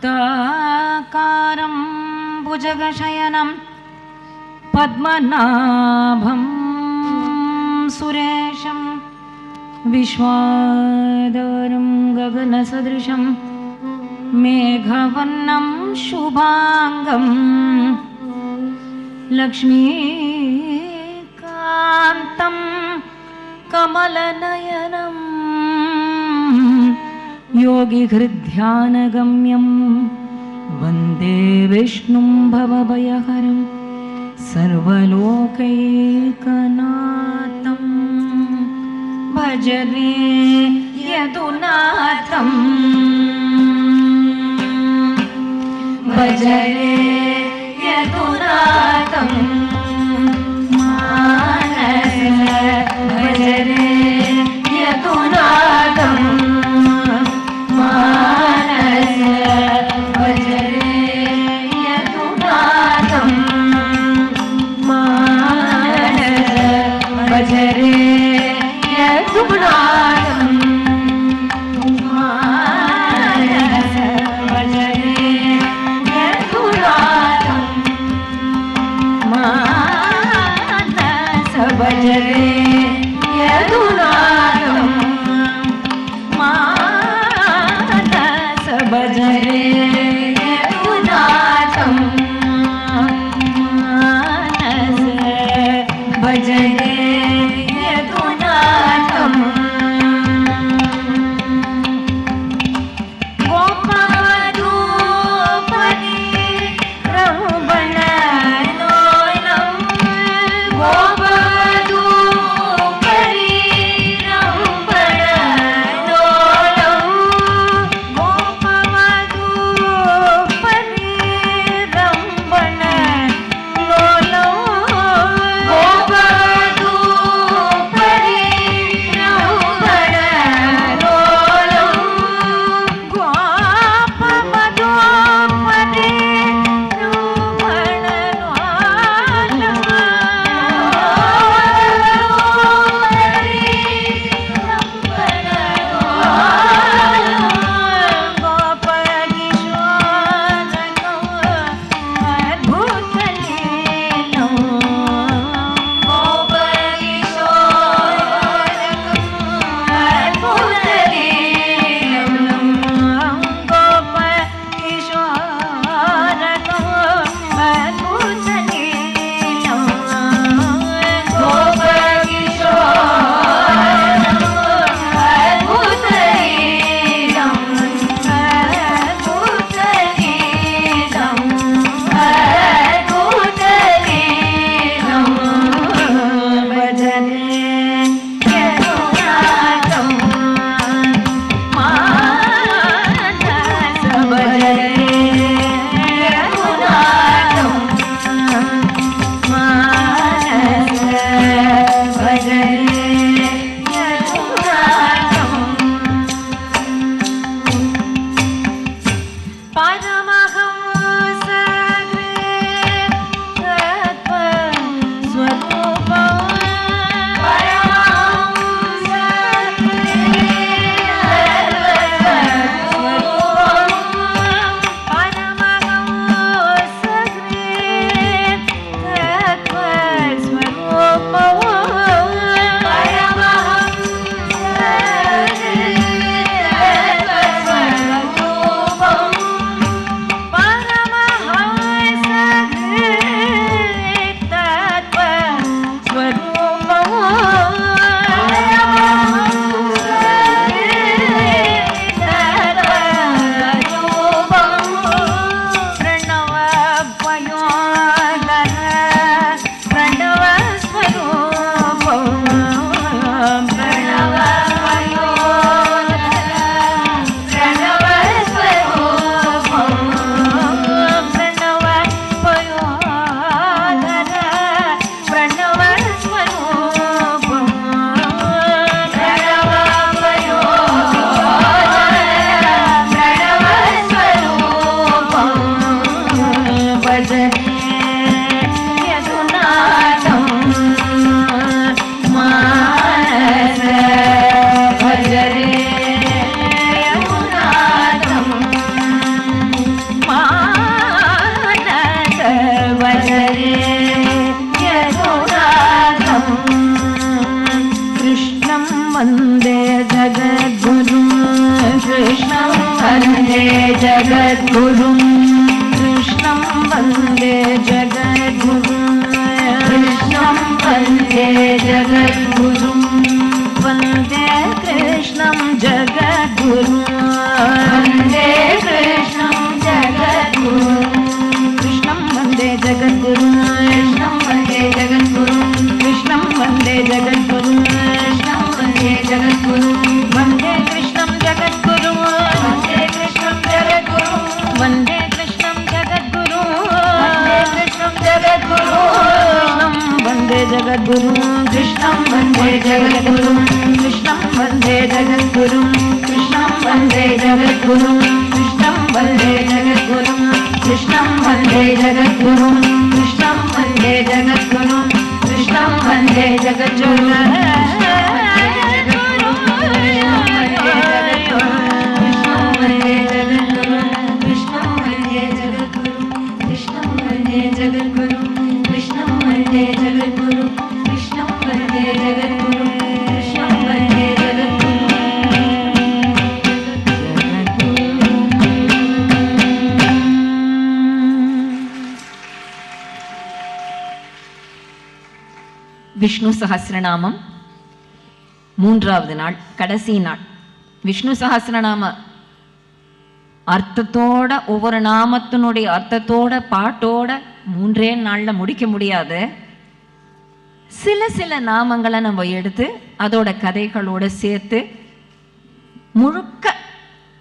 शान्ताकारं भुजगशयनं पद्मनाभं सुरेशं विश्वाधारं गगनसदृशं मेघवर्णं शुभांगं लक्ष्मीकान्तं कमलनयनं योगिहृद्ध्यानगम्यं वन्दे विष्णुं भवभयहरं सर्वलोकैकनाथं भज रे यदुनाथं भज रे यदुनाथं मानस भज रे यदुनाथं मानस भज रे यदुनाथं मानस भज रे यदुनाथं मानस भज रे यदुनाथं मानस भज रे यदुनाथं मानस भज रे यदुनाथं मानस भज रे यदुनाथं गोपवधूपति रघुवननोनं गोपवधूपति रघुवननोनं वन्दे जगद्गुरुं कृष्णं वन्दे जगद्गुरुं कृष्णं वन्दे जगद्गुरुं कृष्णं वन्दे जगद्गुरुं वन्दे कृष्णं जगद्गुरुं वन्दे कृष्णं जगद्गुरुं कृष्णं वन्दे जगद्गुरुं कृष्णं वन्दे जगद्गुरुं कृष्णं वन्दे जगद्गुरुं कृष्णं वन्दे जगद्गुरुं वन्दे कृष्णं जगद्गुरुं वन्दे कृष्णं जगद्गुरुं वन्दे कृष्णं जगद्गुरुं वन्दे कृष्णं जगद्गुरुं कृष्णं वन्दे जगद्गुरुं कृष्णं वन्दे जगद्गुरुं कृष्णं वन्दे जगद्गुरुं कृष्णं वन्दे जगद्गुरुं कृष्णं वन्दे जगद्गुरुं कृष्णं वन्दे जगद्गुरुं कृष्णं वन्दे जगद्गुरुं விஷ்ணு சஹஸ்ரநாமம் மூன்றாவது நாள், கடைசி நாள். விஷ்ணு சஹஸ்ரநாம அர்த்தத்தோட, ஒவ்வொரு நாமத்தினுடைய அர்த்தத்தோட பாட்டோட 3 நாள்ல முடிக்க முடியாது. சில நாமங்களை நம்ம எடுத்து அதோட கதைகளோட சேர்த்து முழுக்க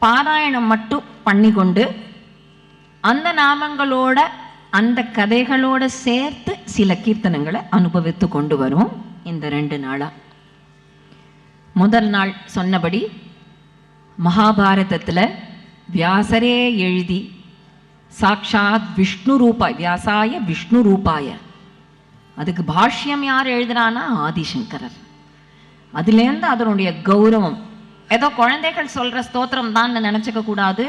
பாராயணம் மட்டும் பண்ணி கொண்டு அந்த நாமங்களோட அந்த கதைகளோட சேர்த்து சில கீர்த்தனங்களை அனுபவித்து கொண்டு வரும் இந்த 2 நாளா. முதல் நாள் சொன்னபடி மகாபாரதத்தில் வியாசரே எழுதி சாக்ஷாத் விஷ்ணு ரூபாய், வியாசாய விஷ்ணு ரூபாய, அதுக்கு பாஷ்யம் யார் எழுதுறானா ஆதிசங்கரர். அதுலேருந்து அதனுடைய கௌரவம், ஏதோ குழந்தைகள் சொல்ற ஸ்தோத்திரம் தான் நினைச்சுக்க கூடாது.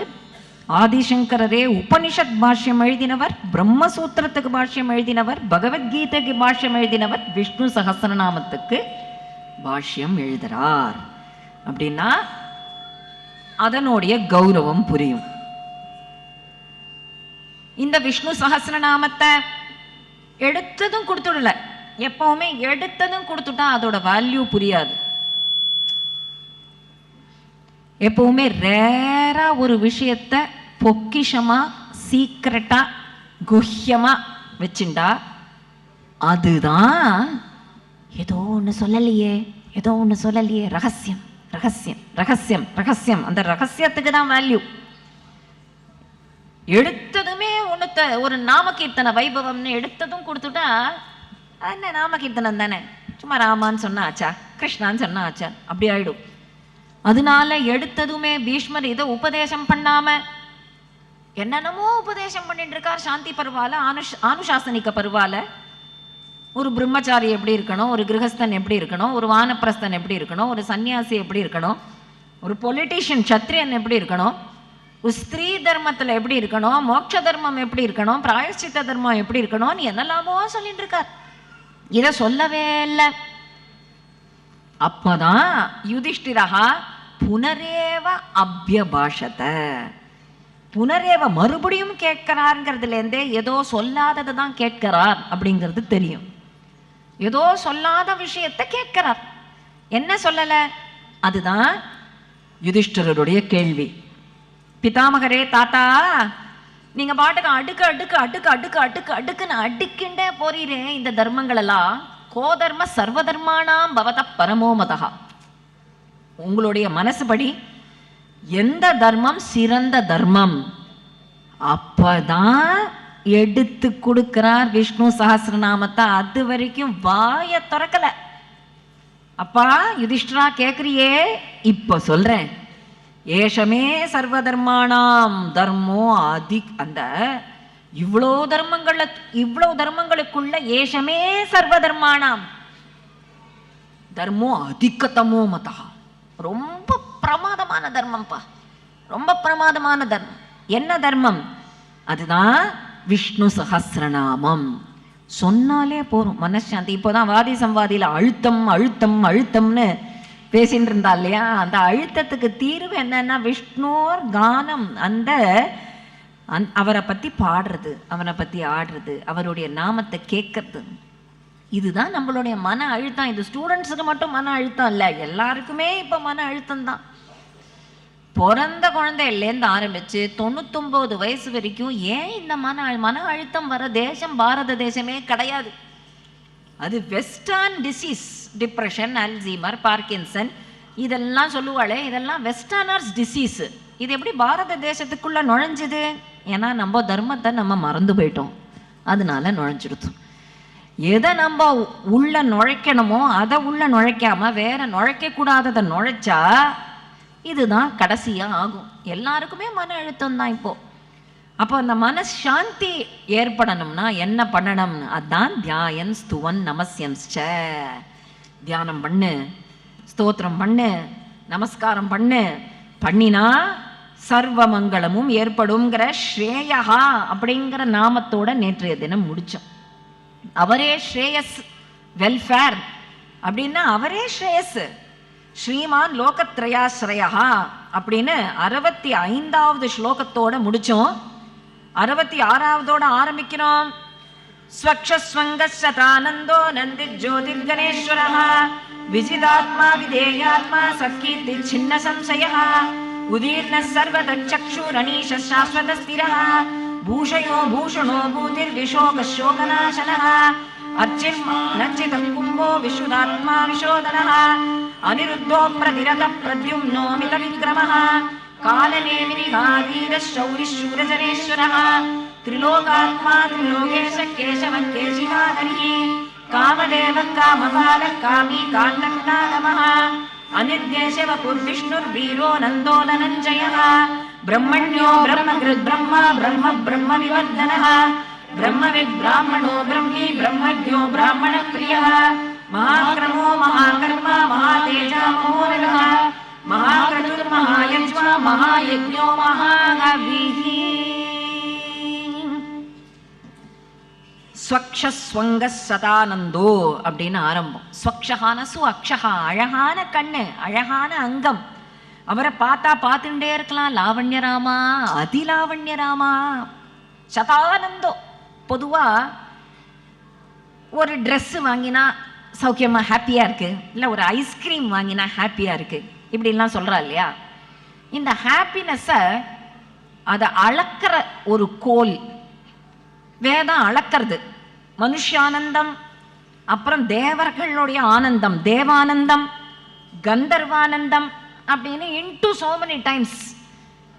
ஆதிசங்கரரே உபனிஷத் பாஷ்யம் எழுதினவர், பிரம்மசூத்திரத்துக்கு பாஷ்யம் எழுதினவர், பகவத்கீதைக்கு பாஷ்யம் எழுதினவர், விஷ்ணு சஹஸ்ரநாமத்துக்கு பாஷ்யம் எழுதுறார் அப்படின்னா அதனுடைய கௌரவம் புரியும். இந்த விஷ்ணு சஹஸ்ரநாமத்தை எடுத்ததும் கொடுத்துடல, எப்பவுமே எடுத்ததும் கொடுத்துட்டா அதோட வேல்யூ புரியாது. எப்பவுமே ரேரா ஒரு விஷயத்தை பொக்கிஷமா சீக்கிரட்டா குஹ்யமா வச்சுண்டா அதுதான் ஏதோ ஒன்று சொல்லலையே ரகசியம் ரகசியம் ரகசியம் ரகசியம். அந்த ரகசியத்துக்கு தான் வேல்யூ. எடுத்ததுமே ஒரு நாமகீர்த்தன வைபவம்னு எடுத்ததும் கொடுத்துட்டா என்ன நாமகீர்த்தனம் தானே, சும்மா ராமான்னு சொன்னா ஆச்சா, கிருஷ்ணான்னு சொன்னா ஆச்சா, அப்படி ஆயிடும். அதனால எடுத்ததுமே பீஷ்மர் இதை உபதேசம் பண்ணாம என்னென்னமோ உபதேசம் பண்ணிட்டு இருக்கார். சாந்தி பருவால, ஆனுசாசனிக்க பருவால ஒரு பிரம்மச்சாரி எப்படி இருக்கணும், ஒரு கிரகஸ்தன் எப்படி இருக்கணும், ஒரு வானப்பிரஸ்தன் எப்படி இருக்கணும், ஒரு சன்னியாசி எப்படி இருக்கணும், ஒரு பொலிட்டீஷியன் சத்திரியன் எப்படி இருக்கணும், ஒரு ஸ்திரீ தர்மத்தில் எப்படி இருக்கணும், மோட்ச தர்மம் எப்படி இருக்கணும், பிராயஷ்சித்த தர்மம் எப்படி இருக்கணும்னு என்னெல்லாமோ சொல்லிட்டு இருக்கார். இதை சொல்லவே இல்லை. அப்பதான் யுதிஷ்டிரஹா புனரேவ அபியபாஷத, புனரேவ மறுபடியும் கேட்கிறாருங்கிறதுல இருந்தே ஏதோ சொல்லாததை தான் கேட்கிறார் அப்படிங்கிறது தெரியும். ஏதோ சொல்லாத விஷயத்தை கேட்கிறார். என்ன சொல்லல? அதுதான் யுதிஷ்டிரருடைய கேள்வி. பிதாமகரே, தாத்தா, நீங்க பாட்டுக்கு அடுக்கு அடுக்கு அடுக்கு அடுக்கு அடுக்கு அடுக்குன்னு அடுக்கிண்டே போறீரே இந்த தர்மங்கள் எல்லாம். கோதர்ம சர்வதர்மானாம் பவத பரமோமதா. உங்களுடைய மனசுபடி எந்த தர்மம் சிறந்த தர்மம்? அப்பதான் எடுத்து கொடுக்கிறார் விஷ்ணு சஹஸ்ரநாமத்தை. அது வரைக்கும் வாய திறக்கல. அப்பா யுதிஷ்டிரா கேக்குறியே, இப்ப சொல்றேன். ஏஷமே சர்வதர்மானாம் தர்மோ அந்த இவ்வளோ தர்மங்களுக்குள்ள ஏஷமே சர்வதர்மானாம் தர்மோ அதிகதமோ மதா. ரொம்ப பிரமாதமான தர்மம்ப்பா, ரொம்ப பிரமாதமான தர்மம். என்ன தர்மம்? அதுதான் விஷ்ணு சஹஸ்ரநாமம். சொன்னாலே போறோம் மனசாந்தி. இப்போதான் வாதி சம்வாதியில அழுத்தம் அழுத்தம் அழுத்தம்னு பேசிட்டு இருந்தா இல்லையா, அந்த அழுத்தத்துக்கு தீர்வு என்னன்னா விஷ்ணுர் கானம். அந்த அவரை பத்தி பாடுறது, அவனை பத்தி ஆடுறது, அவருடைய நாமத்தை கேட்கறது. இதுதான் நம்மளுடைய மன அழுத்தம். இது ஸ்டூடெண்ட்ஸுக்கு மட்டும் மன அழுத்தம் இல்லை, எல்லாருக்குமே இப்போ மன அழுத்தம் தான். பிறந்த குழந்தையிலேருந்து ஆரம்பிச்சு 99 வயசு வரைக்கும் ஏன் இந்த மன அழுத்தம் வர தேசம் பாரத தேசமே கிடையாது. அது western disease, depression, Alzheimer, Parkinson இதெல்லாம் சொல்லுவாளே, இதெல்லாம் வெஸ்டர்னர்ஸ் டிசீஸ். இது எப்படி பாரத தேசத்துக்குள்ள நுழைஞ்சுது? ஏன்னா நம்ம தர்மத்தை நம்ம மறந்து போயிட்டோம், அதனால நுழைஞ்சிடுத்தோம். எதை நம்ம உள்ள நுழைக்கணுமோ அதை உள்ள நுழைக்காம வேற நுழைக்க கூடாததை நுழைச்சா இதுதான் கடைசியா ஆகும். எல்லாருக்குமே மன அழுத்தம் தான் இப்போ. அப்போ அந்த மனசாந்தி ஏற்படணும்னா என்ன பண்ணணும்? அதான் தியாயன் ஸ்துவன் நமஸ்யம்ச்ச. தியானம் பண்ணு, ஸ்தோத்திரம் பண்ணு, நமஸ்காரம் பண்ணு. பண்ணினா சர்வ மங்களமும் ஏற்படுங்கிற ஸ்ரேயா அப்படிங்கிற நாமத்தோட நேற்றைய தினம் முடிச்சோம். அவரே ஸ்ரேயஸ், வெல்ஃபேர் அப்படின்னா அவரே ஸ்ரேயஸ். ஸ்ரீமான் லோகத்ரயாஸ்ரயா அப்படின்னு 65வது ஸ்லோகத்தோட முடிச்சோம். 66வதோட ஆரம்பிக்கிறோம். ஸ்வக்ஷஸ்வங்கஸ்ஸதானந்தோ நந்தி ஜோதிர்கணேஸ்வரः விஜிதாத்மா விதேயாத்மா சத்கீர்த்தி சின்ன சம்சயः உதீர்ண சர்வதச்சக்ஷுரணீஷ சாஸ்வதஸ்திரः பூஷயோ பூஷணோ பூதிர்விசோகசோகநாசனः அர்ச்சிர்நச்சிதம் கும்போ விசுதாத்மா விசோதனः அனிருத்தோ பிரதிரத பிரத்யும்னோ மித விக்ரமः காலநேமினிகாதீரशौरिशूरजनेश्वरः त्रिलोकात्मा त्रिलोकेश केशवः केशिकाधरिः कामदेवः कामपालः कामी कान्तनागमः अनिर्देशवपुर्विष्णुर्वीरो नन्दो धनञ्जयः ब्रह्मण्यो ब्रह्मकृद्ब्रह्मा ब्रह्म ब्रह्मविवर्धनः ब्रह्मविद्ब्राह्मणो ब्रह्मी ब्रह्मज्ञो ब्राह्मणप्रियः महाक्रमो महाकर्मा महातेजा महोदरः महाक्रतुर्महायज्वा महायज्ञो महागविः. ஸ்வக்ஷஸ்வங்க சதானந்தோ அப்படின்னு ஆரம்பம். ஸ்வக்ஷகான அக்ஷகா, அழகான கண்ணு, அழகான அங்கம். அவரை பார்த்தா பார்த்துட்டே இருக்கலாம். லாவண்யராமா, அதிலாவண்யராமா. சதானந்தோ. பொதுவா ஒரு ட்ரெஸ் வாங்கினா சௌக்கியமா ஹாப்பியா இருக்கு, இல்லை ஒரு ஐஸ்கிரீம் வாங்கினா ஹாப்பியா இருக்கு, இப்படிலாம் சொல்றா இல்லையா? இந்த ஹாப்பினஸை அதை அளக்கிற ஒரு கோல் வேதம் அளக்கிறது. மனுஷானந்தம், அப்புறம் தேவர்களுடைய ஆனந்தம், தேவானந்தம், கந்தர்வானந்தம் அப்படின்னு இன்டு சோ மெனி டைம்ஸ்.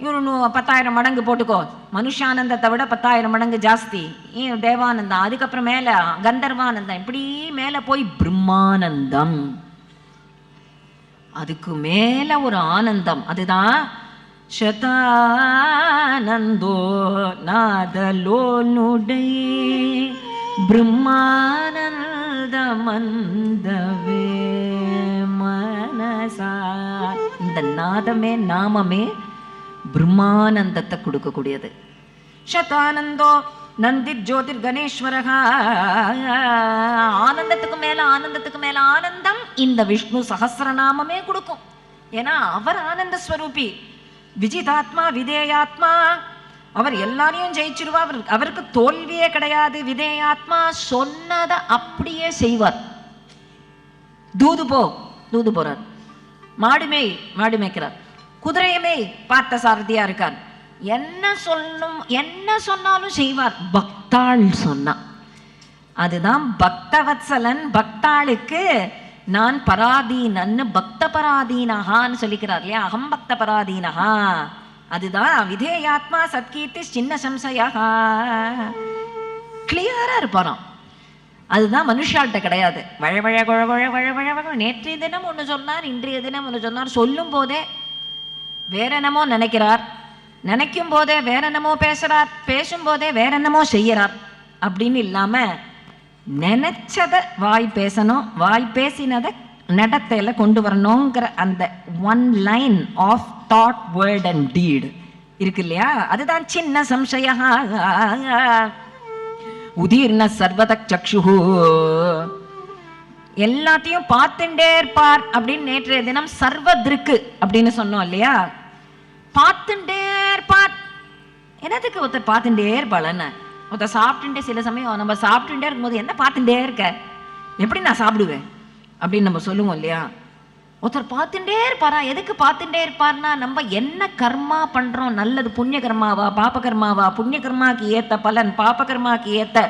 இவரு 10,000 மடங்கு போட்டுக்கோ, மனுஷானந்தத்தை விட 10,000 மடங்கு ஜாஸ்தி தேவானந்தம், அதுக்கப்புறம் மேல கந்தர்வானந்தம், இப்படி மேல போய் பிரம்மானந்தம், அதுக்கு மேல ஒரு ஆனந்தம். அதுதான் சதானந்தோ நாதலோனுடை பிரம்மானந்த மந்தவே மனசா. இந்த நாதமே நாமமே பிரம்மானந்தத்தை கொடுக்கக்கூடியது. சதானந்தோ நந்தி ஜோதிர் கணேஸ்வரக. ஆனந்தத்துக்கு மேல ஆனந்தத்துக்கு மேல ஆனந்தம் இந்த விஷ்ணு சகஸ்ரநாமமே கொடுக்கும். ஏன்னா அவர் ஆனந்த ஸ்வரூபி, விஜிதாத்மா விதேயாத்மா. அவர் எல்லாரையும் ஜெயிச்சிருவார், அவருக்கு தோல்வியே கிடையாது. விதேயாத்மா, சொன்னதை அப்படியே செய்வார். தூது போறார், மாடுமே மாடு மேய்க்கிறார், குதிரையுமே பார்த்த சாரதியா இருக்கார். என்ன சொன்னாலும் செய்வார். பக்தாள் சொன்னா அதுதான் பக்தவத்சலன். பக்தாளுக்கு நான் பராதீனன்னு பக்த பராதீனஹான்னு சொல்லிக்கிறார் இல்லையா? அகம் பக்த பராதீனஹா. அதுதான் விதேயாத்மா சத்கீர்த்தி சின்ன சம்சயா. கிளியரா இருப்பாராம். அதுதான் மனுஷால்கிட்ட கிடையாது. வழவழ குழவழ வழவழ. நேற்றைய தினம் ஒன்று சொன்னார், இன்றைய தினம் ஒன்று சொன்னார். சொல்லும் போதே வேற என்னமோ நினைக்கிறார், நினைக்கும் போதே வேற என்னமோ பேசுறார், பேசும்போதே வேற என்னமோ செய்யறார். அப்படின்னு இல்லாம நினைச்சதை வாய் பேசணும், வாய் பேசினதை நடத்தையில கொண்டு வரணுங்கிற அந்த one line of thought word and deed இருக்கு இல்லையா? அதுதான் சின்ன சம்சய. உதீர்ண சர்வத சக்ஷு எல்லாத்தையும் பார்த்துட்டே இருப்பார் அப்படின்னு நேற்றைய தினம் சர்வதிருக்கு அப்படின்னு சொன்னோம் இல்லையா? பார்த்துட்டே இருப்பார். என்னதுக்கு ஒருத்தர் பார்த்துட்டே இருப்பாளன்னு? ஒருத்தர் சாப்பிட்டுட்டே, சில சமயம் நம்ம சாப்பிட்டுட்டே இருக்கும்போது என்ன பார்த்துட்டே இருக்க, எப்படி நான் சாப்பிடுவேன் அப்படின்னு நம்ம சொல்லுவோம் இல்லையா? ஒருத்தர் பார்த்துட்டே இருப்பாரா? எதுக்கு பார்த்துட்டே இருப்பார்னா, நம்ம என்ன கர்மா பண்றோம், நல்லது புண்ணிய கர்மாவா பாப கர்மாவா, புண்ணிய கர்மாக்கு ஏத்த பலன், பாப கர்மாக்கு ஏத்த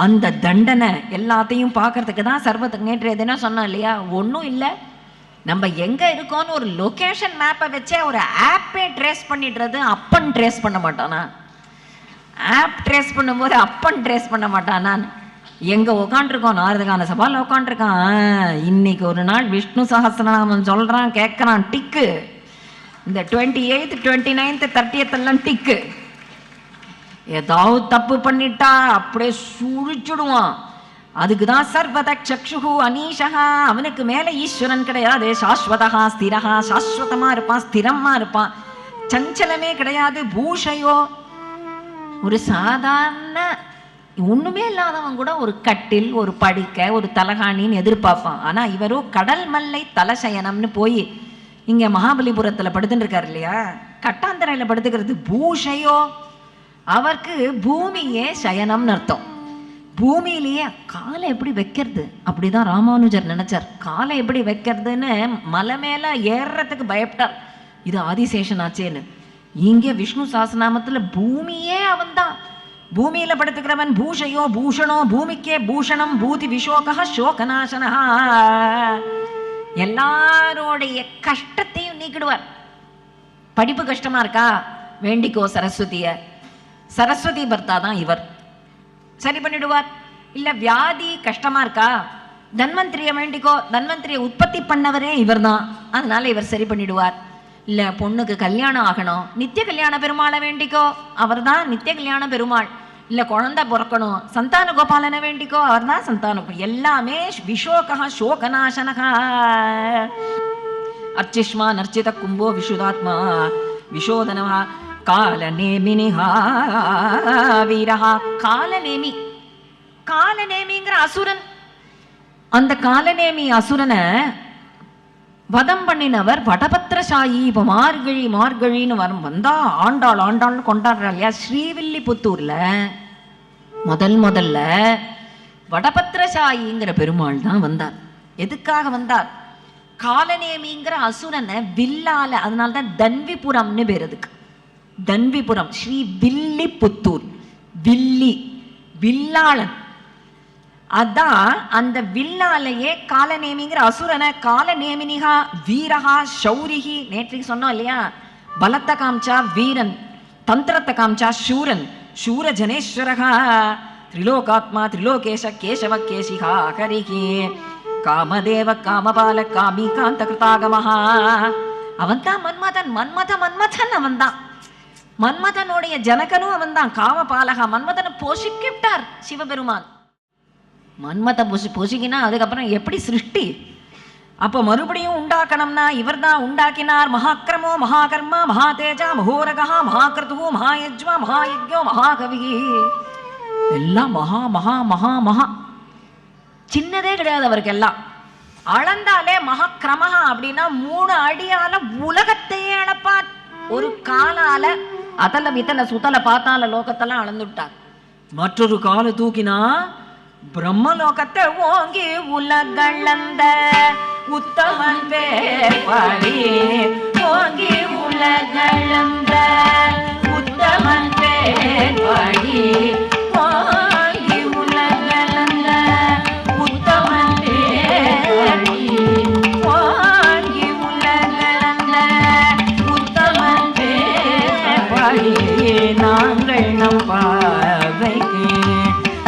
அந்த தண்டனை எல்லாத்தையும் பார்க்கறதுக்கு தான் சர்வத்துக்கு நேற்றைய தினம் சொன்னோம் இல்லையா? ஒன்றும் இல்லை, நம்ம எங்க இருக்கோன்னு ஒரு லொகேஷன் மேப்பை வச்சே ஒரு ஆப்பே ட்ரேஸ் பண்ணிடுறது. அப்பன் ட்ரேஸ் பண்ண மாட்டானா? ஆப் ட்ரேஸ் பண்ணும்போது அப்பன் ட்ரேஸ் பண்ண மாட்டானா? எங்க உட்காந்துருக்கோம், நாரதகான சபால உட்காந்துருக்கான், இன்னைக்கு ஒரு நாள் விஷ்ணு சஹஸ்ரநாமம் சொல்றான், கேட்கறான், டிக்கு. இந்த 28th 29th 30th எல்லாம் டிக்கு. ஏதாவது தப்பு பண்ணிட்டா அப்படியே சுழிச்சுடுவான். அதுக்குதான் சர்வத சக்ஷு அனீஷா, அவனுக்கு மேல ஈஸ்வரன் கிடையாது. சாஸ்வதா ஸ்திரஹா, சாஸ்வதமா இருப்பான், ஸ்திரமா இருப்பான், சஞ்சலமே கிடையாது. பூஷையோ, ஒரு சாதாரண ஒண்ணுமே இல்லாதவன் கூட ஒரு கட்டில், ஒரு படுக்கை, ஒரு தலகாணின்னு எதிர்பார்ப்பான். ஆனா இவரோ கடல் மல்லை தலசயனம்னு போய் இங்க மகாபலிபுரத்துல படுத்துட்டு இருக்காரு இல்லையா? கட்டாந்தரையில படுத்துக்கிறது. பூஷையோ, அவருக்கு பூமியே சயனம்னு அர்த்தம். பூமியிலேயே காலை எப்படி வைக்கிறது அப்படிதான் ராமானுஜர் நினைச்சார். காலை எப்படி வைக்கிறதுன்னு மலை மேல ஏறுறதுக்கு பயப்பட்டார். இது ஆதிசேஷன் ஆச்சேன்னு. இங்கே விஷ்ணு சாஸ்திரநாமத்துல பூமியே அவன்தான். பூமியில படுத்துக்கிறவன் பூஷையோ பூஷணோ, பூமிக்கே பூஷணம், பூதி விஷோகா சோகநாசனா, எல்லாரோடைய கஷ்டத்தையும் நீக்கிடுவார். படிப்பு கஷ்டமா இருக்கா, வேண்டிக்கோ சரஸ்வதிய, சரஸ்வதி பர்த்தா தான் இவர், சரி பண்ணிடுவார். இல்ல வியாதி கஷ்டமா இருக்கா, தன்வந்திரிய வேண்டிக்கோ, தன்வந்திரியை உற்பத்தி பண்ணவரே இவர் தான், அதனால இவர் சரி பண்ணிடுவார். இல்ல பொண்ணுக்கு கல்யாணம் ஆகணும், நித்திய கல்யாண பெருமாளை வேண்டிக்கோ, அவர் தான் நித்திய கல்யாண பெருமாள். இல்ல குழந்தை பிறக்கணும், சந்தான கோபாலனை வேண்டிக்கோ, அவர் தான் சந்தான. எல்லாமே விஷோகா சோகநாசனகா. அர்ச்சிஷ்மா நர்ச்சித கும்போ விஷுதாத்மா விஷோதனவா காலநேமினிஹா வீரஹா. காலநேமி, காலநேமிங்கிற அசுரன், அந்த காலநேமி அசுரனை வதம் பண்ணினவர் வடபத்திரசாயி. இப்போ மார்கழி மார்கழின்னு வந்தா ஆண்டாள் ஆண்டாள்னு கொண்டாடுறா இல்லையா? ஸ்ரீவில்லிபுத்தூர்ல முதல்ல வடபத்திரசாயிங்கிற பெருமாள் தான் வந்தார். எதுக்காக வந்தார்? காலநேமிங்கிற அசுரனை வில்லால, அதனால்தான் தன்விபுரம்னு பேர். அதுக்கு தன்விபுரம். ஸ்ரீ வில்லிபுத்தூர், வில்லி வில்லாளன். அதான் அந்த வில்லாலேயே காலநேமிங்கிற அசுரனை காலநேமினிகா வீரஹா சௌரிகி. நேற்றைக்கு சொன்னோம் இல்லையா? பலத்தை காமிச்சா வீரன், தந்திரத்தை காமிச்சா சூரன், சூர ஜனேஸ்வரகா, திரிலோகாத்மா திரிலோகேஷ கேசவ கேசிகா ஹரிகி, காமதேவ காமபால காமி காந்த கிருதாகமஹா. அவன் தான் மன்மதன். மன்மதன் அவன் தான். மன்மதனுடைய ஜனகனும் அவன் தான். காமபாலகா, மன்மதனை போஷிக்கிட்டார் சிவபெருமான். மன்மத பொசுகினா அதுக்கப்புறம் எப்படி சிருஷ்டி? அப்போ மறுபடியும் உண்டாக்கணும்னா இவர் தான் உண்டாக்கினார். மகாக்கிரமோ மகாகர்மா மகாதேஜா மகோரகா மகாகிருது மகாயஜ்வா மகாயஜ்யோ மகாகவி. எல்லாம் மகா மகா மகா மகா. சின்னதே கிடையாது அவருக்கு. எல்லாம் அளந்தாலே மகாக்கிரமஹா அப்படின்னா 3 அடியால உலகத்தையே அளப்பார். ஒரு காலால அதல வித்தல சுத்தல பாத்தால லோகத்தெல்லாம் அளந்துட்டார். மற்றொரு காலை தூக்கினா பிரம்மலோகத்தை ஓங்கி உலகளந்த உத்தமன் பேர்பாடி. ஓங்கி உலகளந்த உத்தமன் பேர்பாடி. ஓங்கி உலகளந்த உத்தமன் பேர்பாடி. ஓங்கி உலகளந்த உத்தமன் பேர்பாடி. நாங்கள் நம் பார்வைக்கு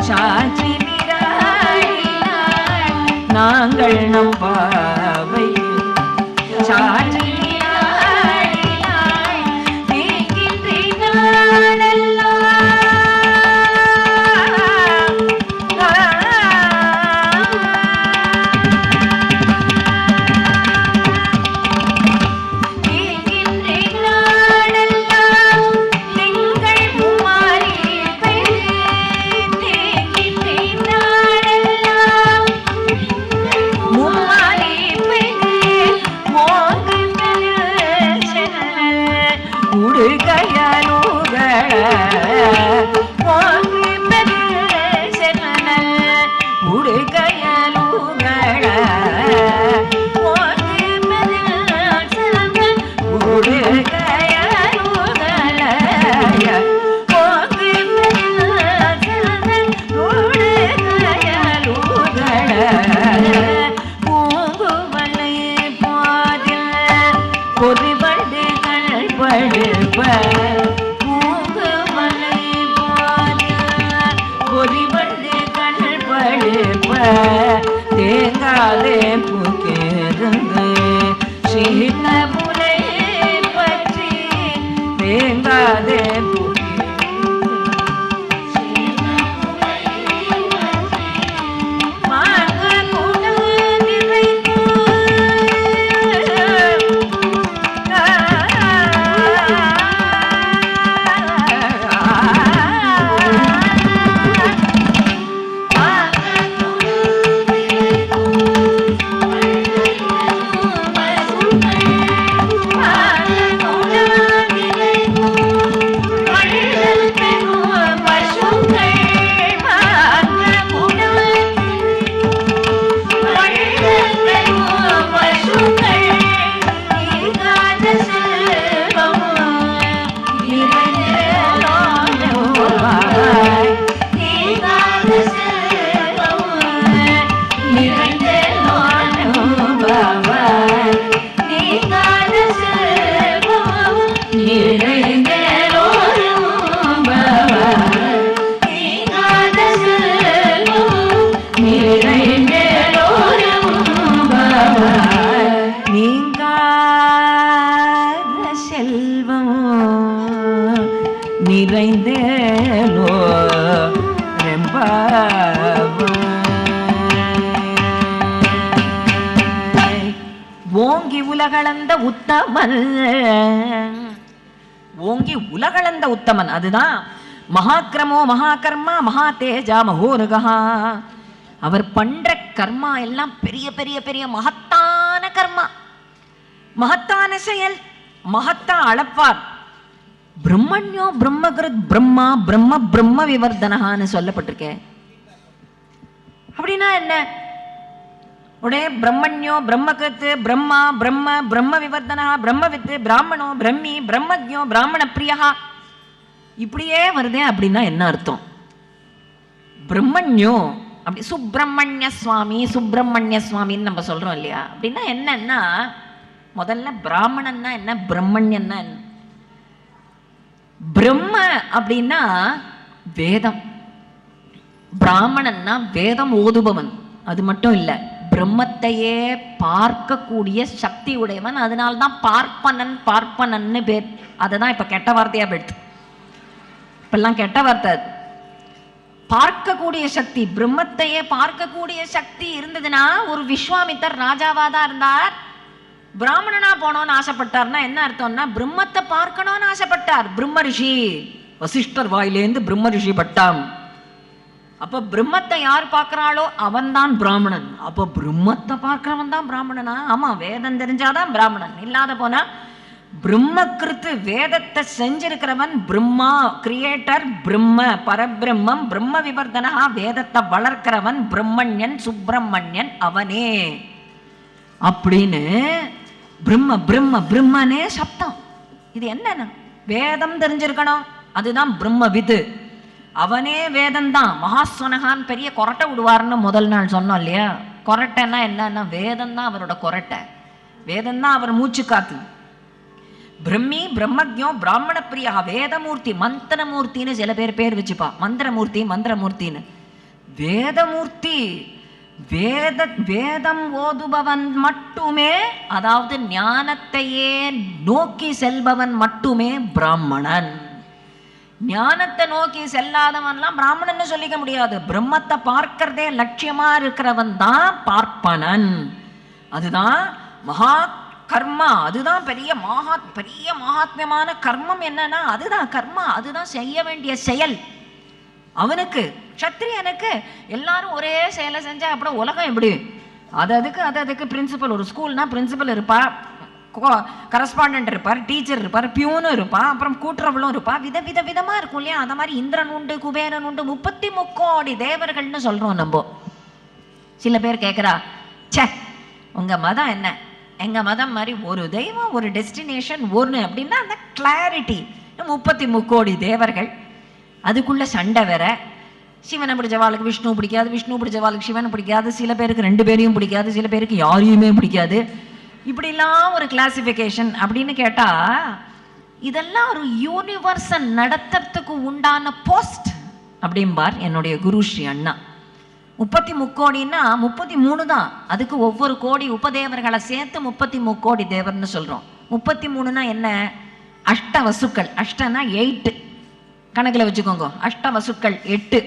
சாட்சி, நாங்கள் நம் பாவை சாட்சி. சீன முறை பற்றி வேங்காதே நிறைந்தேலோ ஓங்கி உலகளந்த உத்தமன், ஓங்கி உலகளந்த உத்தமன். அதுதான் மகாக்கிரமோ மகாகர்மா மகா தேஜா மகோருகா. அவர் பண்ற கர்மா எல்லாம் பெரிய பெரிய பெரிய மகத்தான கர்மா, மகத்தான செயல், மகத்தா அளப்பார். பிரம்மண்யோ பிரம்மகிருத் பிரம்மா பிரம்ம பிரம்ம விவர்தனகான்னு சொல்லப்பட்டிருக்கே. அப்படின்னா என்ன? உடனே பிரம்மண்யோ பிரம்மகிருத் பிரம்மா பிரம்ம பிரம்ம விவர்தனா பிரம்மவித்து பிராமணோ பிரம்மி பிரம்மஜ்யோ பிராமண பிரியா, இப்படியே வருதே. அப்படின்னா என்ன அர்த்தம்? பிரம்மண்யோ அப்படி சுப்பிரமணிய சுவாமி சுப்பிரமணிய சுவாமின்னு நம்ம சொல்றோம் இல்லையா? அப்படின்னா என்னன்னா, முதல்ல பிராமணன்னா என்ன, பிரம்மண்யன்னா என்ன? பிரம்ம அப்படின்னா வேதம், பிராமணன்னா வேதம் ஓதுபவன். அது மட்டும் இல்லை, பிரம்மத்தையே பார்க்கக்கூடிய சக்தி உடையவன். அதனால்தான் பார்ப்பனன் பார்ப்பனன்னு பேர். அதுதான் இப்ப கெட்ட வார்த்தையா போயிடுது. இப்பெல்லாம் கெட்ட வார்த்தை. பார்க்கக்கூடிய சக்தி, பிரம்மத்தையே பார்க்கக்கூடிய சக்தி இருந்ததுன்னா, ஒரு விஸ்வாமித்தர் ராஜாவாதான் இருந்தார், பிராமணனா போனோன்னு ஆசைப்பட்டார்னா என்ன அர்த்தம்னா, பிரம்மத்தை பார்க்கணும்னு ஆசைப்பட்டார். பிரம்ம ரிஷி வசிஷ்டர் வாயிலேந்து பிரம்ம ரிஷி பட்டாம். அப்ப பிரம்மத்தை யார் பார்க்கிறாளோ அவன் தான் பிராமணன். அப்ப பிரம்மத்தை பார்க்கிறவன் தான் பிராமணனா? ஆமா, வேதம் தெரிஞ்சாதான் பிராமணன். இல்லாத போனா பிரம்மகிருத்து வேதத்தை செஞ்சிருக்கிறவன் பிரம்மா கிரியேட்டர், பிரம்ம பரபிரம்மம், பிரம்ம விவர்தனா வேதத்தை வளர்க்கிறவன் பிரம்மண்யன் சுப்பிரமணியன் அவனே அப்படின்னு பிரம்ம பிரம்ம பிரம்மனே சப்தம். இது என்னன்னா, வேதம் தெரிஞ்சிருக்கணும், அதுதான் பிரம்ம விது. அவனே வேதம் தான். மகாஸ்வனகான் பெரிய கொரட்டை விடுவார்னு முதல் நாள் சொன்னோம் இல்லையா? கொரட்டைன்னா என்னன்னா, வேதம் தான் அவரோட கொரட்டை, வேதம் தான் அவர் மூச்சு காத்து. பிரம்மி பிரம்மஜ்யோ பிராமண பிரியா வேதமூர்த்தி, மந்திரமூர்த்தின்னு சில பேர் வச்சுப்பா. மந்திரமூர்த்தி மந்திரமூர்த்தின்னு. வேதமூர்த்தி, வேதம் ஓதுபவன் மட்டுமே, அதாவது ஞானத்தையே நோக்கி செல்பவன் மட்டுமே பிராமணன். ஞானத்தை நோக்கி செல்லாதவன்லாம் பிராமணன் சொல்லிக்க முடியாது. பிரம்மத்தை பார்க்கிறதே லட்சியமா இருக்கிறவன் தான் பார்ப்பனன். அதுதான் மகா கர்மா. அதுதான் பெரிய மகாத்மியமான கர்மம். என்னன்னா அதுதான் கர்மா, அதுதான் செய்ய வேண்டிய செயல். அவனுக்கு சத்திரியனுக்கு எல்லாரும் ஒரே செயலை செஞ்சா அப்புறம் உலகம் எப்படி? அதுக்கு பிரின்சிபல், ஒரு ஸ்கூல்னா பிரின்சிபல் இருப்பா, கரஸ்பாண்டன்ட் இருப்பார், டீச்சர் இருப்பார், பியூனும் இருப்பா, அப்புறம் கூட்டுறவளும் இருப்பா. விதமா இருக்கும் இல்லையா? அந்த மாதிரி இந்திரன் உண்டு, குபேரன் உண்டு, 33 கோடி தேவர்கள்னு சொல்றோம் நம்ம. சில பேர் கேட்கிறா, சே உங்க மதம் என்ன? எங்க மதம் மாதிரி ஒரு தெய்வம், ஒரு டெஸ்டினேஷன் ஒன்று அப்படின்னா அந்த கிளாரிட்டி. 33 கோடி தேவர்கள், அதுக்குள்ள சண்டை வேற. சிவனை பிடிச்சவாளுக்கு விஷ்ணு பிடிக்காது, விஷ்ணு பிடிச்சவாளுக்கு சிவனை பிடிக்காது, சில பேருக்கு 2 பேரையும் பிடிக்காது, சில பேருக்கு யாரையுமே பிடிக்காது. இப்படிலாம் ஒரு கிளாசிஃபிகேஷன் அப்படின்னு கேட்டா, இதெல்லாம் ஒரு யூனிவர்ஸை நடத்துறதுக்கு உண்டான போஸ்ட் அப்படிம்பார் என்னுடைய குரு ஸ்ரீ அண்ணா. 33 கோடின்னா 33 தான். அதுக்கு ஒவ்வொரு கோடி உபதேவர்களை சேர்த்து 33 கோடி தேவர்னு சொல்றோம். 33னா என்ன? அஷ்ட வசுக்கள். அஷ்டனா 8 கணக்கில் வச்சுக்கோங்க. அஷ்ட வசுக்கள் 8.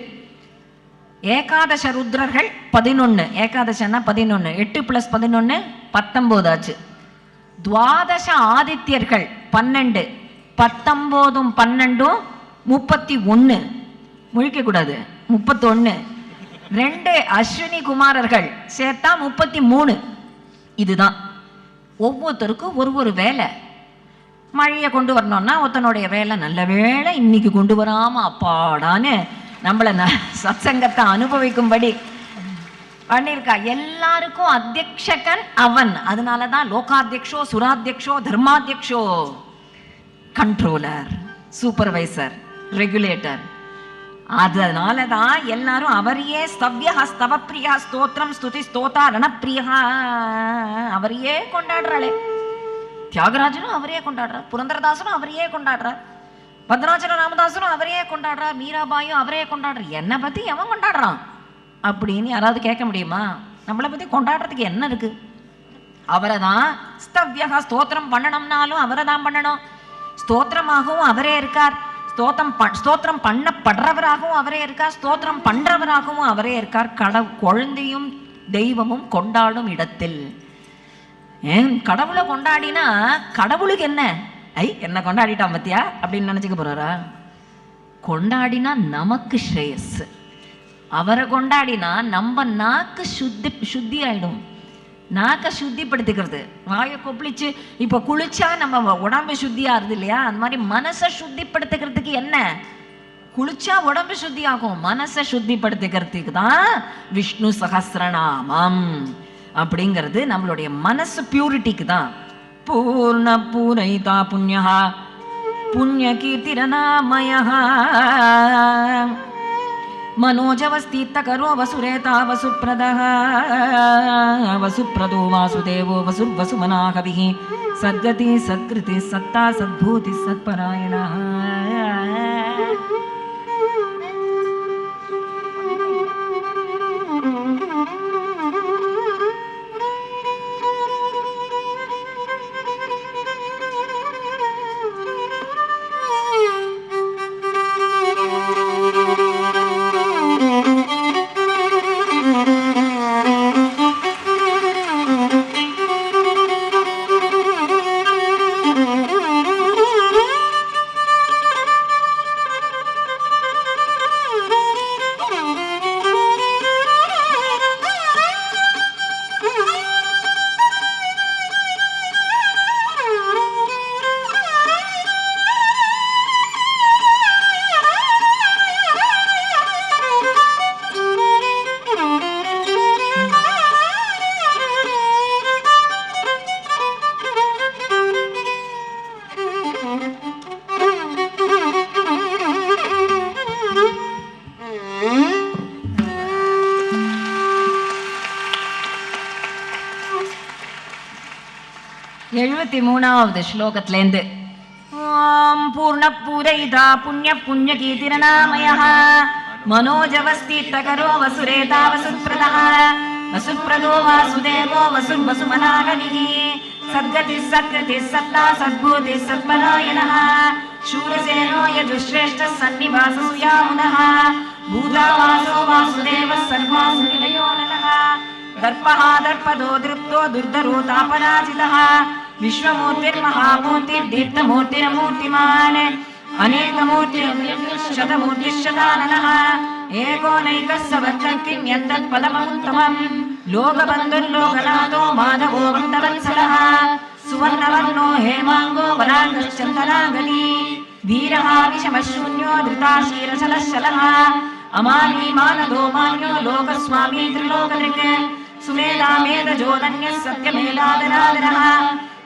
ஏகாதச ருத்ரர்கள் 11. ஏகாதசனா 11. 8 + 11 19 ஆச்சு. துவாதச ஆதித்யர்கள் 12. 19 12 31. முழிக்க கூடாது, 31. 2 அஸ்வினி குமாரர்கள் சேர்த்தா 33. இதுதான். ஒவ்வொருத்தருக்கும் ஒரு வேலை. மழையை கொண்டு வரணும்னா ஒருத்தனுடைய வேலை நல்ல வேலை இன்னைக்கு கொண்டு வராம அப்பாடான்னு நம்மளை சத்சங்கத்தை அனுபவிக்கும்படி பண்ணியிருக்கா. எல்லாருக்கும் அத்தியக்ஷகன் அவன். அதனாலதான் லோகாத்தியக்ஷோ, சுராத்தியக்ஷோ, தர்மாத்தியக்ஷோ, கண்ட்ரோலர், சூப்பர்வைசர், ரெகுலேட்டர். அதனாலதான் எல்லாரும் அவரையே ஸ்தவ்யா, ஸ்தவப்பிரியா, ஸ்தோத்திரம், ஸ்துதி, ஸ்தோதா, ரணப்பிரியா அவரையே கொண்டாடுறாளே. தியாகராஜனும் அவரையே கொண்டாடுறார், புரந்தரதாசனும் அவரையே கொண்டாடுறார், பத்ராச்சல ராமதாசனும் அவரையே கொண்டாடுறார், மீராபாயும் அவரையே கொண்டாடுறார். என்னை பத்தி எவன் கொண்டாடுறான் அப்படின்னு யாராவது கேட்க முடியுமா? நம்மளை பத்தி கொண்டாடுறதுக்கு என்ன இருக்கு? அவரை தான் ஸ்தவ்யா, ஸ்தோத்திரம் பண்ணணும்னாலும் அவரை தான் பண்ணணும். ஸ்தோத்திரமாகவும் அவரே இருக்கார், ஸ்தோத்திரம் பண்ணப்படுறவராகவும் அவரே இருக்கார், ஸ்தோத்திரம் பண்றவராகவும் அவரே இருக்கார். குழந்தையும் தெய்வமும் கொண்டாடும் இடத்தில். ஏன் கடவுளை கொண்டாடினா கடவுளுக்கு என்ன? என்ன கொண்டாடிட்டான் பத்தியா அப்படின்னு நினைச்சுக்க போறாரா? கொண்டாடினா நமக்கு ஸ்ரேயஸ். அவரை கொண்டாடினா நம்ம நாக்கு சுத்தி ஆயிடும். நாக்கை சுத்திப்படுத்திக்கிறது, வாயை கொப்பளிச்சு இப்போ குளிச்சா நம்ம உடம்பு சுத்தி ஆகுது இல்லையா? அந்த மாதிரி மனசை சுத்திப்படுத்திக்கிறதுக்கு என்ன? குளிச்சா உடம்பு சுத்தி ஆகும். மனசை சுத்திப்படுத்திக்கிறதுக்கு தான் விஷ்ணு சகஸ்ரநாமம் அப்படிங்கிறது. நம்மளுடைய மனசு பியூரிட்டிக்கு தான். பூர்ண பூரைதா புண்ணியா புண்ணிய கீர்த்திரநாமயா मनोजवस्तीतकरो वसुरेता वसुप्रदः वसुप्रदो वासुदेवो वसुर्वसुमनाकविः सद्गति सत्कृति सत्ता सद्भूति सत्परायणः. மூணாவது ஸ்லோகத்திலேருந்து ஓம் பூர்ண பூரைதா புண்ணிய புண்ணிய கீர்த்திரநாமயः மனோஜவஸ்தீத்தகரோ வசுரேதா வசுப்ரதः வசுப்ரதோ வாசுதேவோ வசுர்வசுமனாகவிः சத்கதி சத்கிருதி சத்தா சத்பூதி சத்பராயணः शूरसेनो यजुश्रेष्ठ सन्निवास सुयामुनः भूतावासो वासुदेवः सर्वासुनिलयो नलः दर्पः दर्पदो दृप्तो दुर्धरो तापराजितः विश्वमूर्तिर्महामूर्तिर्दीप्तमूर्तिरमूर्तिमान् अनेकमूर्तिशतमूर्तिशताननः एको नैकः सवत्रं किं यत्तत्पदमुत्तमम् लोकबन्धुर्लोकनाथो माधवो वृन्दवत्सलः सुवर्णवर्णो हेमाङ्गो वराङ्गश्चन्दनागनी वीरः विषमशून्यो धृताशीरशलशलः अमानी मानदो मान्यो लोकस्वामी त्रिलोकदृक् सुमेधामेधजोदन्यः सत्यमेधादनादनः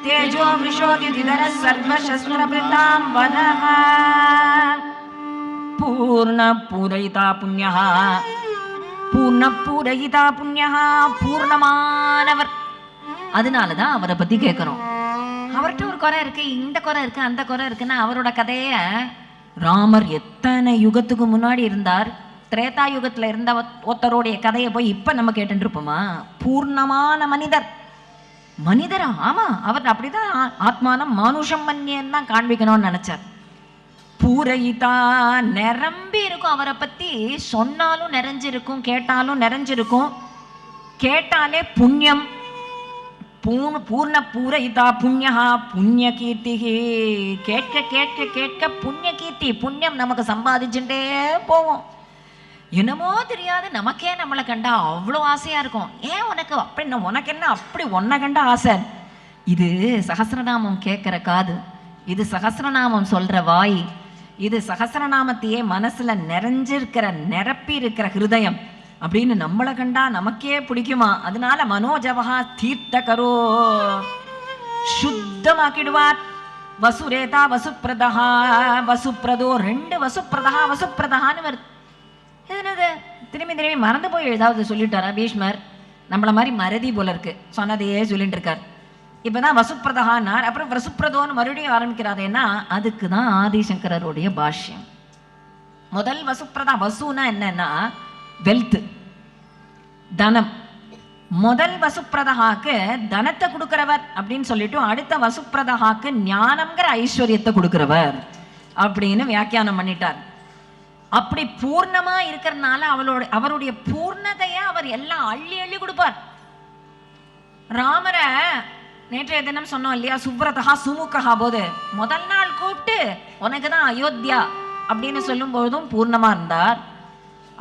तेजो वृषोदितिधरः सर्वशस्त्रभृताम्बरः पूर्णपूरयिता पुण्यः पूर्णपूरयिता पुण्यः பூர்ணமானவர். அதனாலதான் அவரை பத்தி கேட்கிறோம். அவர்கிட்ட ஒரு குறை இருக்கு, இந்த குறை இருக்கு, அந்த குறை இருக்குன்னா அவரோட கதைய ராமர் எத்தனை யுகத்துக்கு முன்னாடி இருந்தார், திரேதாயுகத்துல இருந்த ஒருத்தருடைய கதையை போய் இப்ப நம்ம கேட்டு இருப்போமா? பூர்ணமான மனிதரா? ஆமா, அவர் அப்படிதான் ஆத்மானம் மானுஷம் மன்னியன் தான் காண்பிக்கணும்னு நினைச்சார். பூரையிதா, நிரம்பி இருக்கும். அவரை பத்தி சொன்னாலும் நிறைஞ்சிருக்கும், கேட்டாலும் நிறைஞ்சிருக்கும். கேட்டாலே புண்ணியம். பூர்ண பூரையிதா புண்ணியா புண்ணிய கீர்த்திகி. கேட்க கேட்க கேட்க புண்ணிய கீர்த்தி, புண்ணியம் நமக்கு சம்பாதிச்சுட்டே போவோம். என்னமோ தெரியாது, நமக்கே நம்மளை கண்டா அவ்வளோ ஆசையா இருக்கும். ஏன் உனக்கு அப்படி, உனக்கு என்ன அப்படி உன்னை கண்டா ஆசை? இது சகஸ்ரநாமம் கேட்கிற காது, இது சகஸ்ரநாமம் சொல்ற வாய், இது சகஸ்ரநாமத்தையே மனசுல நிறைஞ்சிருக்கிற நிரப்பி இருக்கிற ஹிருதயம் அப்படின்னு நம்மளை கண்டா நமக்கே பிடிக்குமா? அதனால மனோஜவஹா தீர்த்த கரோ, சுத்தமாக்கிடுவார். வசுரேதா வசுப்பிரதா வசுப்பிரதோ, 2 வசுப்பிரதா வசுப்பிரதான்னு வருது. என்னது திரும்பி திரும்பி மறந்து போய் ஏதாவது சொல்லிட்டாரா பீஷ்மர்? நம்மள மாதிரி மறதி போல இருக்கு, சொன்னதையே சொல்லிட்டு இருக்கார். இப்பதான் வசுப்பிரதான்னார், அப்புறம் வசுப்பிரதோன்னு மறுபடியும் ஆரம்பிக்கிறாரேன்னா அதுக்கு தான் ஆதிசங்கரருடைய பாஷ்யம். முதல் வசுப்பிரதா, வசுனா என்னன்னா வெல்த், தனம். முதல் வசுப்பிரதாக்கு தனத்தை கொடுக்கிறவர் அப்படின்னு சொல்லிட்டு, அடுத்த வசுப்பிரதாக்கு ஞானம்ங்கிற ஐஸ்வர்யத்தை கொடுக்கிறவர் அப்படின்னு வியாக்கியானம் பண்ணிட்டார். அப்படி பூர்ணமா இருக்கிறதுனால அவருடைய பூர்ணதைய அவர் எல்லாம் அள்ளி அள்ளி கொடுப்பார். ராமரை நேற்றைய தினம் சொன்னோம் இல்லையா, சுப்ரதா சுமுகா போது முதல் நாள் கூப்பிட்டு உனக்கு தான் அயோத்தியா அப்படின்னு சொல்லும் பொழுதும் பூர்ணமா இருந்தார்.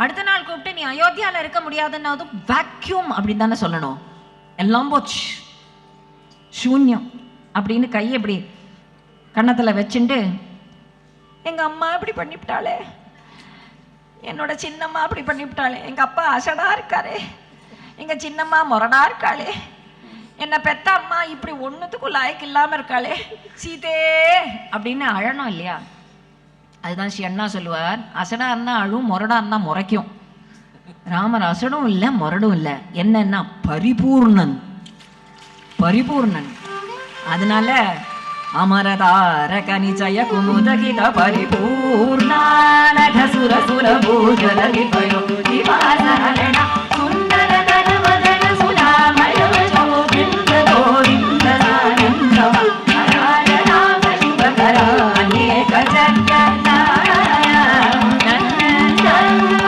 அடுத்த நாள் கூப்பிட்டு நீ அயோத்தியால இருக்க முடியாதுன்னு வேக்யூம் அப்படின்னு தானே சொல்லணும். எல்லாம் போச்சு, சூன்யம் அப்படின்னு கையை இப்படி கன்னத்துல வச்சுட்டு, எங்க அம்மா இப்படி பண்ணிவிட்டாளே, என்னோட சின்னம்மா அப்படி பண்ணிவிட்டாளே, எங்க அப்பா அசடா இருக்காரே, எங்க சின்னம்மா முரடா இருக்காளே, என்னை பெத்த அம்மா இப்படி ஒன்றுத்துக்கும் லாய்க்கு இல்லாம இருக்காளே, சீதே அப்படின்னு அழணும் இல்லையா? அதுதான் ஸ்ரீ அண்ணா சொல்லுவார், அசடா இருந்தா அழும், முரடா இருந்தா முறைக்கும். ராமர் அசடும் இல்லை முரடும் இல்லை, என்னன்னா பரிபூர்ணன். அதனால அமரதாரக நிச்சய குமுதகித பரிபூர்ணானக சுரசுர பூஜன விபயோ திவாசரண சுந்தர தனவதன சுலாமய ஜோபிந்த கோவிந்த சானந்தவ அராரணாம சுபகரா அநேக ஜன்யநாய நன்னந்தவ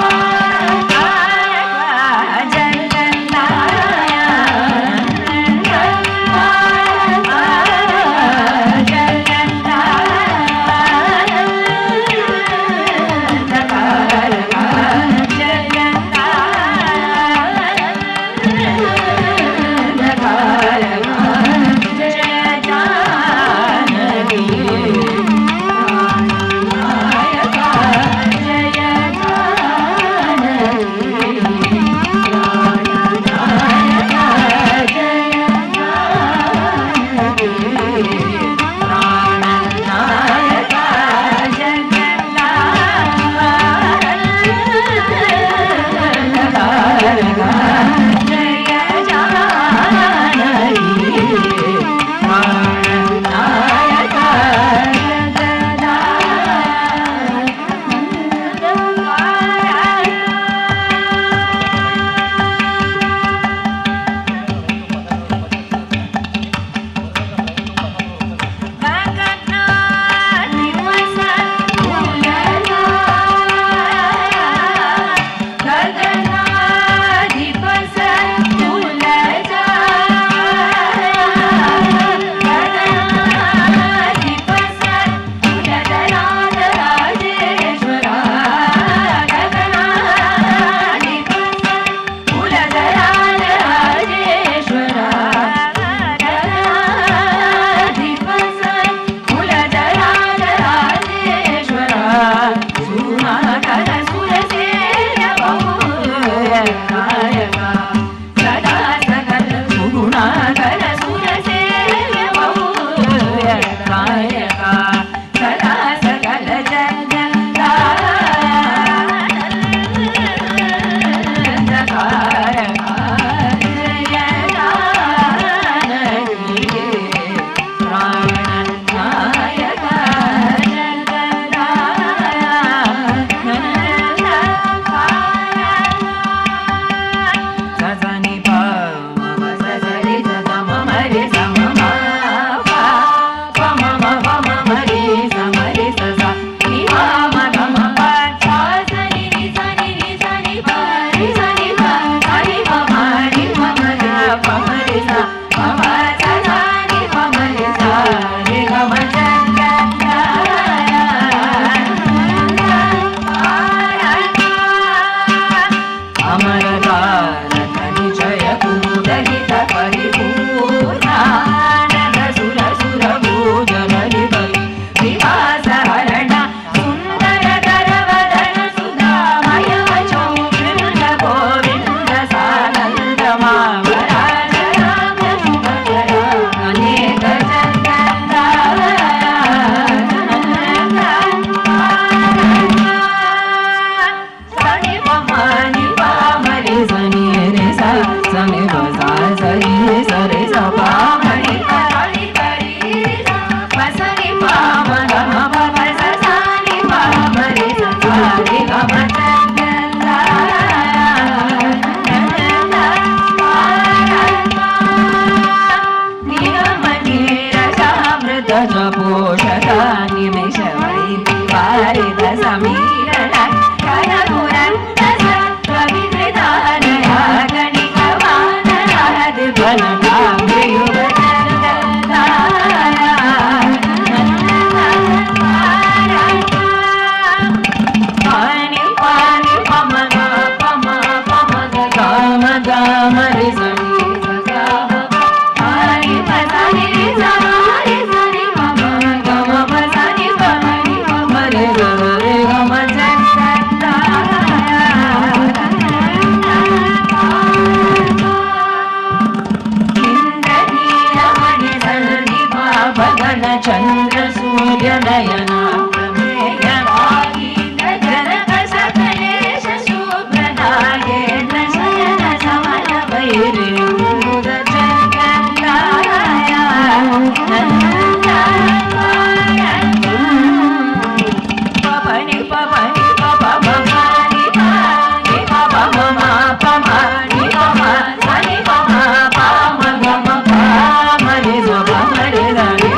पोषक निमिष वैति वारिद समीरण करपुरन्द सत्त्वविधृतानया गणिकवानरादि चंद्र सूर्य नयना प्रमेय वागीन्द्र जनक सकलेश शुभ्रदाये शयन समन वैरे मुद जगन्नाया पपनि पपनि पप मनि पानि पप मम पमनि पम सनि पम पम गम पमरे जब मरे रे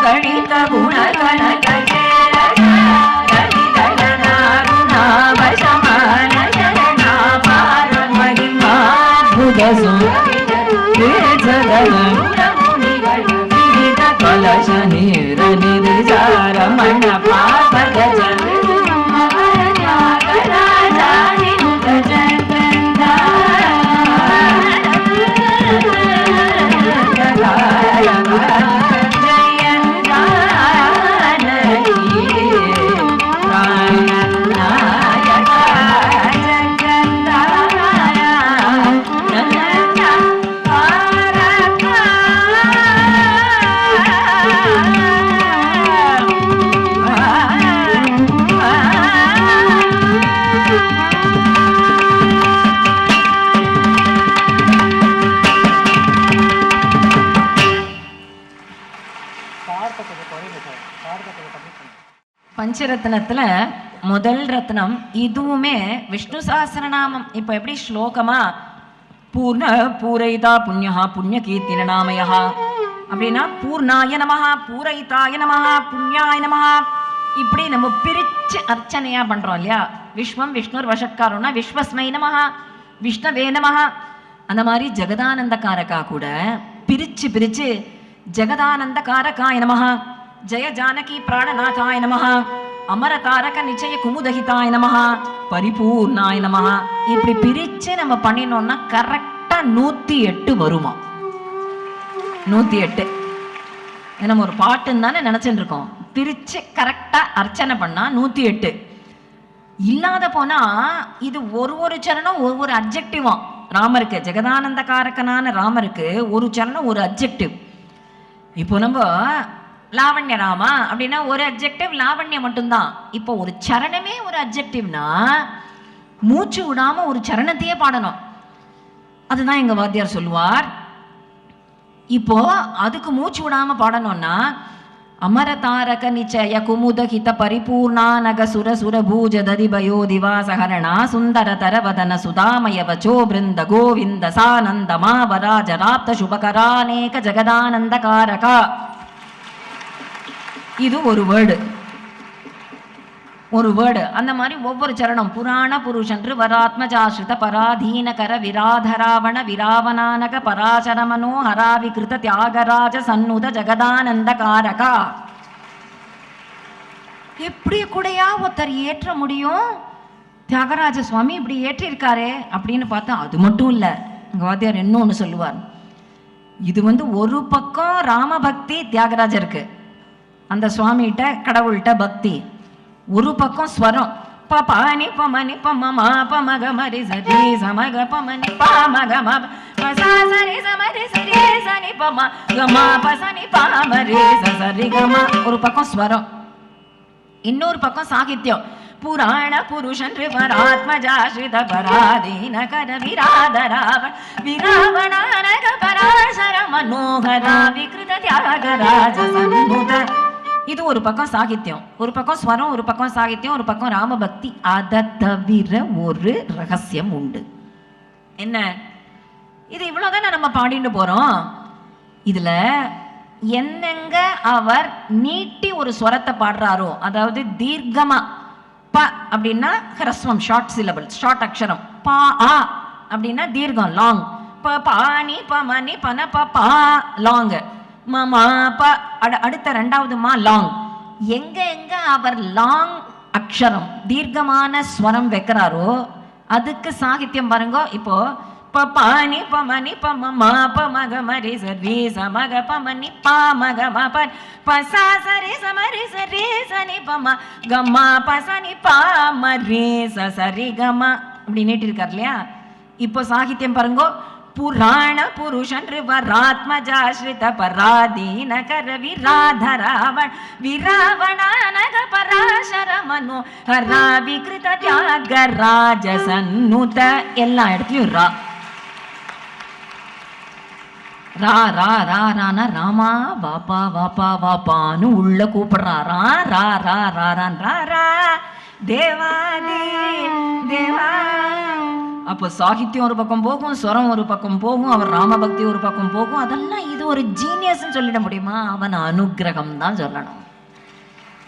गणित गुण गणक वशमान शरणा पार महिमा कलश नीर निधि रमण पाप பஞ்சரத்னத்துல முதல் ரத்னம் இதுவுமே விஷ்ணு சஹஸ்ரநாமம். இப்போ எப்படி ஸ்லோகமா பூர்ண பூரைதா புண்ணியா புண்ணிய கீர்த்தின நாமயா அப்படின்னா பூர்ணாய நமஹா பூரைதாய நமஹா புண்ணியாய நமஹா இப்படி நம்ம பிரிச்சு அர்ச்சனையா பண்றோம் இல்லையா. விஸ்வம் விஷ்ணுர் வஷட்காரம்னா விஸ்வஸ்மை நமஹா விஷ்ணவே நமஹா. அந்த மாதிரி ஜெகதானந்த காரகா கூட பிரிச்சு பிரிச்சு ஜெகதானந்த காரகாய நமஹா ஜெய ஜானகி பிராணநாதாய நமஹ அமர தாரக நிச்சய குமுதஹிதாய நமஹ பரிபூர்ணாய நமஹ இப்படி பிரிச்சு நம்ம பண்ணினோம்னா கரெக்டா 108 வருமா. 108 நம்ம ஒரு பாட்டுன்னு தானே நினைச்சுட்டு இருக்கோம். பிரிச்சு கரெக்டா அர்ச்சனை பண்ணா 108. இல்லாத போனா இது ஒரு சரணம் ஒவ்வொரு அப்ஜெக்டிவா. ராமருக்கு ஜெகதானந்த காரகனான ராமருக்கு ஒரு சரணம் ஒரு அப்ஜெக்டிவ். இப்போ நம்ம லாவண்ய ராமா அப்படின்னா ஒரு அப்ஜெக்டிவ் லாவண்யம் மட்டும்தான். இப்போ ஒரு சரணமே ஒரு அப்ஜெக்டிவ்னா மூச்சு விடாம ஒரு சரணத்தையே பாடணும். அதுதான் எங்க வாத்தியார் சொல்லுவார். இப்போ அதுக்கு மூச்சு விடாம பாடணும்னா அமர தாரக நிச்சய குமுதஹித பரிபூர்ணா நக சுர சுர பூஜ ததிபயோ திவாசகரணா சுந்தர தரவதன சுதாமய வச்சோ பிருந்த கோவிந்த சானந்த மாவராஜ ராப்த சுபகரானேக ஜெகதானந்த காரகா. இது ஒரு வேர்டு. அந்த மாதிரி ஒவ்வொரு சரணம் புராண புருஷன் வராத்மஜாஸ்ரித பராதீனகர விராதராவண விராவணானக பராசரமனோ ஹராவிகிருத தியாகராஜ சன்னுத ஜெகதானந்த காரகா. எப்படி கூடையா ஒருத்தர் ஏற்ற முடியும்? தியாகராஜ சுவாமி இப்படி ஏற்றிருக்காரே அப்படின்னு பார்த்தா அது மட்டும் இல்லை. எங்க வாத்தியார் இன்னொன்னு சொல்லுவார். இது ஒரு பக்கம் ராமபக்தி தியாகராஜருக்கு, அந்த சுவாமிகிட்ட கடவுள்கிட்ட பக்தி. ஒரு பக்கம் ஸ்வரம் பபானி பமனி பமமா பமக மரி சரி சமக பமனி பமக ம பசரி சமரி சரி சனி பம கமா பசனி பமரி சரி கமா. ஒரு பக்கம் ஸ்வரம், இன்னொரு பக்கம் சாகித்யம். புராண புருஷன் வராத்மஜாஸ்ரித பராதீன கர விராதராவண விராவணானக பராசரம மனோகரா விகிருத தியாகராஜ சன்னுத. இது ஒரு பக்கம் சாகித்யம், ஒரு பக்கம் ஸ்வரம், ஒரு பக்கம் சாகித்யம், ஒரு பக்கம் ராமபக்தி. அதை தவிர ஒரு ரகசியம் உண்டு. என்ன? இது இவ்வளவுதானே நம்ம பாடிட்டு போறோம். இதுல என்னங்க அவர் நீட்டி ஒரு ஸ்வரத்தை பாடுறாரோ, அதாவது தீர்க்கமா ப அப்படின்னா ஹ்ரஸ்வம், ஷார்ட் சிலபிள், ஷார்ட் அக்ஷரம். பா ஆ அப்படின்னா தீர்க்கம், லாங். ப பானி பமனி பன பா லாங். மமா ப அடுத்த ரெண்டாவது மா லாங். எங்க எங்க அவர் லாங் அக்ஷரம் தீர்க்கமான ஸ்வரம் வைக்கிறாரோ அதுக்கு சாகித்யம் பாருங்க. இப்போ ப பானி பமனி பம மா ப மக மரி சரி சமக பமனி பா மக ம ப ப சா சரி சமரி சரி சனி பம கமா பசனி பா மரி ச சரி கமா அப்படி நீட்டிருக்கார் இல்லையா. இப்போ சாகித்யம் பாருங்க. புராண புருஷன் ரிவராத்மஜாஸ்ரித பராதீன கர விராதராவண் விராவணானக பராசர மனோ ஹரா விகிருத தியாகராஜ சன்னுத. எல்லா இடத்துலயும் ரா ரா ரா ரா ரானா ராமா வாப்பா வாப்பா வாப்பான்னு உள்ள கூப்பிடுறாரா. ரா ரா ரா ரான் ரா ரா தேவாதி தேவா. அப்போ சாகித்யம் ஒரு பக்கம் போகும், ஸ்வரம் ஒரு பக்கம் போகும், அவர் ராமபக்தி ஒரு பக்கம் போகும். அதெல்லாம் இது ஒரு ஜீனியஸ் சொல்லிட முடியுமா? அவன் அனுகிரகம் தான் சொல்லணும்.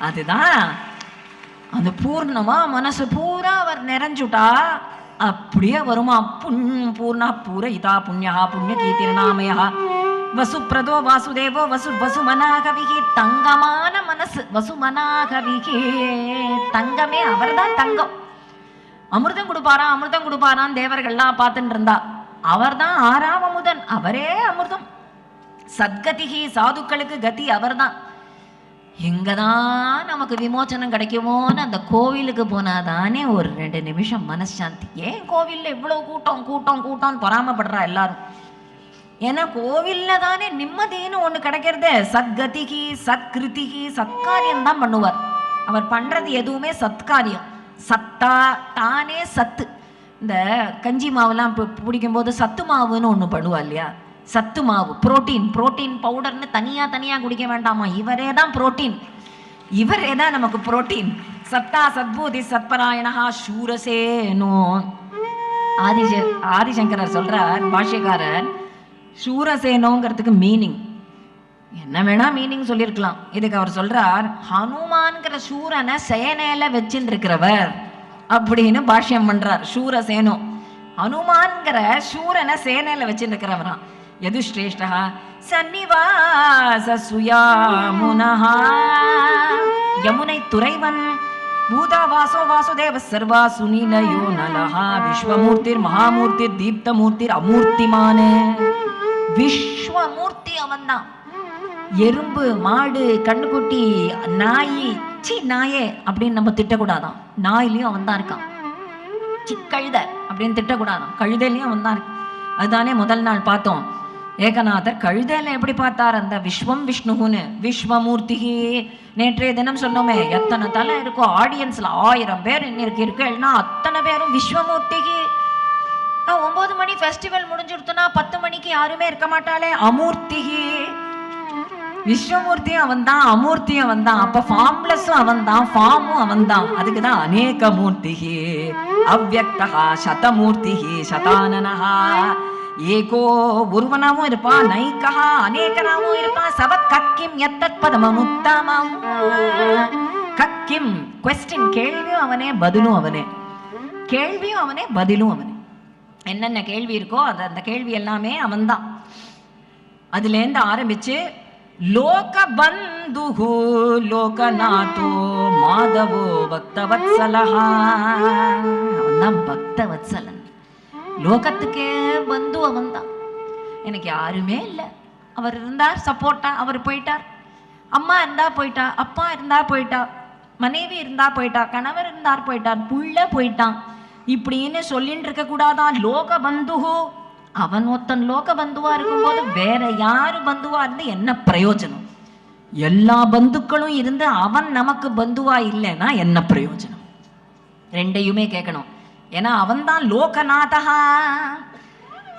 அதுதான் அந்த பூர்ணமா மனசு பூரா அவர் நிறைஞ்சுட்டா அப்படியே வருமா. பூர்ணா பூர இதா புண்ணியா புண்ணிய கீர்த்திநாமயா வசுப்ரதோ வாசுதேவோ வசு வசுமனாகவிகி. தங்கமான மனசு வசுமனாகவிகி. தங்கமே அவர் தான் தங்கம். அமிர்தம் கொடுப்பாரா அமிர்தம் கொடுப்பாரான்னு தேவர்கள்லாம் பார்த்துட்டு இருந்தா. அவர் தான் ஆறாம் அமுதன், அவரே அமிர்தம். சத்கதிகி சாதுக்களுக்கு கதி அவர் தான். எங்கதான் நமக்கு விமோச்சனம் கிடைக்குமோன்னு அந்த கோவிலுக்கு போனாதானே ஒரு 2 நிமிஷம் மனசாந்தி. ஏன் கோவில்ல இவ்வளவு கூட்டம் கூட்டம் கூட்டம்னு பொறாமப்படுறா எல்லாரும்? ஏன்னா கோவில்ல தானே நிம்மதின்னு ஒண்ணு கிடைக்கிறது. சத்கதிகி சத்கிருதிகி, சத்காரியம் தான் பண்ணுவார். அவர் பண்றது எதுவுமே சத்காரியம். சத்தா தானே சத்து. இந்த கஞ்சி மாவுலாம் பிடிக்கும் போது சத்து மாவுன்னு ஒன்று பண்ணுவா இல்லையா? சத்து மாவு புரோட்டீன், புரோட்டீன் பவுடர்னு தனியா தனியா குடிக்க வேண்டாமா. இவரே தான் புரோட்டீன், இவரே தான் நமக்கு புரோட்டீன். சத்தா சத்பூதி சத்பராயணா சூரசேனோ. ஆதிசங்கரர் சொல்றார், பாஷ்யக்காரர், சூரசேனோங்கிறதுக்கு மீனிங் என்ன வேணா மீனிங் சொல்லியிருக்கலாம். இதுக்கு அவர் சொல்றார், ஹனுமான்கிற சூரனை சேனையில வச்சுட்டு இருக்கிறவர் அப்படின்னு பாஷ்யம் பண்றார். சூரசேனோ ஹனுமான்கிற சூரனை சேனையில வச்சுட்டு இருக்கிறவரா. எது ஸ்ரேஷ்டா? சன்னிவாச சுயாமுனஹா. யமுனை துறைவன். பூதா வாசோ வாசுதேவ சர்வா சுனிலயோ நலஹா. விஸ்வமூர்த்திர் மகாமூர்த்திர் தீப்தமூர்த்திர் அமூர்த்திமானே. விஸ்வமூர்த்தி அவன் தான். எறும்பு மாடு கண்ணுக்குட்டி நாய், சி நாயே அப்படின்னு நம்ம திட்டக்கூடாதான். நாயிலையும் அவன் தான் இருக்கான். கழுத அப்படின்னு திட்டக்கூடாதான். கழுதையிலையும் அவன் தான் இருக்கு. அதுதானே முதல் நாள் பார்த்தோம். ஏகநாதர் கழுதையில எப்படி பார்த்தார்? அந்த விஸ்வம் விஷ்ணுன்னு விஸ்வமூர்த்தி. நேற்றைய தினம் சொன்னோமே, எத்தனை தலை இருக்கோ ஆடியன்ஸ்ல 1000 பேர் இருக்கேன்னா அத்தனை பேரும் விஸ்வமூர்த்தி. 9 மணி ஃபெஸ்டிவல் முடிஞ்சுடுத்துனா 10 மணிக்கு யாருமே இருக்க மாட்டாளே, அமூர்த்தி. விஸ்வமூர்த்தியும் அவன் தான், அமூர்த்தியும் அவன் தான். அப்ப ஃபார்ம்லெஸ்ஸும் அவன் தான், ஃபார்மும் அவன் தான். அதுக்குதான் அநேக மூர்த்தி அவ்யக்தா சதமூர்த்தி சதானனஹா. ஏகோ ஒருவனாவும் இருப்பான், நைகா அநேகனாவும் இருப்பான். சவ கக்கிம் எத்தத் பதமமுத்தமம். கக்கிம் क्वेश्चन, கேள்வியும் அவனே பதிலும் அவனே. கேள்வியும் அவனே பதிலும் அவனே. என்னென்ன கேள்வி இருக்கோ அந்த கேள்வி எல்லாமே அவன் தான். அதுலேருந்து ஆரம்பிச்சு லோக பந்துஹு லோகநாதோ மாதவோ பக்தவத்சலஹா. அவன் தான் பக்தவத்சலன். லோகத்துக்கே பந்து அவன் தான். எனக்கு யாருமே இல்லை. அவர் இருந்தார் சப்போர்ட்டா, அவர் போயிட்டார். அம்மா இருந்தா போயிட்டா, அப்பா இருந்தா போயிட்டா, மனைவி இருந்தா போயிட்டா, கணவர் இருந்தார் போயிட்டார், புள்ள போயிட்டான் இப்படின்னு சொல்லிட்டு இருக்க கூடாதான். லோக பந்துஹு, அவன் ஒருத்தன் லோக பந்துவா இருக்கும்போது வேற யாரு பந்துவா இருந்து என்ன பிரயோஜனம்? எல்லா பந்துக்களும் இருந்து அவன் நமக்கு பந்துவா இல்லைன்னா என்ன பிரயோஜனம்? ரெண்டையுமே கேட்கணும். ஏன்னா அவன் தான் லோகநாதா.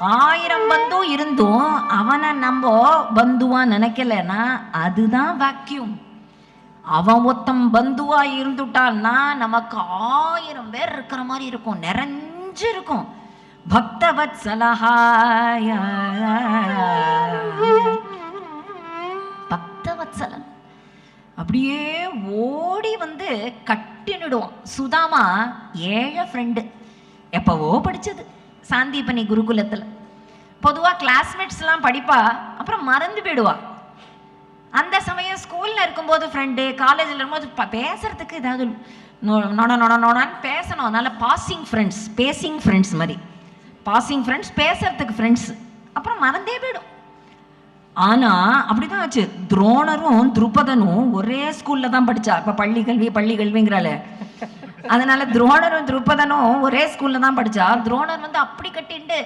1000 பந்து இருந்தும் அவனை நம்ம பந்துவா நினைக்கலன்னா அதுதான் வாக்கியூம். அவன் ஒருத்தன் பந்துவா இருந்துட்டான்னா நமக்கு 1000 பேர் இருக்கிற மாதிரி இருக்கும், நிறைஞ்சு இருக்கும். பக்தவத்சலஹாய பக்தவத்சலன் அப்படியே ஓடி வந்து கட்டினிடுவான். சுதாமா 7 ஃப்ரெண்டு, எப்பவோ படிச்சது சாந்தீபனி குருகுலத்தில். பொதுவாக கிளாஸ்மேட்ஸ்லாம் படிப்பா, அப்புறம் மறந்து போயிடுவா. அந்த சமயம் ஸ்கூலில் இருக்கும்போது ஃப்ரெண்டு, காலேஜில் இருக்கும்போது பேசுறதுக்கு ஏதாவது நோடான்னு பேசணும். அதனால பாசிங் ஃப்ரெண்ட்ஸ், பேசிங் ஃப்ரெண்ட்ஸ் மாதிரி, பாசிங் ஃப்ரெண்ட்ஸ், பேசுறதுக்கு ஃப்ரெண்ட்ஸ், அப்புறம் மறந்தே போயிடும். ஆனால் அப்படிதான் ஆச்சு. துரோணரும் துருபதனும் ஒரே ஸ்கூலில் தான் படித்தா. இப்போ பள்ளி கல்விங்கிறாள். அதனால துரோணரும் துருபதனும் ஒரே ஸ்கூலில் தான் படித்தா. துரோணர் வந்து அப்படி கட்டிண்டு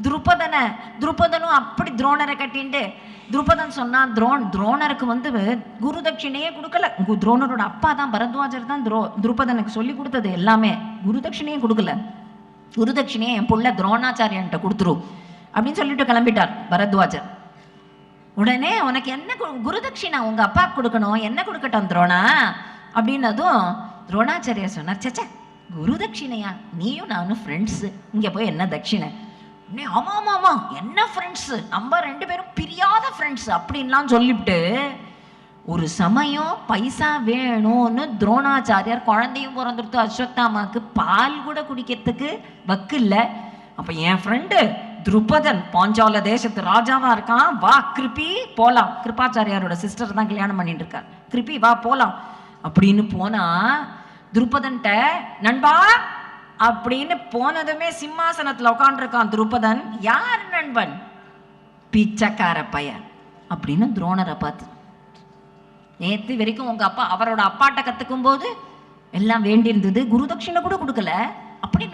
துருபதனும் அப்படி துரோணரை கட்டிண்டு. துருபதன் சொன்னான், துரோணருக்கு வந்து குரு தட்சிணையே கொடுக்கல. துரோணரோட அப்பா தான் பரத்வாஜர் தான் துருபதனுக்கு சொல்லி கொடுத்தது எல்லாமே. குரு தட்சிணையே கொடுக்கல. குரு தட்சிணையை என் புள்ள துரோணாச்சாரியன்ட்ட கொடுத்துரும் அப்படின்னு சொல்லிட்டு கிளம்பிட்டார் பரத்வாஜர். உடனே உனக்கு என்ன குருதட்சிணா உங்க அப்பா கொடுக்கணும், என்ன கொடுக்கட்டும் துரோணா அப்படின்னதும் துரோணாச்சாரியர் சொன்னார், சச்சா குருதட்சிணையா, நீயும் நானும் ஃப்ரெண்ட்ஸு, இங்கே போய் என்ன தட்சிணை? ஆமா என்ன ஃப்ரெண்ட்ஸு, நம்ம 2 பேரும் பிரியாத ஃப்ரெண்ட்ஸ் அப்படின்லாம் சொல்லிவிட்டு ஒரு சமயம் பைசா வேணும்னு துரோணாச்சாரியார், குழந்தையும் பிறந்துடுத்து அஸ்வத்தாமாவுக்கு, பால் கூட குடிக்கிறதுக்கு வக்கு இல்லை. அப்போ என் ஃப்ரெண்டு துருபதன் பாஞ்சால தேசத்து ராஜாவா இருக்கான், வா கிருப்பி போலாம். கிருப்பாச்சாரியாரோட சிஸ்டர் தான் கல்யாணம் பண்ணிட்டு இருக்கார். கிருப்பி வா போலாம் அப்படின்னு போனா, துருபதன்ட்ட நண்பா அப்படின்னு போனதுமே சிம்மாசனத்துல உட்காந்துருக்கான் துருபதன். யார் நண்பன்? பிச்சைக்கார பையன் அப்படின்னு துரோணரை பார்த்து. நேற்று வரைக்கும் உங்க அப்பா அவரோட அப்பாட்ட கத்துக்கும் போது எல்லாம் வேண்டியிருந்தது, குருதட்சிணை கூட கொடுக்கல, அப்படி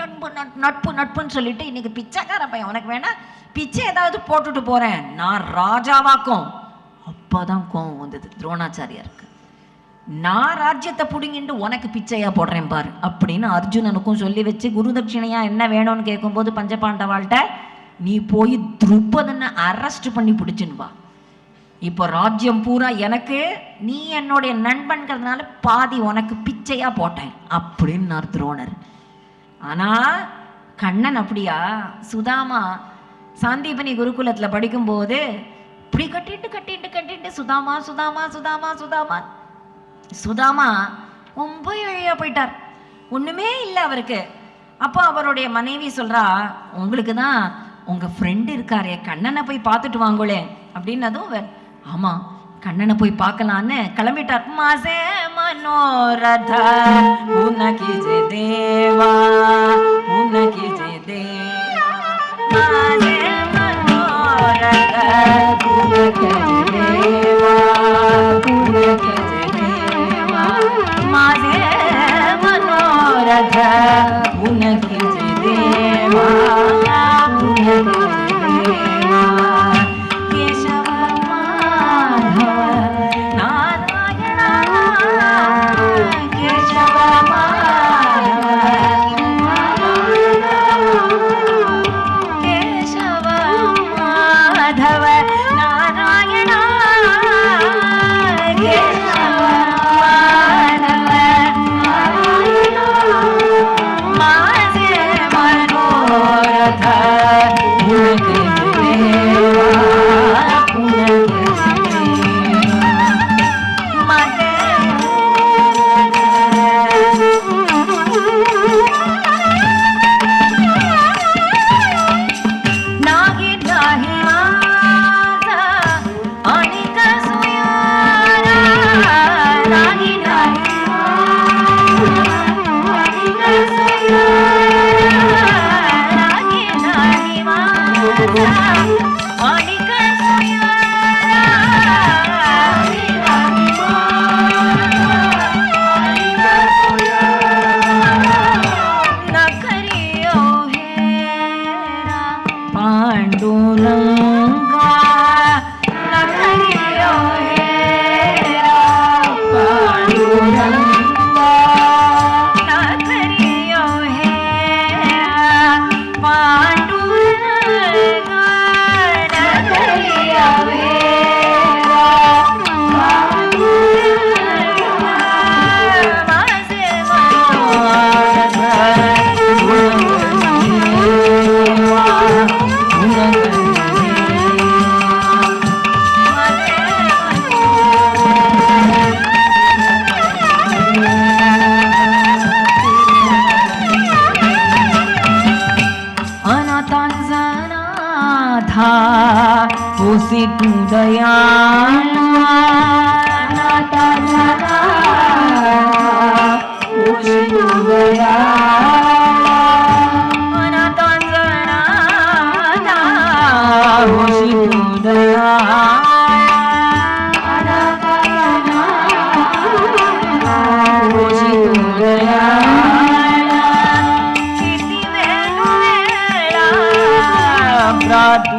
நட்புன்னு சொல்லிட்டு இன்னைக்கு பிச்சைக்கார பையன், உனக்கு வேணா பிச்சை ஏதாவது போட்டுட்டு போறேன், நான் ராஜாவாக்கும். அப்பதான் கோவம் வந்தது துரோணாச்சாரியாருக்கு. நான் ராஜ்யத்தை புடுங்கிட்டு உனக்கு பிச்சையா போடுறேன் பாரு அப்படின்னு அர்ஜுனனுக்கும் சொல்லி வச்சு, குருதட்சிணையா என்ன வேணும்னு கேட்கும்போது பஞ்சபாண்டவாள்கிட்ட, நீ போய் துருபதனை அரெஸ்ட் பண்ணி பிடிச்சுன்னு வா, இப்போ ராஜ்யம் பூரா எனக்கு, நீ என்னுடைய நண்பன்கிறதுனால பாதி உனக்கு பிச்சையா போட்டேன் அப்படின்னு துரோணர். ஆனா கண்ணன் அப்படியா? சுதாமா சாந்தீபனி குருகுலத்துல படிக்கும்போது இப்படி கட்டிட்டு சுதாமா ரொம்ப ஏழையா போயிட்டார். ஒண்ணுமே இல்லை அவருக்கு. அப்போ அவருடைய மனைவி சொல்றா, உங்களுக்கு தான் உங்க ஃப்ரெண்டு இருக்காரே கண்ணனை போய் பார்த்துட்டு வாங்களே அப்படின்னதும், ஆமா கண்ணனை போய் பார்க்கலான்னு கிளம்பிட்டார். மாசே மனோரத உனக்கு ஜெய தேவா, உனக்கு ஜெய தேவா, மாசே மனோரத உனக்கு ஜெய தேவா, உனக்கு ஜெய தேவா, மாசே மனோரத உனக்கு ஜெய தேவா, உனக்கு ஜெய தேவா. கேசவ होसी तू दयाळा अनाथांचा होसी तू दयाळा अनाथांचा होसी तू दयाळा होसी तू दयाळा किती वेळा प्रातु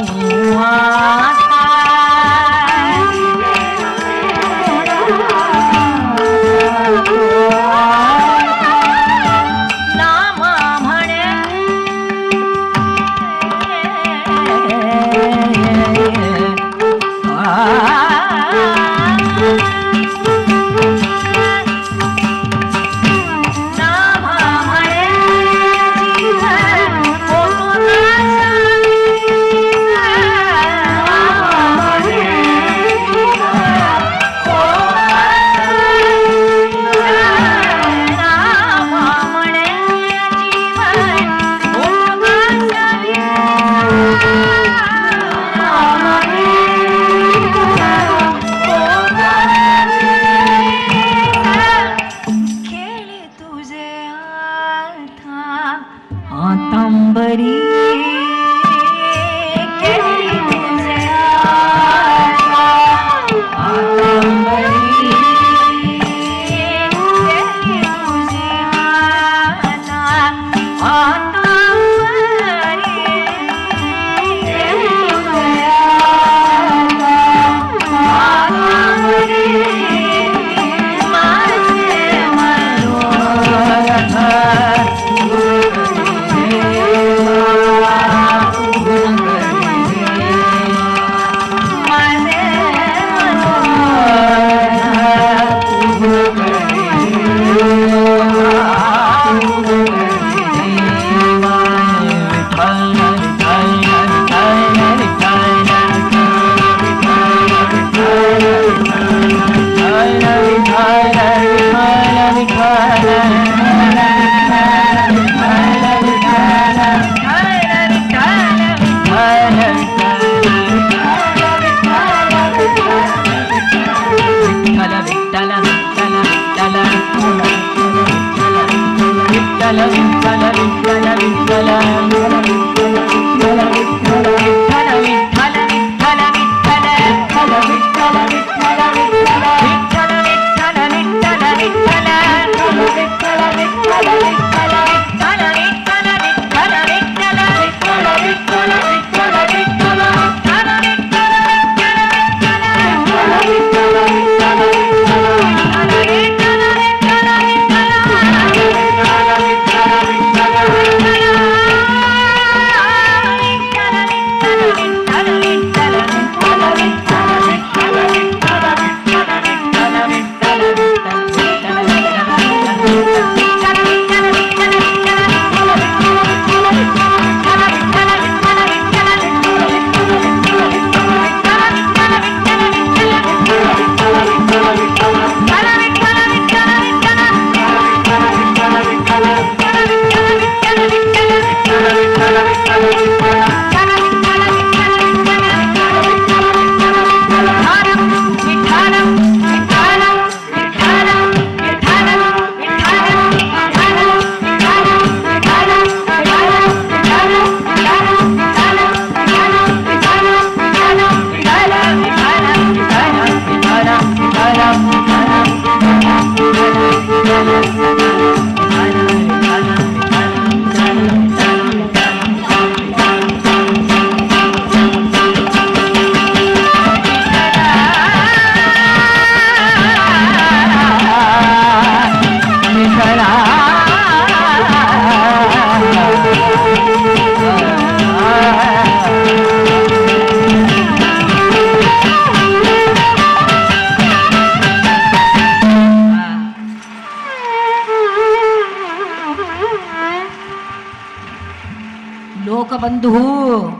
லோகபந்து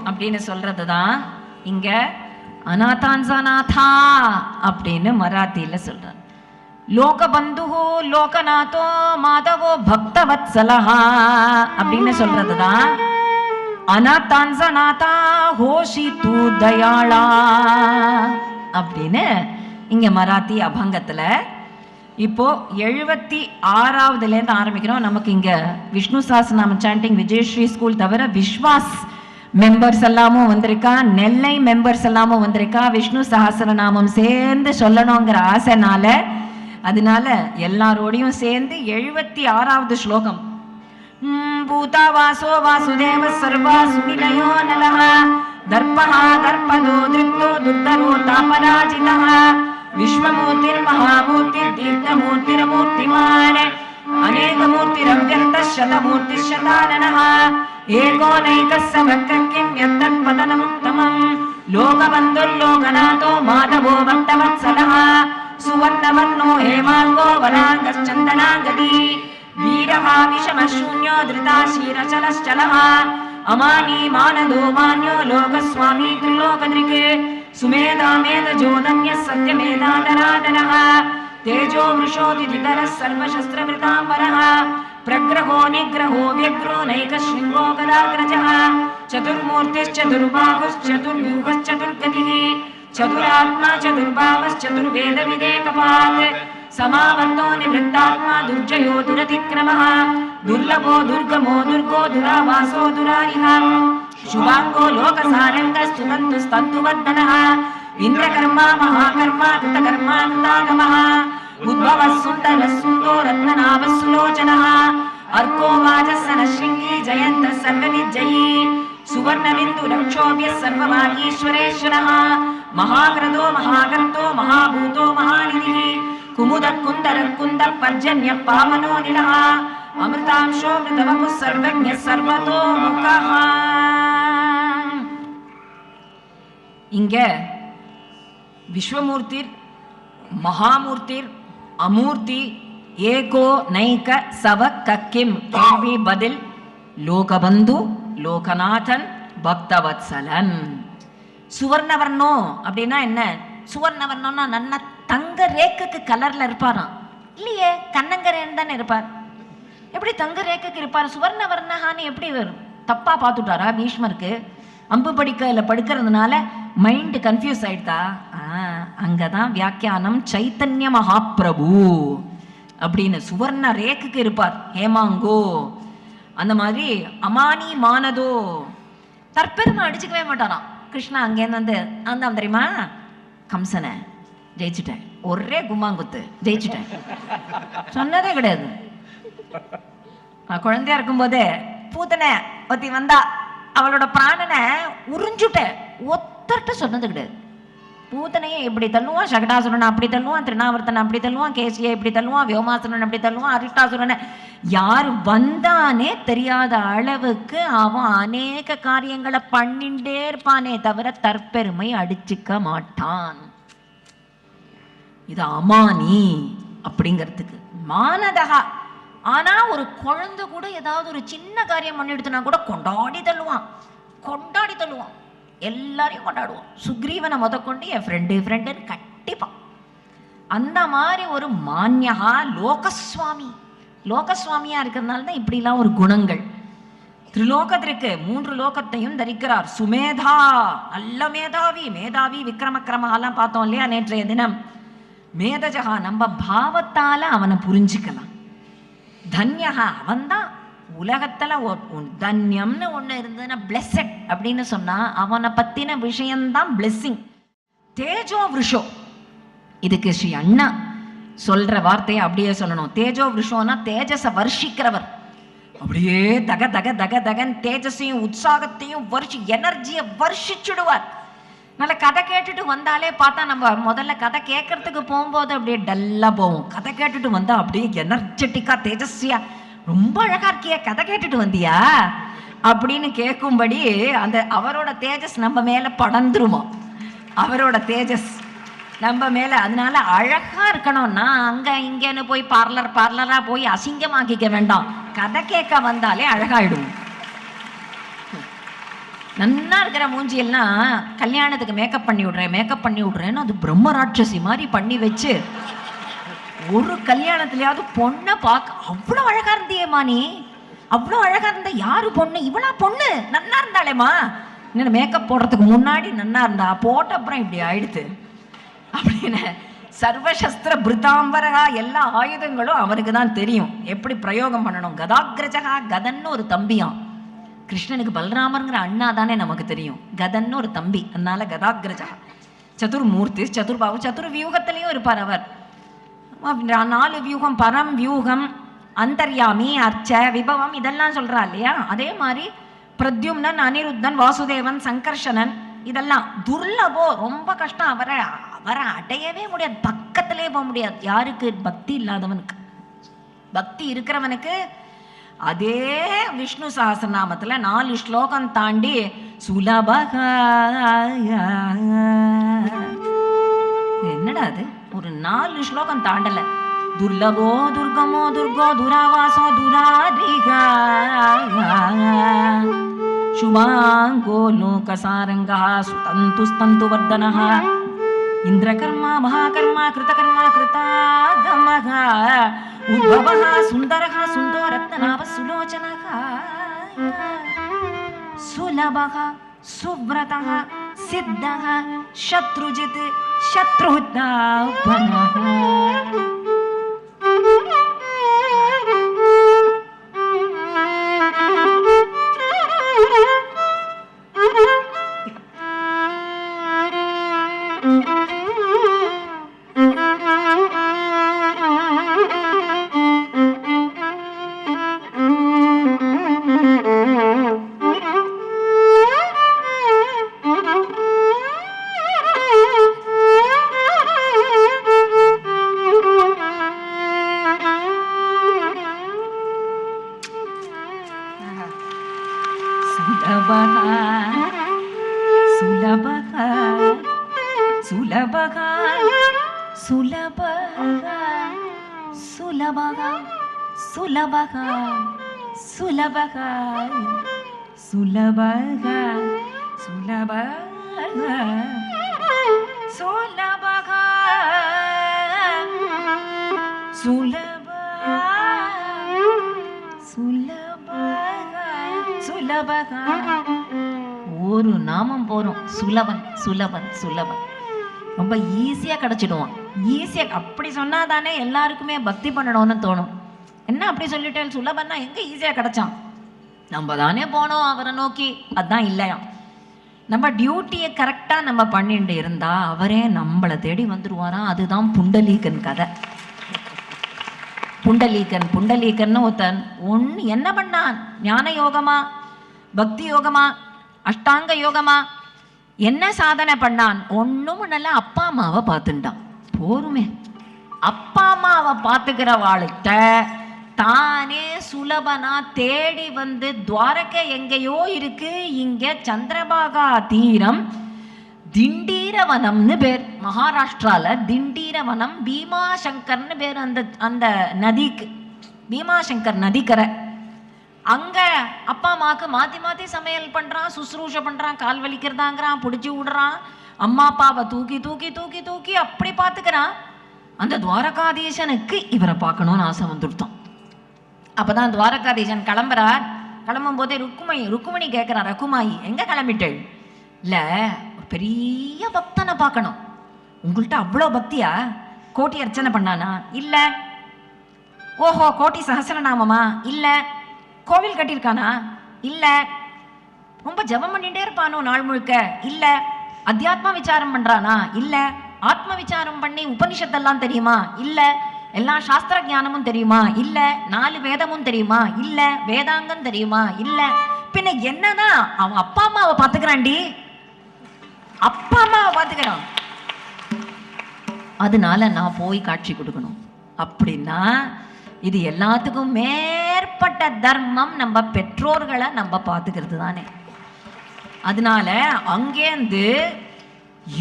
அப்படின்னு சொல்றதுதான் இங்க அநாதான்சாநாதா அப்படின்னு மராத்தியில சொல்றாங்க. லோகபந்து லோகநாதோ மாதவோ பக்தவத்சலஹா அப்படின்னு சொல்றதுதான் அநாதான்சநாதா ஹோஷி தூ தயாளா அப்படின்னு இங்க மராத்தி அபங்கத்துல. இப்போ 76வதுலேருந்து ஆரம்பிக்கிறோம். நமக்கு இங்க விஷ்ணு சஹஸ்ரநாம சாண்டிங் விஜயஸ்ரீ ஸ்கூல் தவிர விஸ்வாஸ் மெம்பர்ஸ் எல்லாமும் வந்திருக்கா, நெல்லை மெம்பர்ஸ் எல்லாமும் வந்திருக்கா. விஷ்ணு சஹஸ்ரநாமம் சேர்ந்து சொல்லணுங்கிற ஆசைனால அதனால எல்லாரோடையும் சேர்ந்து 76வது ஸ்லோகம். பூதாவாசோ வாசுதேவ சர்வா சுனிலயோ நலஹ தர்பஹா தர்பதோ திருப்தோ துர்தரோ தாபராஜிதஹ விஸ்வமூர்த்திர் மகாமூர்த்திர் தீர்த்தமூர்த்திர் மூர்த்திமான் அநேகமூர்த்திரவ்யக்தः சதமூர்த்திः சதானனः ஏகோனைகஸ்ஸ வக்ரக்கிம் யத்தத் பதனமுத்தமம் லோகபந்துர்லோகநாதோ மாதவோ பக்தவத்சலः சுவர்ணவர்ணோ ஹேமாங்கோ வராங்கச்சந்தனாங்கதி வீரः விஷமசூன்யோ திருதாசீரச்சலश्चलः அமானி மானதோ மான்யோ லோகஸ்வாமி திரிலோகத்ரிக் சுமேதா மேதஜோதன்யः சத்யமேதாதராதனः तेजो वृषोदितिकरः सर्वशस्त्रवृताम्बरः प्रग्रहो निग्रहो व्यग्रो नैकशृङ्गो गदाग्रजः चतुर्मूर्तिश्चतुर्बाहुश्चतुर्व्यूहश्चतुर्गतिः चतुरात्मा चतुर्भावश्चतुर्वेदविदेकपात् समावर्तो निवृत्तात्मा दुर्जयो दुरतिक्रमः दुर्लभो दुर्गमो दुर्गो दुरावासो दुरारिः शुभाङ्गो लोकसारङ्गस्तुतन्तुस्तन्तुवर्धनः इंद्रकर्मा महाकर्मा कृतकर्मा कृतागमः उद्भवः सुन्दरः सुन्दो रत्ननाभः सुलोचनः अर्को वाजस्सनः शृङ्गी जयन्तः सर्वविजयी सुवर्णबिन्दु रक्षोभ्यः सर्वभागीश्वरेश्वरः महाक्रदो महाकर्तो महाभूतो महानिधिः कुमुदः कुन्दरः कुन्दः पर्जन्यः पावनो निलः अमृतांशो मृतवपुः सर्वज्ञः सर्वतोमुखः. இங்க விஸ்வமூர்த்திர் மகாமூர்த்திர் அமூர்த்தி ஏகோ நைக சவ கக்கிம் கேள்வி பதில் லோகபந்து லோகநாதன் பக்தவத்சலன். சுவர்ணவர்ணோ அப்படின்னா என்ன? சுவர்ணவர்ணம்னா நல்ல தங்க ரேக்குக்கு கலர்ல இருப்பாராம். இல்லையே, கண்ணங்கரேன்னு தானே இருப்பார். எப்படி தங்க ரேக்குக்கு இருப்பார்? சுவர்ணவர்ணஹான்னு எப்படி வரும்? தப்பா பார்த்துட்டாரா பீஷ்மருக்கு? அம்பு படிக்கல படுக்கிறதுனால மைண்ட் கன்ஃபியூஸ் ஆயிட்டா. அங்கதான் வியாக்கியானம் சைத்தன்ய மகாபிரபு அப்படின்னு சுவர்ண ரேக்குக்கு இருப்பார். ஹேமாங்கோ அந்த மாதிரி அமானி மானதோ தற்பெருமை அடிச்சுக்கவே மாட்டாராம். கிருஷ்ணா அங்கேருந்து வந்து அந்த தெரியுமா, கம்சனை ஜெயிச்சுட்டேன், ஒரே கும்மாங்குத்து ஜெயிச்சுட்டேன் சொன்னதே கிடையாது. நான் குழந்தையா இருக்கும்போதே பூத்தனை ஒத்தி வந்தா அவளோட பிராணனை உறிஞ்சுட்டேன், ஒத்தர்கிட்ட சொன்னது கிடையாது. பூத்தனையே இப்படி தள்ளுவான், சகடாசுரனை அப்படி தள்ளுவான், திருநாவர்த்தனை அப்படி தள்ளுவான், கேசியை இப்படி தள்ளுவான், வியோமாசுரன் அப்படி தள்ளுவான், அரிஷ்டாசுரனை யார் வந்தானே தெரியாத அளவுக்கு அவன் அநேக காரியங்களை பண்ணிட்டே இருப்பானே தவிர தற்பெருமை அடிச்சுக்க மாட்டான். இது அமானி அப்படிங்கிறதுக்கு மானதகா. ஆனா ஒரு குழந்தை கூட ஏதாவது ஒரு சின்ன காரியம் பண்ணிடுத்துனா கூட கொண்டாடி தள்ளுவான், கொண்டாடி தள்ளுவான், எல்லாரையும் கொண்டாடுவான். சுக்ரீவனை முதற்கொண்டு என் ஃப்ரெண்டுன்னு கட்டிப்பான். அந்த மாதிரி ஒரு மான்யகா லோகஸ்வாமி. லோகஸ்வாமியா இருக்கிறதுனால தான் இப்படிலாம் ஒரு குணங்கள். திரிலோகத்திற்கு 3 லோகத்தையும் தரிக்கிறார். சுமேதா நல்ல மேதாவி, மேதாவி விக்ரமக்கிரமெல்லாம் பார்த்தோம் இல்லையா நேற்றைய தினம். மேதஜகா நம்ம பாவத்தால அவனை புரிஞ்சுக்கலாம். தன்யகா அவன்தான் உலகத்துல தன்யம்னு ஒண்ணு இருந்ததுன்னா பிளெஸட் அப்படின்னு சொன்னா அவனை பத்தின விஷயம்தான் பிளெஸிங். தேஜோ விருஷோ, இதுக்கு ஸ்ரீ அண்ணா சொல்ற வார்த்தையை அப்படியே சொல்லணும். தேஜோ விருஷோனா தேஜஸ வர்ஷிக்கிறவர். அப்படியே தக தக தக தகன் தேஜஸையும் உற்சாகத்தையும் எனர்ஜியை வர்ஷிச்சுடுவார். நல்ல கதை கேட்டுட்டு வந்தாலே பார்த்தா நம்ம முதல்ல கதை கேட்கறதுக்கு போகும்போது அப்படியே டல்லா போவோம். கதை கேட்டுட்டு வந்தா அப்படியே எனர்ஜெட்டிக்கா தேஜஸ்வியா, ரொம்ப அழகா இருக்கியா, கதை கேட்டுட்டு வந்தியா அப்படின்னு கேட்கும்படி அந்த அவரோட தேஜஸ் நம்ம மேல படந்துருமா, அவரோட தேஜஸ் நம்ம மேல. அதனால அழகா இருக்கணும்னா அங்க இங்கன்னு போய் பார்லரா போய் அசிங்கமாக்கிக்க வேண்டாம். கதை கேட்க வந்தாலே அழகாயிடும். நன்னா இருக்கிற மூஞ்சியெல்லாம் கல்யாணத்துக்கு மேக்கப் பண்ணி விடுறேன்னு அது பிரம்மராட்சசி மாதிரி பண்ணி வச்சு ஒரு கல்யாணத்துலயாவது பொண்ணை பார்க்க அவ்வளவு அழகா இருந்தியேம்மா நீ அவ்வளோ அழகா இருந்தா யாரு பொண்ணு, இவளா பொண்ணு, நன்னா இருந்தாளேம்மா, என்ன மேக்கப் போடுறதுக்கு முன்னாடி நன்னா இருந்தா, போட்ட அப்புறம் இப்படி ஆயிடுது அப்படின்னு. சர்வசஸ்திர பிருதாம்பரகா, எல்லா ஆயுதங்களும் அவனுக்கு தான் தெரியும் எப்படி பிரயோகம் பண்ணணும். கதாகிரஜகா, கதன்னு ஒரு தம்பியான். கிருஷ்ணனுக்கு பலராமருங்கிற அண்ணா தானே நமக்கு தெரியும், கதன்னு ஒரு தம்பி, அதனால கதாகிரஜகா. சதுர்மூர்த்தி, சதுர்பாவு, சதுர்வியூகத்திலையும் இருப்பார் அவர். 4 வியூகம், பரம் வியூகம், அந்தர்யாமி, அர்ச்ச, விபவம், இதெல்லாம் சொல்றா இல்லையா. அதே மாதிரி பிரத்யும்னன், அனிருத்தன், வாசுதேவன், சங்கர்ஷனன், இதெல்லாம் துர்லபோ, ரொம்ப கஷ்டம். அவரை அடையவே முடியாது, பக்கத்திலே போக முடியாது. யாருக்கு? பக்தி இல்லாதவனுக்கு. பக்தி இருக்கிறவனுக்கு அதே விஷ்ணு சஹஸ்ரநாமத்துல 4 ஸ்லோகம் தாண்டி சுலபக, என்னடா அது, ஒரு 4 ஸ்லோகம் தாண்டல. துர்லபோ துர்கமோ துர்கோ துராவாசோ துராரிகா சுபாங்கோ லோகசாரங்கா சுதந்து ஸ்தந்து வர்தனஹ இந்திரகர்மா மகாகர்மா கிருதகர்மா கிருதாகமஹ உத்பவஹ சுந்தரஹ சுந்தோ ரத்னநாப சுலோச்சனஹ சுலபஹ சுவ்ரதஹ சித்தஹ சத்ருஜித் சத்ருதாபனஹ. ஒரு நாமம் போறோம், சுலபன் சுலபன் சுலபன், ரொம்ப ஈஸியா கிடைச்சிடுவான். ஈஸியா அப்படி சொன்னாதானே எல்லாருக்குமே பக்தி பண்ணணும்னு தோணும். என்ன அப்படி சொல்லிட்டேன், சுலபன்னா எங்க ஈஸியா கிடைச்சான், நம்ம தானே போனோம் அவரை நோக்கி, அதான் இல்லையா. நம்ம டியூட்டியை கரெக்டா நம்ம பண்ணிட்டு இருந்தா அவரே நம்மளை தேடி வந்துருவாராம். அதுதான் புண்டலீகன் கதை. புண்டலீகன் ஒருத்தன் என்ன பண்ணான், ஞான யோகமா, பக்தி யோகமா, அஷ்டாங்க யோகமா, என்ன சாதனை பண்ணான்? ஒண்ணும் நல்ல அப்பா அம்மாவை பார்த்துட்டான். போருமே, அப்பா அம்மாவை பார்த்துக்கிற வாழ்கிட்ட தானே சுலபனா தேடி வந்து, துவாரகை எங்கேயோ இருக்கு, இங்க சந்திரபாகா தீரம், திண்டீரவனம்னு பேர், மகாராஷ்டிரால திண்டீரவனம், பீமாசங்கர்னு பேர் அந்த நதிக்கு, பீமாசங்கர் நதிக்கரை. அங்க அப்பா அம்மாவுக்கு மாத்தி மாத்தி சமையல் பண்றான், சுசுரூஷ பண்றான், கால் வலிக்கிறதாங்கிறான், பிடிச்சி விடுறான், அம்மா அப்பாவை தூக்கி தூக்கி தூக்கி தூக்கி அப்படி பார்த்துக்கிறான். அந்த துவாரகாதீசனுக்கு இவரை பார்க்கணும்னு ஆசை வந்துடுத்தான். அப்பதான் துவாரகாதீசன் கிளம்புறார். கிளம்பும் போதே ருக்குமணி கேட்கிறான், ரகுமாயி எங்க கிளம்பிட்டேள்? இல்ல, பெரிய பக்தனை பார்க்கணும். உங்கள்கிட்ட அவ்வளோ பக்தியா? கோட்டி அர்ச்சனை பண்ணானா? இல்ல. ஓஹோ, கோட்டி சஹஸ்ரநாமமா? இல்ல. கோவில் கட்டியிருக்கானா? இல்ல. ரொம்ப ஜபம் பண்ணிட்டே இருப்பானோ நாள் முழுக்க? இல்ல. அத்தியாத்ம விசாரம் பண்றானா? இல்ல. ஆத்ம விசாரம் பண்ணி உபனிஷத்தெல்லாம் தெரியுமா? இல்ல. எல்லா சாஸ்திர ஞானமும் தெரியுமா? இல்ல. 4 வேதமும் தெரியுமா? இல்ல. வேதாங்கம் தெரியுமா? இல்ல. பின்ன என்னதான் அவன் அப்பா அம்மாவை பார்த்துக்கிறான்டி, அப்பா அம்மாவை பார்த்துக்கிறான். அதனால நான் போய் காட்சி கொடுக்கணும் அப்படின்னா, இது எல்லாத்துக்கும் மேற்பட்ட தர்மம் நம்ம பெற்றோர்களை நம்ம பார்த்துக்கிறது தானே. அதனால அங்கேருந்து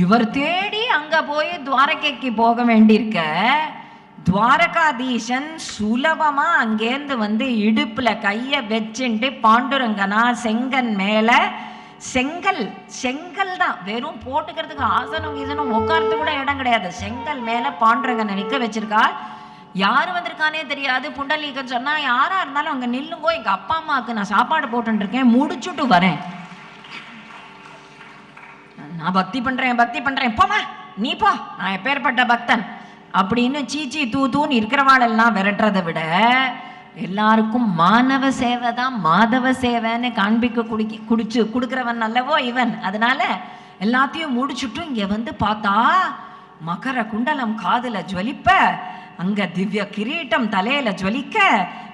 இவர் தேடி அங்க போய் துவாரகைக்கு போக வேண்டியிருக்க, துவாரகாதீசன் சுலபமா அங்கேருந்து வந்து இடுப்புல கைய வச்சுட்டு பாண்டுரங்கனா செங்கன் மேல, செங்கல் தான், வெறும் போட்டுக்கிறதுக்கு ஆசனம் கீசனம் உட்கார்ந்து கூட இடம் கிடையாது, செங்கல் மேல பாண்டுரங்கனை நிற்க வச்சிருக்கா. யார் வந்திருக்கானே தெரியாது. புண்டலீகன் சொன்னா, யாரா இருந்தாலும் அங்க நில்லுங்கோ, எங்க அப்பா அம்மாவுக்கு நான் சாப்பாடு போட்டுருக்கேன், முடிச்சுட்டு வரேன், நான் பக்தி பண்றேன், போமா நீ போ, நான் எப்பேற்பட்ட பக்தன் அப்படின்னு சீச்சி தூன்னு இருக்கிறவாளெல்லாம் விரட்டுறதை விட எல்லாருக்கும் மானவ சேவை தான் மாதவ சேவைன்னு காண்பிக்க கொடுக்கிறவன் அல்லவோ இவன். அதனால எல்லாத்தையும் முடிச்சுட்டு இங்க வந்து பார்த்தா மகர குண்டலம் காதுல ஜுவலிப்ப, அங்க திவ்ய கிரீட்டம் தலையில ஜுவலிக்க,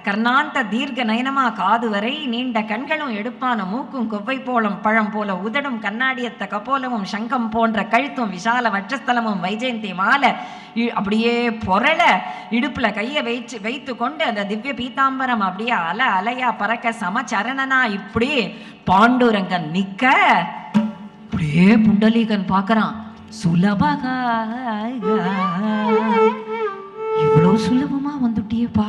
கர்ணாந்த தீர்க்க நயனமா காது வரை நீண்ட கண்களும் எடுப்பான மூக்கும் கொவ்வை போலும் பழம் போல உதடும் கண்ணாடியத்த கபோலமும் சங்கம் போன்ற கழுத்தும் விசால வட்சஸ்தலமும் வைஜெயந்தி மாலை அப்படியே பொரள இடுப்புல கையை வைத்து கொண்டு அந்த திவ்ய பீதாம்பரம் அப்படியே அலையா பறக்க சமச்சரணனா இப்படி பாண்டுரங்கன் நிக்க, அப்படியே புண்டலீகன் பார்க்கறான். சுலபகா, இவ்வளோ சுலபமா வந்துட்டியேப்பா,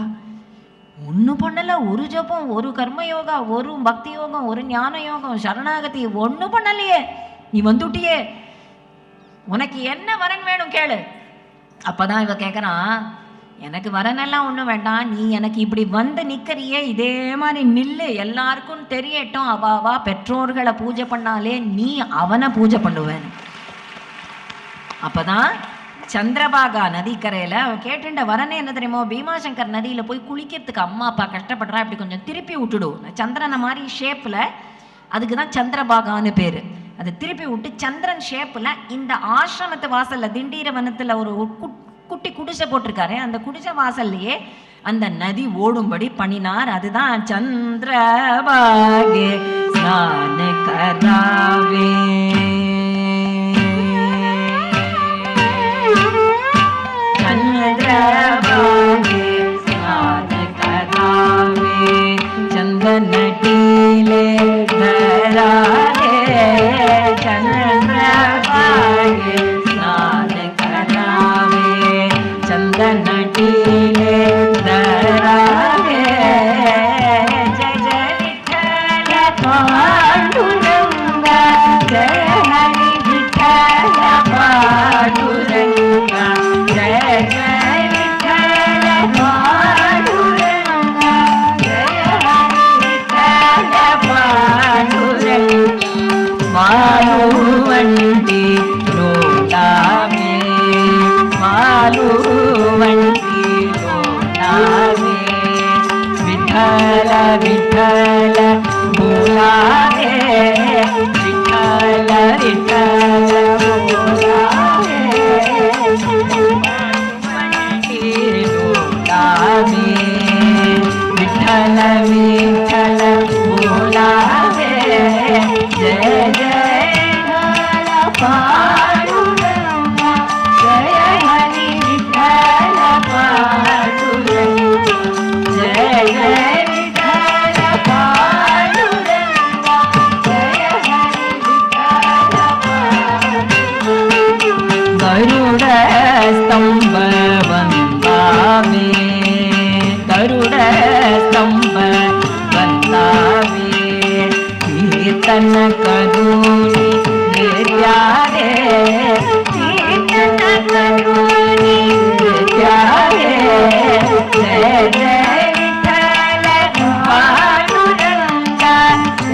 ஒன்றும் பண்ணல, ஒரு ஜபம், ஒரு கர்மயோகா, ஒரு பக்தி யோகம், ஒரு ஞான யோகம், சரணாகதி ஒன்றும் பண்ணலையே, நீ வந்துட்டியே, உனக்கு என்ன வரன் வேணும் கேளு. அப்பதான் இவ கேட்குறான், எனக்கு வரனெல்லாம் ஒன்றும் வேண்டாம், நீ எனக்கு இப்படி வந்து நிற்கிறியே, இதே மாதிரி நில்லு, எல்லாருக்கும் தெரியட்டும், அவாவா பெற்றோர்களை பூஜை பண்ணாலே நீ அவனை பூஜை பண்ணுவேன். அப்பதான் சந்திரபாகா நதிக்கரையில் கேட்டுண்ட வரனே என்ன தெரியுமோ, பீமாசங்கர் நதியில் போய் குளிக்கிறதுக்கு அம்மா அப்பா கஷ்டப்படுறா, இப்படி கொஞ்சம் திருப்பி விட்டுடும், சந்திரனை மாதிரி ஷேப்பில், அதுக்கு தான் சந்திரபாகான்னு பேர். அதை திருப்பி விட்டு சந்திரன் ஷேப்பில் இந்த ஆசிரமத்து வாசலில் திண்டீரவனத்தில் ஒரு குட்டி குடிசை போட்டிருக்காரு, அந்த குடிசை வாசல்லையே அந்த நதி ஓடும்படி பண்ணினார். அதுதான் சந்திரபாகே ஸ்நான கராவே, சந்திரபாகே ஸ்நான கராவே, சந்தனடீலே தராலே, சந்திரபாகே ஸ்நான கராவே, சந்தனடீலே தராலே, ஜெய ஜெய விட்டல பாண்டுரங்க, ஜெய ஹரி விட்டல பாண்டுரங்க, ஜெய ஜெய விட்டல பாண்டுரங்க, ஜெய ஹரி விட்டல பாண்டுரங்க, மாலுவண்டி லோடாமே, மாலுவண்டி லோடாமே, விட்டல விட்டல போலாமே, விட்டல விட்டல போலாமே, மாலுவண்டி லோடாமே, விட்டல விட்டல போலாமே, ஜெய ஜெய பாண்டுரங்க, ஜெய ஹரி விட்டல பாண்டுரங்க, ஜெய ஜெய விட்டல பாண்டுரங்க, ஜெய ஹரி விட்டல பாண்டுரங்க, கருட ஸ்தம்ப வந்தாமே, கருட ஸ்தம்ப வந்தாமே, கீர்த்தன கருணி நித்யாரே, கீர்த்தன கருணி நித்யாரே, ஜெய ஜெய விட்டல பாண்டுரங்க,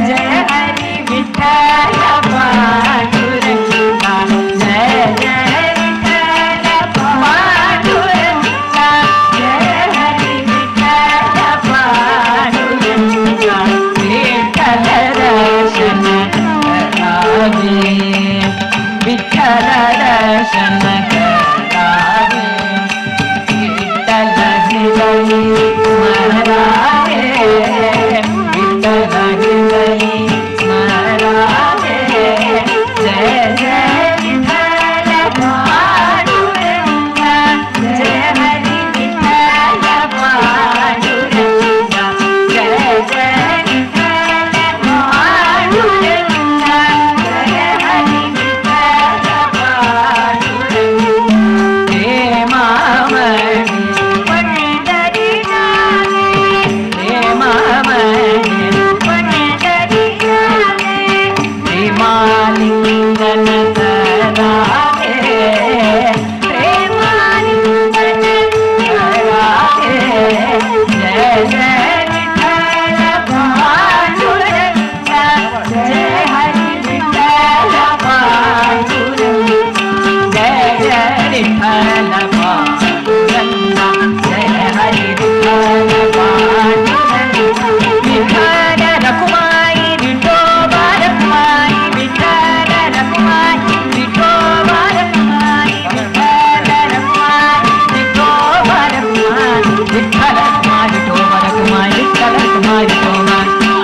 ஜெய ஹரி விட்டல பாண்டுரங்க, ஜெய ஜெய விட்டல பாண்டுரங்க, विठ्ठल पांडुरंगा जय हरि विठ्ठल पांडुरंगा विठ्ठल रखुमाई विठोबा रखुमाई विठ्ठल रखुमाई विठोबा रखुमाई विठ्ठल रखुमाई विठोबा रखुमाई विठ्ठल रखुमाई विठोबा रखुमाई विठ्ठल रखुमाई विठोबा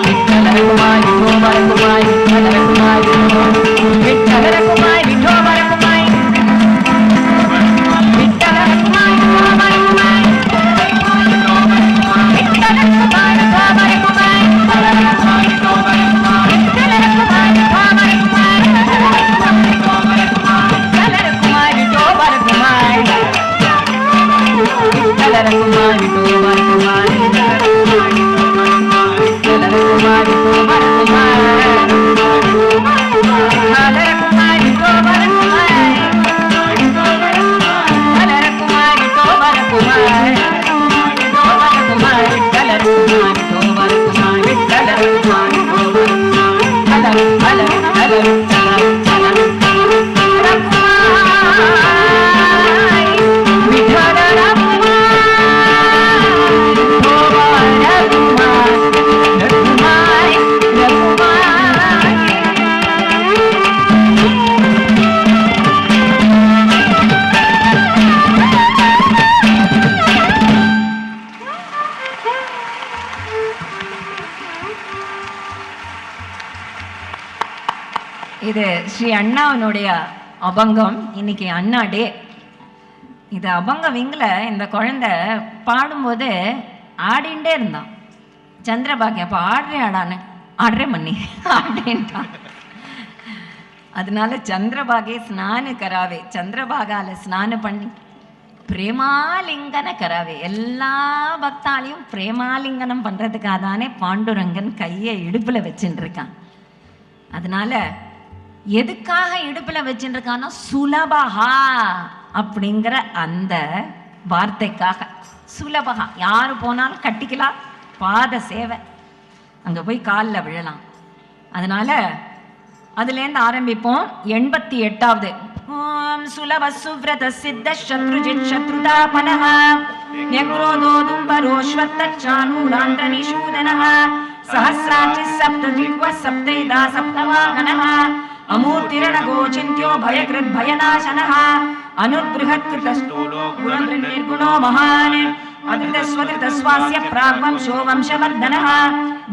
विठ्ठल रखुमाई विठोबा रखुमाई विठ्ठल रखुमाई विठ्ठल रखुमाई विठोबा रखुमाई विठ्ठल रखुमाई विठोबा रखुमाई विठ्ठल रखुमाई विठोबा रखुमाई विठ्ठल रखुमाई विठोबा रखुमाई विठ्ठल रखुमाई विठोबा रखुमाई विठ्ठल रखुमाई विठोबा रखुमाई विठ्ठल रखुमाई विठोबा रखुमाई இது ஸ்ரீ அண்ணாவனுடைய அபங்கம். இன்னைக்கு அண்ணா டே. இது அபங்க விங்கில் இந்த குழந்தை பாடும்போது ஆடிண்டே இருந்தான். சந்திரபாகி அப்போ ஆடுறே ஆடான்னு ஆடுறே மண்ணி அப்படின்ட்டான். அதனால சந்திரபாகே ஸ்நானு கராவே, சந்திரபாகால ஸ்நானம் பண்ணி பிரேமாலிங்கன கராவே. எல்லா பக்தாலையும் பிரேமாலிங்கனம் பண்ணுறதுக்காக தானே பாண்டுரங்கன் கையை இடுப்பில் வச்சுட்டு இருக்கான். அதனால எதுக்காக இடுப்பில் வச்சுருக்கான்னா சுலபகா அப்படிங்கிற அந்த வார்த்தைக்காக. சுலபகா யார் போனாலும் கட்டிக்கலாம், பாத சேவை, அங்கே போய் காலில் விழலாம். அதனால அதுலேருந்து ஆரம்பிப்போம். 88வது ஓம் சுலப சுவ்ரத சித்த சத்ருஜித் சத்ருதாபனஹ ன்யக்ரோதோதும்பரோஷ்வத்த சானூராந்த நிஷூதனஹ சஹஸ்ராட்சி சப்தஜிஹ்வ சப்தைதா சப்தவாஹனஹ அமூர்த்திரணகோச்சிந்த்யோ பயக்ருத் பயநாசனஹ அனுர்பృహத்கிருதஸ்தூலோ குணநிர்குணோ மகான் அதிருதஸ்வதிருதஸ்வாஸ்ய பிராக்வம்சோ வம்சவர்தனஹ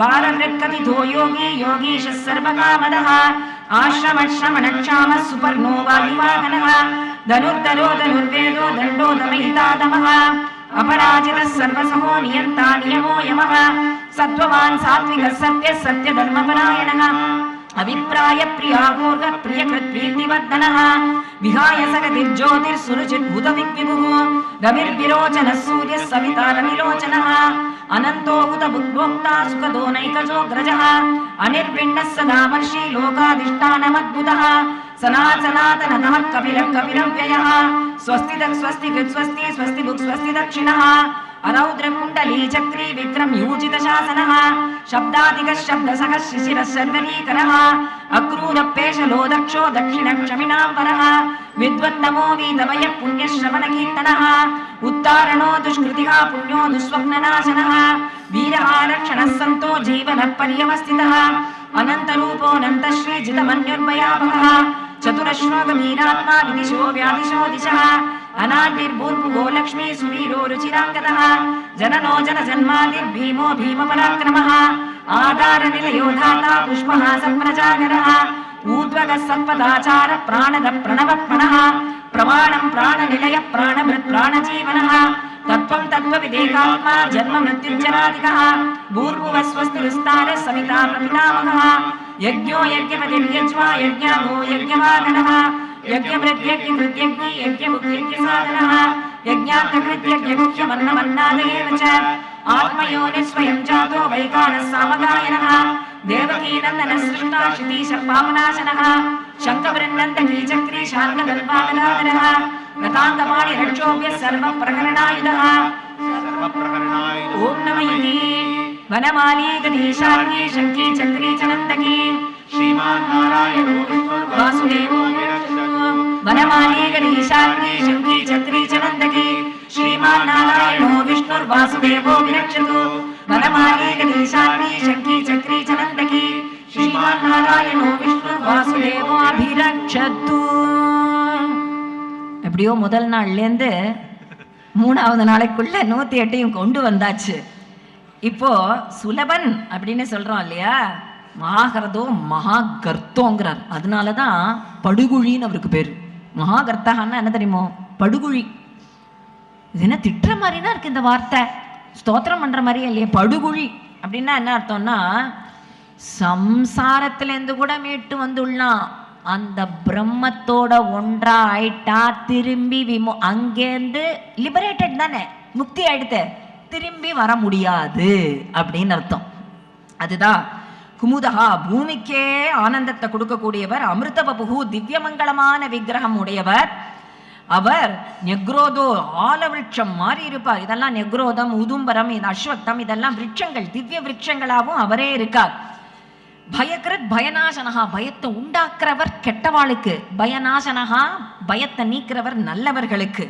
பாலவృత్కவிதோ யோகி யோகீஷः சர்வகாமதः ஆஶ்ரமணக்ஷாம சுபர்ணோ வாயுவாகனः தனுர்தரோ தனுர்வேதோ தண்டோ தமஹிதாதமः அபராஜிதः சர்வசமோ நியந்தா நியமோ யமः சத்வவான் சாத்விகः சத்யः சத்யதர்மபராயணः अभिप्राय प्रियागोर्ग प्रियकृत प्रीतिवर्धनः विहाय सगतिर्ज्योतिर्सुरुचित् भूतविद्विभुः रविर्विरोचनः सूर्यः सविता रविलोचनः अनन्तो हुतभुग्भोक्ता सुखदो नैकजोऽग्रजः अनिर्विण्णः सदामर्षि लोकाधिष्ठानमद्भुतः सनातनः कपिलः कपिलव्ययः स्वस्तिदः स्वस्तिकृत् स्वस्ति स्वस्तिभुक् स्वस्ति दक्षिणः अरौद्रकुण्डली चक्री विक्रम यूजित शासनः शब्दादिकः शब्दसखः शिशिरः सर्वरीकरः अक्रूरपेशलो दक्षो दक्षिणक्षमिणाम्बरः विद्वन्नमो वीतमयः पुण्यश्रवणकीर्तनः उत्तारणो दुष्कृतिः पुण्यो दुःस्वप्ननाशनः वीरः रक्षणः सन्तो जीवनः पर्यवस्थितः अनन्तरूपोऽनन्तश्रीजितमन्युर्भयापकः चतुरश्लोकमीनात्मा विदिशो व्यादिशो दिशः अनादिर्भूर्भुवो लक्ष्मी सुवीरो रुचिराङ्गतः जननो जनजन्मादिर्भीमो भीमपराक्रमः आधारनिलयो धाता पुष्पः सप्रजागरः ऊर्ध्वगः सत्पदाचार प्राणद प्रणवप्रणः प्रमाणं प्राणनिलय प्राणभृत् प्राणजीवनः तत्त्वं तत्त्वविदेकात्मा जन्म मृत्युञ्जरादिकः भूर्भुवः स्वस्तिरुस्तारः सविता प्रपितामहः यज्ञो यज्ञपतिर्यज्वा यज्ञागो यज्ञवागणः यज्ञमृद्यज्ञकृत्यज्ञ यज्ञमुख्यज्ञसाधनः यज्ञार्थकृत्यज्ञमुख्यमन्नमन्नादयेव च आत्मयोनिः स्वयं जातो वैकानः सामगायनः देवकीनन्दनः सृष्टा क्षितीशः पापनाशनः शङ्खवृन्नन्दकीचक्री शार्ङ्गगर्भागदाधरः गताङ्गपाणिरक्षोभ्यः सर्वप्रकरणायुधः ॐ नमः इति वनमाली गणेशार्गी शङ्की चक्री च नन्दकी श्रीमान् नारायणो विष्णुर्वासुदेवो विरक्षतु वनमाली गणेशाग्नि शङ्की चक्री च नन्दकी श्रीमान् नारायणो विष्णुर्वासुदेवो विरक्षतु वनमाली गणेशाग्नि शङ्की चक्री च नन्दकी श्रीमान् नारायणो विष्णुर्वासुदेवो अभिरक्षतु. எப்படியோ முதல் நாள்லேருந்து 3வது நாளைக்குள்ள 108 கொண்டு வந்தாச்சு. இப்போ சுலபன் அப்படின்னு சொல்றோம் இல்லையா, மகாகர்தோ மகாகர்த்தோங்கிறார். அதனாலதான் படுகுழின்னு அவருக்கு பேரு. மகாகர்த்தகான்னா என்ன தெரியுமோ, படுகுழி. இது என்ன திட்டுற மாதிரினா இருக்கு இந்த வார்த்தை, ஸ்தோத்திரம் பண்ற மாதிரியே இல்லையே. படுகுழி அப்படின்னா என்ன அர்த்தம்னா, சம்சாரத்திலேருந்து கூட மீட்டு வந்துள்ளான், அந்த பிரம்மத்தோட ஒன்றா ஆயிட்டா திரும்பி அங்கேருந்து லிபரேட்டட் தானே, முக்தி ஆயிடுத்து, திரும்பி வர முடியாது அப்படின்னு அர்த்தம். அதுதான் குமுதகா, பூமிக்கே ஆனந்தத்தை கொடுக்கக்கூடியவர். அமிர்த பபுகு, திவ்யமங்கலமான விக்கிரகம் உடையவர் அவர். நெக்ரோதோ, ஆல விருட்சம் மாறி இருப்பார். இதெல்லாம் நெக்ரோதம், உதும்பரம், அஸ்வத்தம், இதெல்லாம் விருட்சங்கள், திவ்ய விருட்சங்களாகவும் அவரே இருக்கார். பயக்ரத் பயநாசனகா, பயத்தை உண்டாக்குறவர் கெட்டவாளுக்கு, பயநாசனகா பயத்தை நீக்கிறவர் நல்லவர்களுக்கு.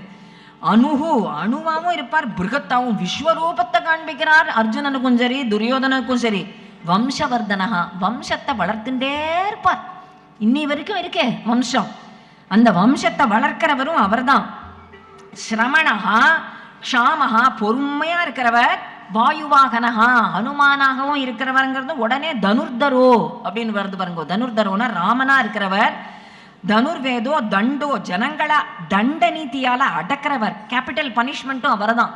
அணுகு, அணுவாவும் இருப்பார், பிருகத்தாவும் விஸ்வரூபத்தை காண்பிக்கிறார் அர்ஜுனனுக்கும் சரி துரியோதனுக்கும் சரி. வம்சவர்தனகா, வம்சத்தை வளர்த்துட்டே இருப்பார். இன்னி வரைக்கும் இருக்கே வம்சம், அந்த வம்சத்தை வளர்க்கிறவரும் அவர்தான். ஸ்ரமணகா க்ஷாமகா, பொறுமையா இருக்கிறவர். வாயுவாகனகா, ஹனுமானாகவும் இருக்கிறவர்ங்கிறது உடனே தனுர்தரோ அப்படின்னு வருது பாருங்க. தனுர்தரோனா ராமனா இருக்கிறவர். தனுர்வேதோ தண்டோ, ஜனங்களா தண்ட நீதியால அடக்கிறவர், கேபிட்டல் பனிஷ்மெண்ட்டும் அவர் தான்.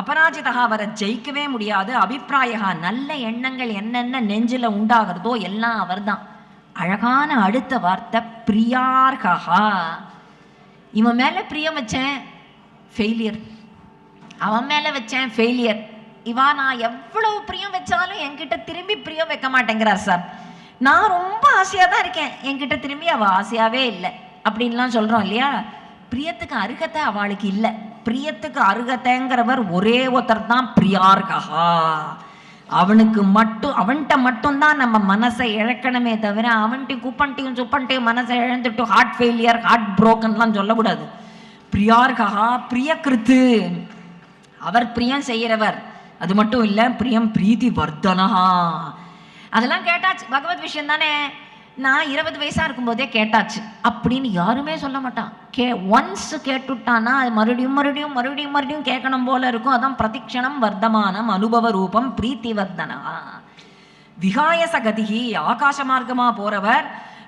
அபராஜிதா, அவரை ஜெயிக்கவே முடியாது. அபிப்பிராயகா, நல்ல எண்ணங்கள் என்னென்ன நெஞ்சில உண்டாகிறதோ எல்லாம் அவர் தான். அழகான அடுத்த வார்த்தை பிரியார்கா. இவன் மேல பிரியம் வச்சேன் ஃபெயிலியர், அவன் மேல வச்சேன் ஃபெயிலியர். இவா நான் எவ்வளவு பிரியம் வச்சாலும் என்கிட்ட திரும்பி பிரியம் வைக்க மாட்டேங்கிறார் சார். நான் ரொம்ப ஆசையா தான் இருக்கேன், என்கிட்ட திரும்பி அவ ஆசையாவே இல்லை அப்படின்லாம் சொல்றோம் இல்லையா. பிரியத்துக்கு அருகத்தை அவளுக்கு இல்லை. பிரியத்துக்கு அருகத்தைங்கிறவர் ஒரே ஒருத்தர் தான் பிரியார்கா. அவனுக்கு மட்டும், அவன்கிட்ட மட்டும்தான் நம்ம மனசை இழக்கணுமே தவிர அவன்கிட்ட குப்பன்ட்டையும் சுப்பன்ட்டையும் மனசை இழந்துட்டு ஹார்ட் ஃபெயிலியர், ஹார்ட் புரோக்கன்லாம் சொல்லக்கூடாது. பிரியார்கா, பிரியகிருத்து, அவர் பிரியம் செய்கிறவர். அது மட்டும் இல்லை, பிரியம் பிரீத்தி வர்தனஹா. அதெல்லாம் கேட்டாச்சு, பகவத் விஷயம் தானே. நான் 20 வயசா இருக்கும்போதே கேட்டாச்சு அப்படின்னு யாருமே சொல்ல மாட்டான். ஒன்ஸ் கேட்டுட்டானா அது மறுபடியும் மறுபடியும் மறுபடியும் மறுபடியும் கேட்கணும் போல இருக்கும். அதான் பிரதிக்ஷணம் வர்த்தமானம் அனுபவ ரூபம் பிரீத்தி வர்தனா. விகாயச கதிகி, ஆகாச மார்க்கமா போறவர்.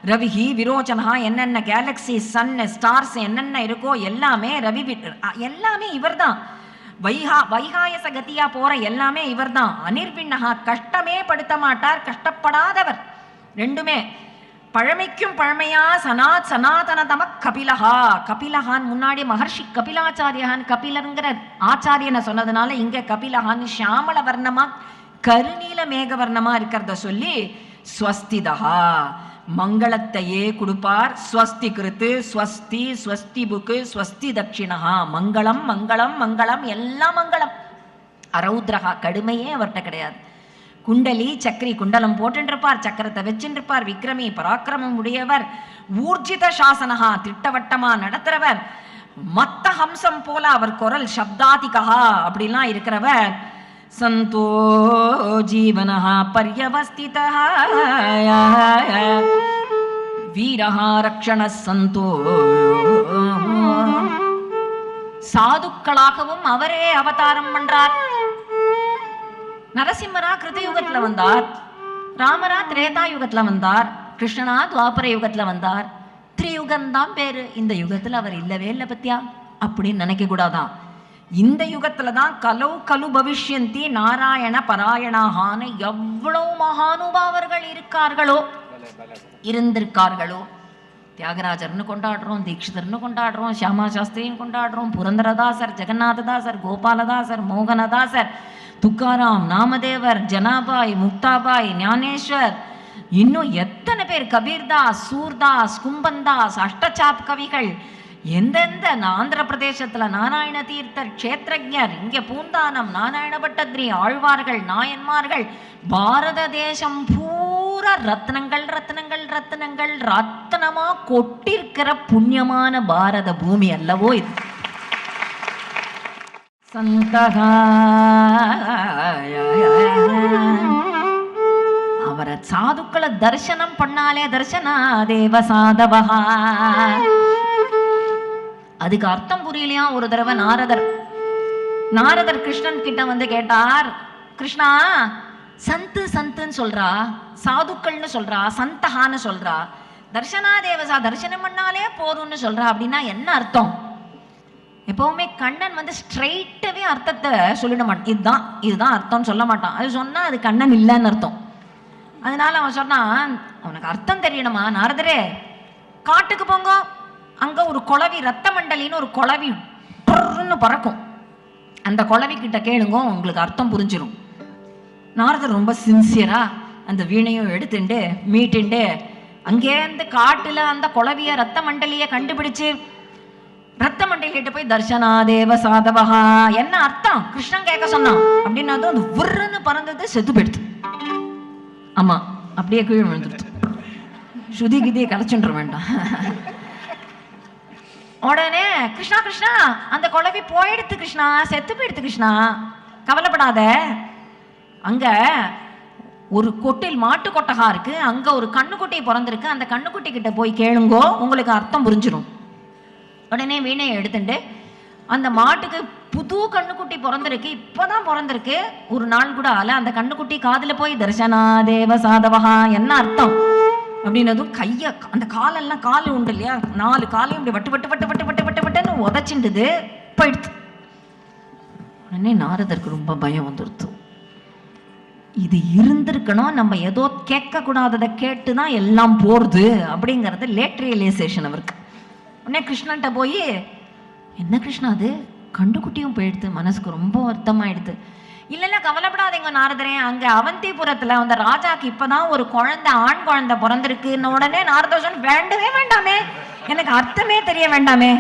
ரவிஹி விரோச்சனா, என்னென்ன கேலக்சி சன் ஸ்டார்ஸ் என்னென்ன இருக்கோ எல்லாமே ரவி, எல்லாமே இவர் தான். வைகாயச கதியா போற எல்லாமே இவர் தான். அனிர்பின்னகா, கஷ்டமே படுத்த மாட்டார், கஷ்டப்படாதவர். ரெண்டுமே பழமைக்கும் பழமையா. சனாதனதம கபிலஹா, கபிலஹான் முன்னாடி மகர்ஷி கபிலாச்சாரியான், கபிலருங்கிற ஆச்சாரியனை சொன்னதுனால இங்க கபிலஹான் ஷியாமள வர்ணமா கருநீல மேக வர்ணமா இருக்கிறத சொல்லி ஸ்வஸ்திதா, மங்களத்தையே கொடுப்பார். ஸ்வஸ்தி கிருத்து, ஸ்வஸ்தி, ஸ்வஸ்தி புக்கு, ஸ்வஸ்தி தட்சிணா. மங்களம் மங்களம் மங்களம், எல்லாம் மங்களம். அரௌத்ரஹா, கடுமையே அவர்கிட்ட கிடையாது. குண்டலி சக்கரி, குண்டலம் போட்டுருப்பார், சக்கரத்தை வச்சுருப்பார். விக்ரமி, பராக்கிரமம் உடையவர். ஊர்ஜித சாசனஹா, திட்டவட்டமா நடத்துறவர். மத்த ஹம்சம் போல அவர் குரல் சப்தாதிகா அப்படிலாம் இருக்கிறவர். சந்தோ ஜீவனஹா பர்யவஸ்திதஹ வீரஹா ரக்ஷண சந்தோ. சாதுக்களாகவும் அவரே அவதாரம் பண்றார். நரசிம்மரா கிருதயுகத்துல வந்தார், ராமரா திரேதா யுகத்துல வந்தார், கிருஷ்ணனா துவாபர யுகத்துல வந்தார். திரியுகம்தான் பேரு. இந்த யுகத்துல அவர் இல்லவே இல்லை பத்தியா அப்படின்னு நினைக்க கூடாதான். இந்த யுகத்துல தான் கலௌ கலு பவிஷ்யந்தி நாராயண பராயணாகான எவ்வளவு மகானுபாவர்கள் இருக்கார்களோ, இருந்திருக்கார்களோ. தியாகராஜர்னு கொண்டாடுறோம், தீட்சிதர்னு கொண்டாடுறோம், ஷியாமா சாஸ்திரியும் கொண்டாடுறோம், புரந்தரதாசர், ஜெகநாததாசர், கோபாலதாசர், மோகனதாசர், துக்காராம், நாமதேவர், ஜனாபாய், முக்தாபாய், ஞானேஸ்வர், இன்னும் எத்தனை பேர், கபீர்தாஸ், சூர்தாஸ், கும்பந்தாஸ், அஷ்டசாப் கவிகள், எந்தெந்த ஆந்திர பிரதேசத்துல நாராயண தீர்த்தர், க்ஷேத்ரஜர், இங்க பூந்தானம், நாராயண பட்டத்ரி, ஆழ்வார்கள், நாயன்மார்கள், பாரத தேசம் பூரா பூரா ரத்னங்கள் ரத்னங்கள் ரத்னங்கள் ரத்னமா கொட்டிருக்கிற புண்ணியமான பாரத பூமி அல்லவோ இது. சந்தகா அவரை சாதுக்களை தரிசனம் பண்ணாலே தரிசனா தேவ சாதவஹா. அதுக்கு அர்த்தம் புரியலையா? ஒரு தடவை நாரதர் கிருஷ்ணன் கிட்ட வந்து கேட்டார், கிருஷ்ணா சந்து சந்துன்னு சொல்றா, சாதுக்கள்னு சொல்றா, சந்தகான்னு சொல்றா, தர்ஷனா தேவசா தரிசனம் பண்ணாலே போதும்னு சொல்றா, அப்படின்னா என்ன அர்த்தம்? எப்பவுமே கண்ணன் வந்து ஸ்ட்ரெயிட்டாவே அர்த்தத்தை சொல்லிட மாட்டான். இதுதான் அர்த்தம்னு சொல்ல மாட்டான். அது சொன்னா அது கண்ணன் இல்லைன்னு அர்த்தம். அதனால அவன் சொன்னான், அவனுக்கு அர்த்தம் தெரியணுமா நாரதரே, காட்டுக்கு போங்க, அங்க ஒரு குளவி, ரத்த மண்டலின்னு ஒரு குளவி பறக்கும், அந்த குளவி கிட்ட கேளுங்க, உங்களுக்கு அர்த்தம் புரிஞ்சிடும். நாரதர் ரொம்ப சின்சியரா அந்த வீணையும் எடுத்துட்டு மீட்டுண்டு அங்கேருந்து காட்டுல அந்த குளவிய ரத்த மண்டலிய கண்டுபிடிச்சு ரத்த மண்டலிட்ட போய் தர்ஷனா தேவ சாதவஹா என்ன அர்த்தம் கிருஷ்ணன் கேட்க சொன்னான் அப்படின்னா அது விருன்னு பறந்தது, செத்து போயிடுது. ஆமா, அப்படியே கீழே விழுந்துடுது. ஸ்ருதி கிதியை கலைச்சுன்ற வேண்டாம். உடனே கிருஷ்ணா கிருஷ்ணா அந்த குளவி போயிடுத்து கிருஷ்ணா, செத்து போயிடுத்து கிருஷ்ணா, கவலைப்படாத, அங்க ஒரு கொட்டில் மாட்டு கொட்டகா இருக்கு, அங்க ஒரு கண்ணுக்குட்டி பிறந்திருக்கு, அந்த கண்ணுக்குட்டி கிட்ட போய் கேளுங்கோ, உங்களுக்கு அர்த்தம் புரிஞ்சிடும். உடனே வீணையை எடுத்துட்டு அந்த மாட்டுக்கு புது கண்ணுக்குட்டி பிறந்திருக்கு, இப்பதான் பிறந்திருக்கு, ஒரு நாள் கூட ஆல, அந்த கண்ணுக்குட்டி காதுல போய் தர்ஷனா தேவ சாதவஹா என்ன அர்த்தம் அப்படின்னதும் கைய அந்த காலெல்லாம், காலு உண்டு இல்லையா, 4 காலையும் இப்படி வட்டு வட்டு வட்டு வட்டு வட்டு வட்டு வட்டுன்னு உதச்சிண்டுது, போயிடுது. உடனே நாரதருக்கு ரொம்ப பயம் வந்துடுது. இது இருந்திருக்கணும், நம்ம ஏதோ கேட்க கூடாததை கேட்டுதான் எல்லாம் போறது அப்படிங்கறது லேட் ரியலைசேஷன் அவருக்கு. உடனே கிருஷ்ணன்ட்ட போய், என்ன கிருஷ்ணா அது கண்டுக்குட்டியும் போயிடுது, மனசுக்கு ரொம்ப வருத்தமாயிடுது. இல்ல கவலைப்படாதீங்க நாரதரே, அங்க அவந்திபுரத்துல அந்த ராஜாக்கு இப்பதான் ஒரு குழந்தை, ஆண் குழந்தை பிறந்திருக்குன்னு. உடனே நாரதர் வேண்டவே வேண்டாமே, எனக்கு அர்த்தமே தெரிய வேண்டாமே,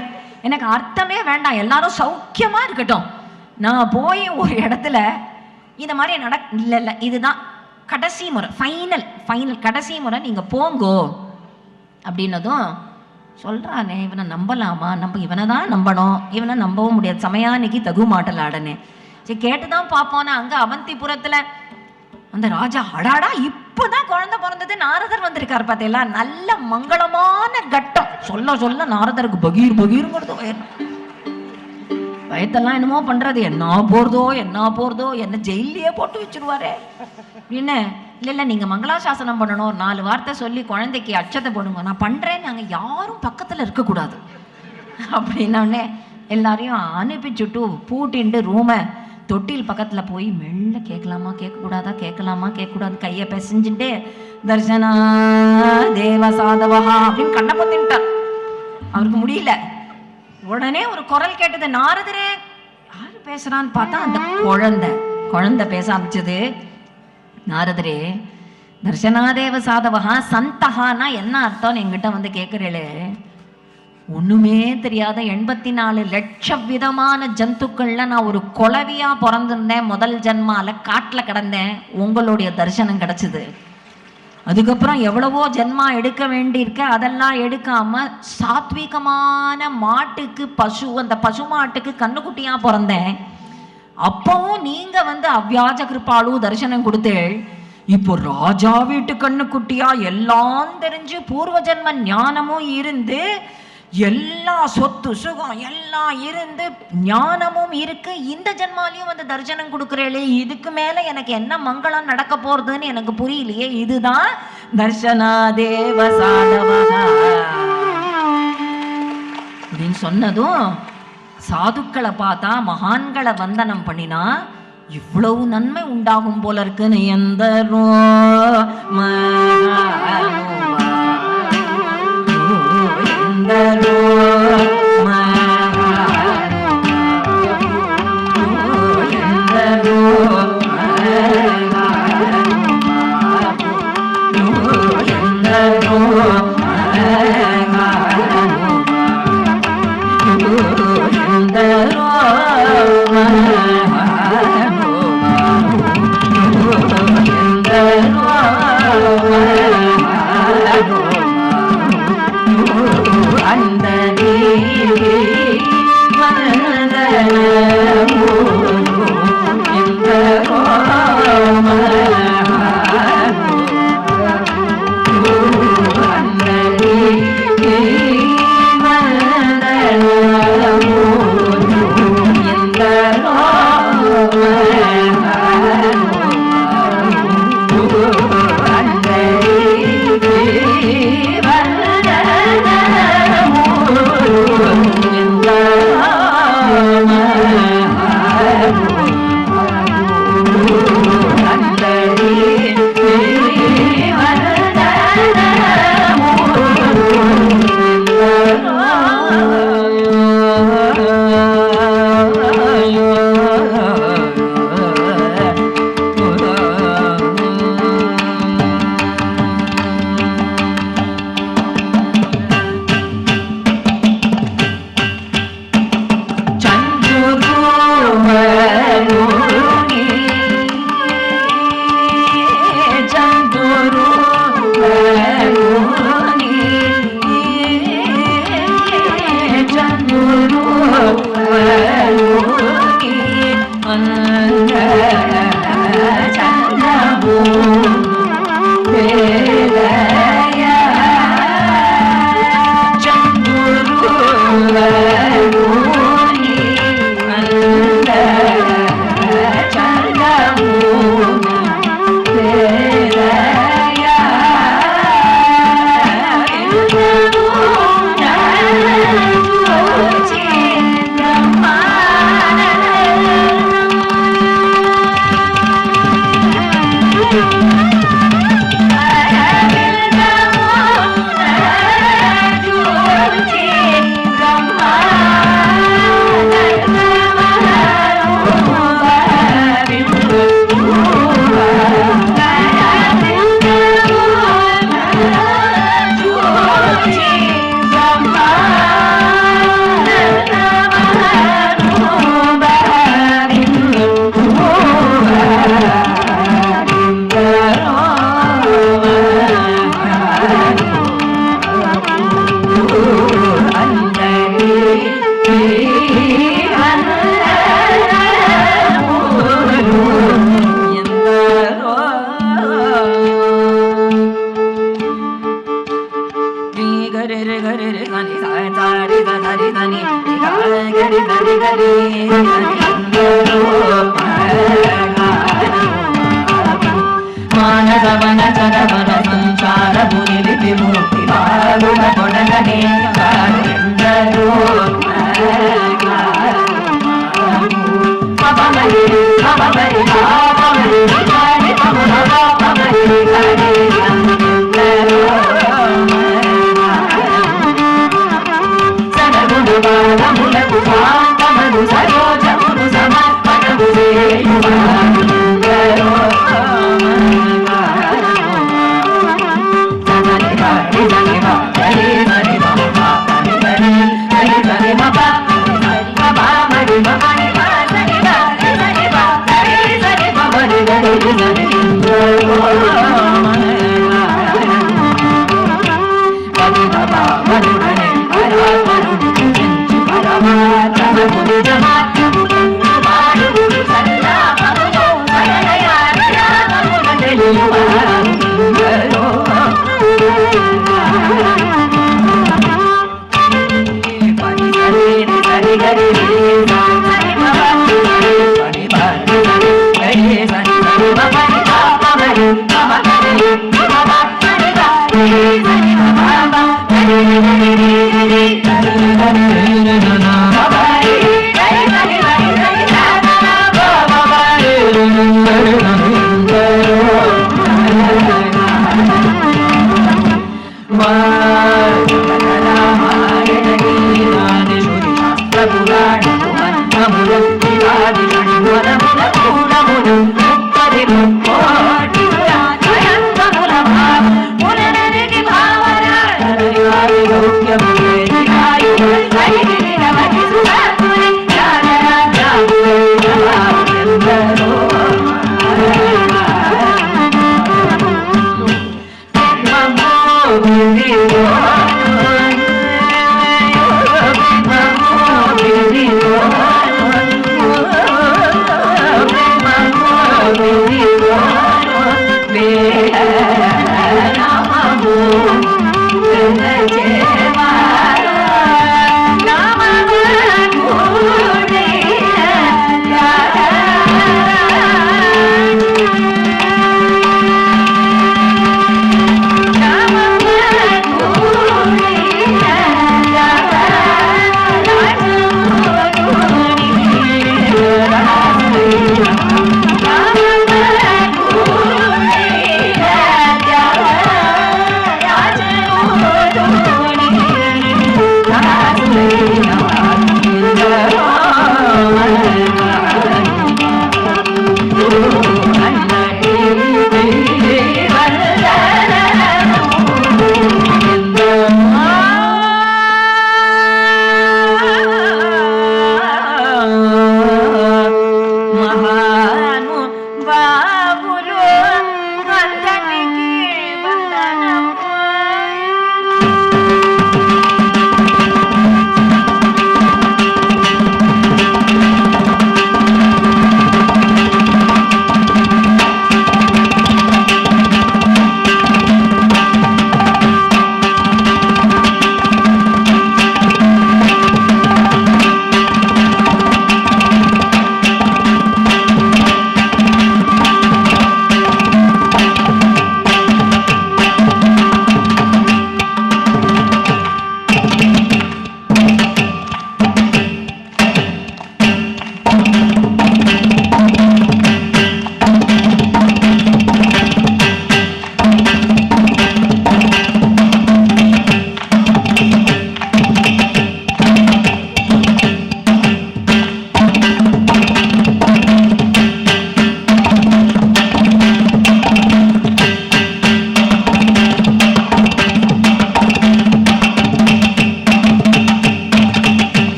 எனக்கு அர்த்தமே வேண்டாம், எல்லாரும் சௌக்கியமா இருக்கட்டும், நான் போய் ஒரு இடத்துல இந்த மாதிரி இல்ல இதுதான் கடைசி முறை, ஃபைனல் கடைசி முறை, நீங்க போங்கோ அப்படின்னதும் சொல்றானே, இவனை நம்பலாமா, நம்ம இவனை தான் நம்பணும், இவனை நம்பவும் முடியாது, சமயானிக்கு தகு மாட்டலாடனே, சரி கேட்டுதான் பார்ப்போன்னா அங்க அவந்திபுரத்துல அந்த ராஜா, அடாடா இப்பதான் குழந்தை பிறந்தது, நாரதர் வந்திருக்காரு பார்த்தீங்களா, நல்ல மங்களமான கட்டம். சொல்ல நாரதருக்கு பகீருங்கிறது வயத்தெல்லாம் என்னமோ பண்றது, என்ன போறதோ என்ன ஜெயிலே போட்டு வச்சிருவாரு அப்படின்னு. இல்ல நீங்க மங்களாசாசனம் பண்ணணும், 4 வார்த்தை சொல்லி குழந்தைக்கு அச்சத்தை போடுங்க, நான் பண்றேன், நாங்க யாரும் பக்கத்துல இருக்கக்கூடாது அப்படின்னே எல்லாரையும் அனுப்பிச்சுட்டு பூட்டிண்டு ரூமை தொட்டில் பக்கத்துல போய் மெல்ல கேட்கலாமா கேட்கக்கூடாதா, கேட்கலாமா கேட்கக்கூடாது, கையை பிசைஞ்சுட்டு தர்ஷனா தேவ சாதவஹா அப்படின்னு கண்ணை பொத்தின்ட்டார். அவருக்கு முடியல. உடனே ஒரு குரல் கேட்டது, நாரதரே யாரு பேசுறான்னு பார்த்தா அந்த குழந்தை பேச ஆரம்பிச்சது. நாரதரே தர்ஷனாதேவ சாதவஹா சந்தகானா என்ன அர்த்தம்னு என்கிட்ட வந்து கேட்கிறீங்களே, ஒண்ணுமே தெரியாத 84 லட்சம் விதமான ஜந்துக்கள்ல நான் ஒரு குளவியா பிறந்திருந்தேன், முதல் ஜென்மால காட்டுல கிடந்தேன், உங்களுடைய தரிசனம் கிடைச்சது. அதுக்கப்புறம் எவ்வளவோ ஜென்மா எடுக்க வேண்டியிருக்க, அதெல்லாம் எடுக்காம சாத்வீகமான மாட்டுக்கு அந்த பசு மாட்டுக்கு கண்ணுக்குட்டியா பிறந்தேன். அப்பவும் நீங்க வந்து அவ்வியாஜ கிருபாலு தரிசனம் கொடுத்தேள். இப்போ ராஜா வீட்டு கண்ணுக்குட்டியா எல்லாம் தெரிஞ்சு பூர்வ ஜென்ம ஞானமும் இருந்து எல்லா சொத்து சுகம் எல்லாம் இருந்து ஞானமும் இருக்கு, இந்த ஜென்மாலையும் வந்து தரிசனம் கொடுக்குறேளே, இதுக்கு மேல எனக்கு என்ன மங்களம் நடக்க போறதுன்னு எனக்கு புரியலையே, இதுதான் தர்ஷனா தேவ சாதவஹா அப்படின்னு சொன்னதும் சாதுக்களை பார்த்தா, மகான்களை வந்தனம் பண்ணினா இவ்வளவு நன்மை உண்டாகும் போல இருக்குன்னு எந்தரோ Oh గరి గరి గరి మానస వన చరవన సంసార ముని విముక్తి బాలున కొడగనే కారెందరో పవమరి పవమరి పవమరి గాని పవన పవమరి గాని సందరో సనగుడు బాలములకు శాంతమను సరోజమును సమర్పణము చేయువారు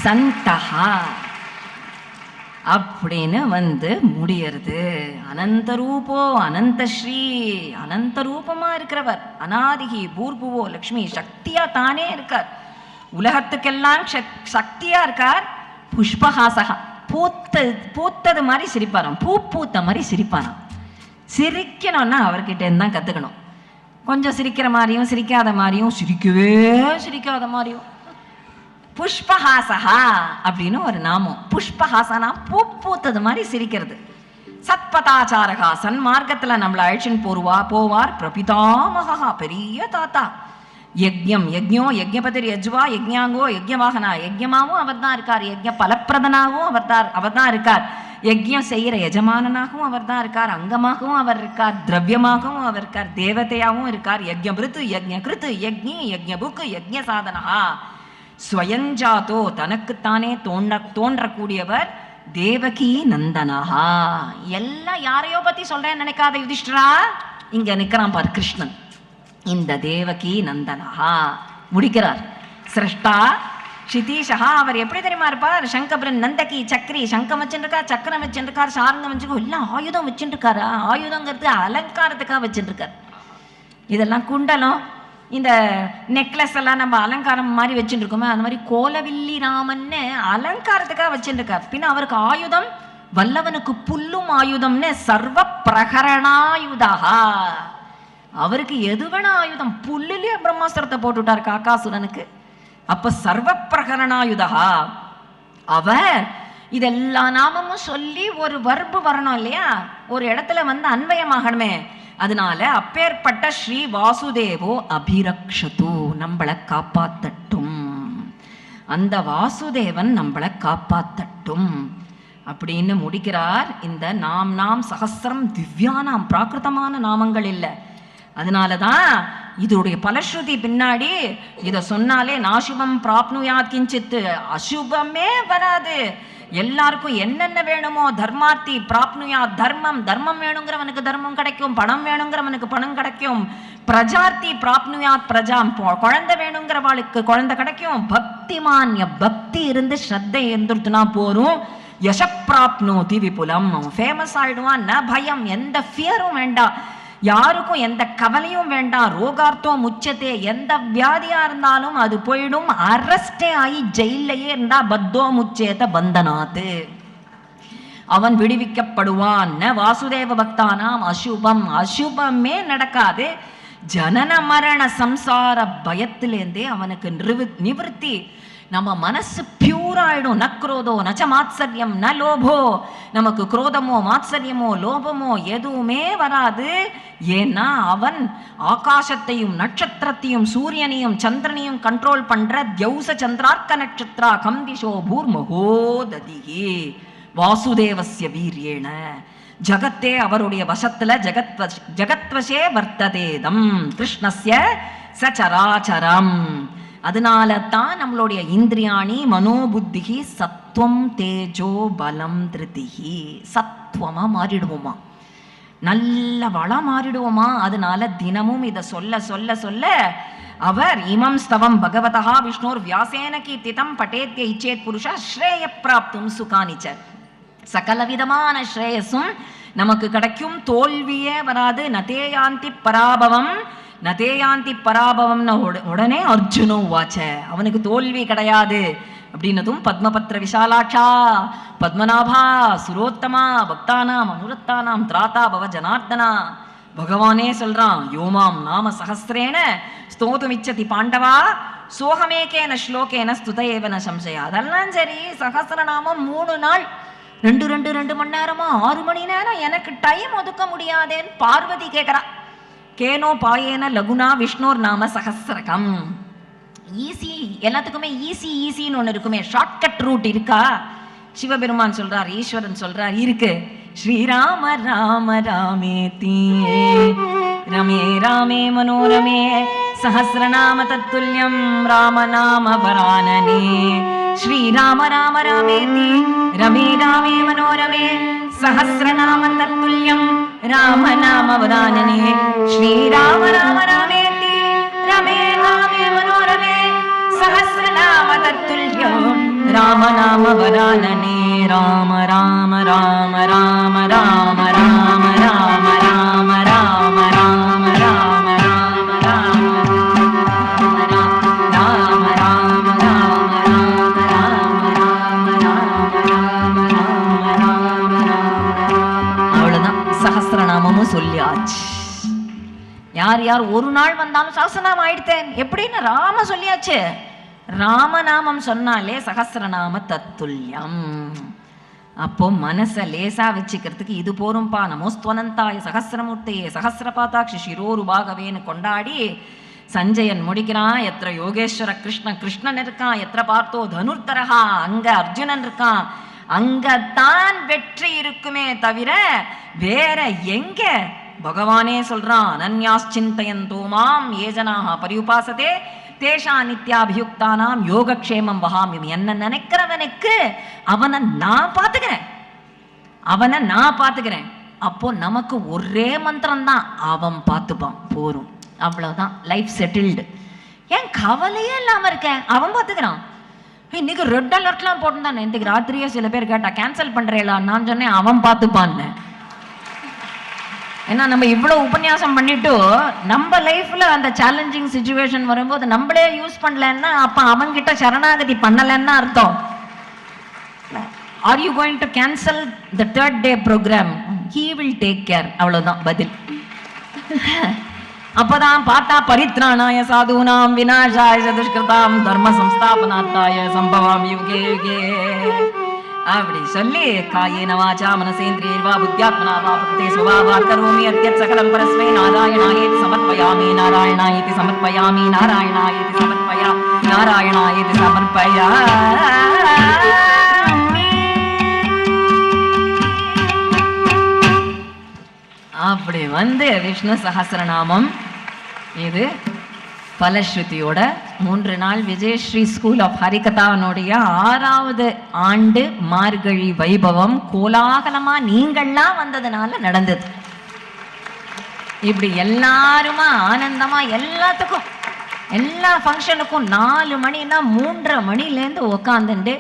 சந்தஹா அப்படின்னு வந்து முடியறது. அனந்த ரூபோ அனந்த ஸ்ரீ, அனந்த ரூபமா இருக்கிறவர், அநாதிகி பூர்புவோ லக்ஷ்மி, சக்தியா தானே இருக்கார், உலகத்துக்கெல்லாம் சக்தியா இருக்கார். புஷ்பஹாசகா, பூத்தது மாதிரி சிரிப்பாராம், பூத்த மாதிரி சிரிப்பாராம். சிரிக்கணும்னா அவர்கிட்ட இருந்து தான் கத்துக்கணும். கொஞ்சம் சிரிக்கிற மாதிரியும் சிரிக்காத மாதிரியும், சிரிக்கவே சிரிக்காத மாதிரியும். புஷ்பஹாசகா அப்படின்னு ஒரு நாமம். புஷ்பஹாசனா பூத்தது மாதிரி சிரிக்கிறது. சத்பதாச்சாரகா, சன்மார்க்கத்துல நம்மளை அழிச்சுன்னு போவார். பிரபிதாமகா, பெரிய தாத்தா. யஜ்யம், யஜ்ஞோ யஜ்ஞபதிர் யஜ்வா யஜ்ஞாங்கோ யஜ்ஞவாகனா, யஜ்யமாவும் அவர் தான் இருக்கார், யஜ்ஞ பலப்பிரதனாகவும் அவர் தான் இருக்கார், யஜ்ஞம் செய்கிற எஜமானனாகவும் அவர் தான் இருக்கார், அங்கமாகவும் அவர் இருக்கார், திரவியமாகவும் அவர் இருக்கார், தேவதையாகவும் இருக்கார். யஜ்ஞபிருத்து யஜ்ஞ கிருத்து யஜ்ஞி யஜ்ஞபுக்கு யஜ்ஞ சாதனஹா. ஸ்வயஞ்சாதோ, தனக்குத்தானே தோன்றக்கூடியவர். தேவகி நந்தனஹா. எல்லாம் யாரையோ பத்தி சொல்றேன்னு நினைக்காத யுதிஷ்டரா, இங்க நிக்கிறான் பார் கிருஷ்ணன். இந்த தேவகி நந்தனஹா முடிக்கிறார். சிரஷ்டா க்ஷிதீஷா, அவர் எப்படி தெரியுமா இருப்பார்? சங்கபிரன் நந்தகி சக்கரி, சங்கம் வச்சுருக்கார், சக்கரம் வச்சுருக்கார், சாரங்கம் வச்சுருக்கோம், எல்லாம் ஆயுதம் வச்சுருக்காரா? ஆயுதங்கிறது அலங்காரத்துக்காக வச்சுருக்கார். இதெல்லாம் குண்டலம், இந்த நெக்லஸ் எல்லாம் நம்ம அலங்காரம் மாதிரி வச்சுட்டு இருக்கோமே, அந்த மாதிரி கோலவில்லி ராமன்னு அலங்காரத்துக்காக வச்சுருக்கார். பின்ன அவருக்கு ஆயுதம், வல்லவனுக்கு புல்லும் ஆயுதம்னு சர்வ பிரகரணாயுதா. அவருக்கு எது வேணா ஆயுதம். புல்லுலயே பிரம்மாஸ்திரத்தை போட்டுட்டார் காக்காசுரனுக்கு. அப்ப சர்வ பிரகரணாயுதா அவர். இதெல்லாம் நாமமும் சொல்லி ஒரு வர்பு வரணும் இல்லையா, ஒரு இடத்துல வந்து அன்வயமாகணுமே. அதனால அப்பேற்பட்ட ஸ்ரீ வாசுதேவோ அபிரக்ஷது, நம்மளை காப்பாத்தட்டும், அந்த வாசுதேவன் நம்மளை காப்பாத்தட்டும் அப்படின்னு முடிக்கிறார். இந்த நாம் சகசிரம் திவ்யானாம், பிராகிருதமான நாமங்கள் இல்லை. அதனாலதான் இதோடைய பலஸ்ருதி பின்னாடி இதை சொன்னாலே நாசுபம் பிராப்னுயாத் கிஞ்சித், அசுபமே வராது. எல்லாருக்கும் என்னென்ன வேணுமோ, தர்மார்த்தி பிராப்னுயாத் தர்மம், தர்மம் வேணுங்கிறவனுக்கு தர்மம் கிடைக்கும், பணம் வேணுங்கிறவனுக்கு பணம் கிடைக்கும். பிரஜார்த்தி பிராப்னுயாத் பிரஜாம், குழந்தை வேணுங்கிறவாளுக்கு குழந்தை கிடைக்கும். பக்திமான்ய, பக்தி இருந்து ஸ்ரத்தை இருந்துட்டுனா போரும். யசப்பிராப்னோதி விபுலம், ஃபேமஸ் ஆயிடுவான். ந பயம், எந்த ஃபியரும் வேண்டாம், யாருக்கும் எந்த கவலையும் வேண்டாம். ரோகார்த்தம் முச்சத்தே, எந்த வியாதியா இருந்தாலும் அது போயிடும். அரஸ்டே ஆகி ஜெயிலையே இருந்தா பத்தோ முச்சேத பந்தனாத்து, அவன் விடுவிக்கப்படுவான். வாசுதேவ பக்தானாம் அசுபம், அசுபமே நடக்காது. ஜனன மரண சம்சார பயத்திலேருந்தே அவனுக்கு நிவர்த்தி. நம்ம மனசு பியூர் ஆயிடும். ந குரோதோ நச்ச மாத்சரியம் ந லோபோ, நமக்கு குரோதமோ மாத்சரியமோ லோபமோ எதுவுமே வராது. ஏன்னா அவன் ஆகாசத்தையும் நட்சத்திரத்தையும் சூரியனையும் சந்திரனையும் கண்ட்ரோல் பண்ற தியௌச சந்திரார்க்க நட்சத்திரா கம்பிஷோ பூர்மகோததிகி வாசுதேவஸ்ய வீரியேன. ஜகத்தே அவருடைய வசத்துல, ஜகத்வசே வர்த்ததேதம் கிருஷ்ணஸ்ய சச்சராச்சரம். அதனால தான் நம்மளுடைய இந்திரியாணி மனோபுத்திகி சத்வம் தேஜோ பலம் திருதிகி, சத்வமா மாறிடுவோமா, நல்ல வளம் மாறிடுவோமா. அதனால தினமும் இதை சொல்ல சொல்ல சொல்ல அவர் இமம் ஸ்தவம் பகவதா விஷ்ணோர் வியாசேன கீர்த்திதம் பட்டேத்ய இச்சேத் புருஷா ஸ்ரேய பிராப்தும் சுகானிச்ச. சகல விதமான ஸ்ரேயஸும் நமக்கு கிடைக்கும், தோல்வியே வராது. நதேயாந்தி பராபவம், நதேயாந்தி பராபவம்னு உடனே அர்ஜுனோ வாச்ச, அவனுக்கு தோல்வி கிடையாது அப்படின்னதும் பத்மபத்ர விஷாலாட்சா பத்மநாபா சுரோத்தமா பக்தானாம் அனுரத்தானாம் திராதா பவ ஜனார்தனா. பகவானே சொல்றான், யோமாம் நாம சஹஸ்ரேன ஸ்தோதுமிச்சதி பாண்டவா சோகமேகேன ஸ்லோகேன ஸ்துத ஏவன சம்சயா. அதெல்லாம் சரி, சஹஸ்ரநாமம் 3 நாள் 2 மணி நேரமா 6 மணி நேரம் எனக்கு டைம் ஒதுக்க முடியாதேன்னு பார்வதி கேட்கிறா. கேனோ பாயேன லகுனா விஷ்ணோர் நாம சஹஸ்ரகம். ஈஸி, எல்லாத்துக்குமே ஈஸின்னு ஒன்று இருக்குமே, ஷார்ட்கட் ரூட் இருக்கா? சிவபெருமான் சொல்றார், ஈஸ்வரன் சொல்றார், இருக்கு. ஸ்ரீராம ராம ராமேதி ரமே ராமே மனோரமே சஹஸ்ரநாம தத்துல்யம் ராம நாம வரானனே. ஸ்ரீராம ராம ராமேதி ரமே ராமே மனோரமே சஹஸ்ரநாம தத்துல்யம் ராம நாம வரானனே. ஸ்ரீராம ராம ராமேதி ரமே ராமே மனோரமே சஹஸ்ரநாம தத்துல்யம் ராம நாம வரானனே ராம ராம ராம ராம ராம ராம ராம ராம ராம ராம ராம ராம அவ்வளவுதான். சகஸ்ரநாமமும் சொல்லியாச்சு. யார் யார் ஒரு நாள் வந்தாலும் சகஸ்ரநாமம் ஆயிடுத்தேன் எப்படின்னு ராம சொல்லியாச்சு. ராமநாமம் சொன்னாலே சகஸ்ரநாம தத்துல்யம். அப்போ மனசை லேசா வச்சுக்கிறதுக்கு இது போரும்பா. நமோஸ்துவனந்தாய சகஸ்ரமூர்த்தியே சகஸ்ரபாதாட்சி சிரோருபாகவேன்னு கொண்டாடி சஞ்சயன் முடிக்கிறான். எத்திர யோகேஸ்வர கிருஷ்ணன் இருக்கான், எத்திர பார்த்தோ தனுர்தரகா, அங்க அர்ஜுனன் இருக்கான். அங்கத்தான் வெற்றி இருக்குமே தவிர வேற எங்க? பகவானே சொல்றான், அனன்யாஸ்சிந்தயந்தோ மாம் ஏஜனாக பரியுபாசதே தேஷா நித்யாபியுக்தானாம் யோகக்ஷேமம் வகாமி. என்ன நினைக்கிறவனுக்கு அவனை நான் பார்த்துக்கிறேன். அப்போ நமக்கு ஒரே மந்திரம் தான், அவன் பார்த்துப்பான், போரும், அவ்வளவுதான். Life settled. ஏன் கவலையே இல்லாம இருக்க? அவன் பார்த்துக்கிறான். இன்னைக்கு ரெட் அலர்ட்லாம் போட்டுருந்தானே, இன்னைக்கு ராத்திரியே சில பேர் கேட்டா கேன்சல் பண்றேலா, நான் சொன்னேன் அவன் பார்த்துப்பான்னு. ஏன்னா நம்ம இவ்வளவு உபன்யாசம் பண்ணிட்டு நம்ம லைஃப்ல அந்த சேலஞ்சிங் சிச்சுவேஷன் வரும்போது நம்மளே யூஸ் பண்ணலன்னா அப்ப அவன்கிட்ட சரணாகதி பண்ணலன்னா அர்த்தம். Are you going to cancel the 3rd day program? He will take care. அவ்வளவுதான் பதில். அப்பதான் பார்த்தா பரித்ராணாய சாதுனாம் விநாசாய சதுஷ்கிருதாம் தர்ம சம்ஸ்தாபனார்த்தாய சம்பவாமி யுகே யுகே அப்படி சொல்லி காயேன வாசா மனசேந்திரியர்வா புத்தியாத்மனா வா பிரகிருதே ஸ்வபாவாத் கரோமி யத்யத் சகலம் பரஸ்மை நாராயணாயேதி சமர்ப்பயாமி நாராயணாயேதி சமர்ப்பயாமி நாராயணாயேதி சமர்ப்பயாமி. அப்படி வந்து விஷ்ணு சஹஸ்ரநாமம் இது பலஸ்ருதியோட 3 நாள் விஜயஸ்ரீ ஸ்கூல் ஆஃப் ஹரிகதானுடைய 6வது ஆண்டு மார்கழி வைபவம் கோலாகலமா நீங்கள்லாம் வந்ததுனால நடந்தது. இப்படி எல்லாருமா ஆனந்தமா எல்லாத்துக்கும் எல்லா ஃபங்க்ஷனுக்கும் 4 மணின்னா 3:30 மணிலேருந்து உக்காந்துட்டு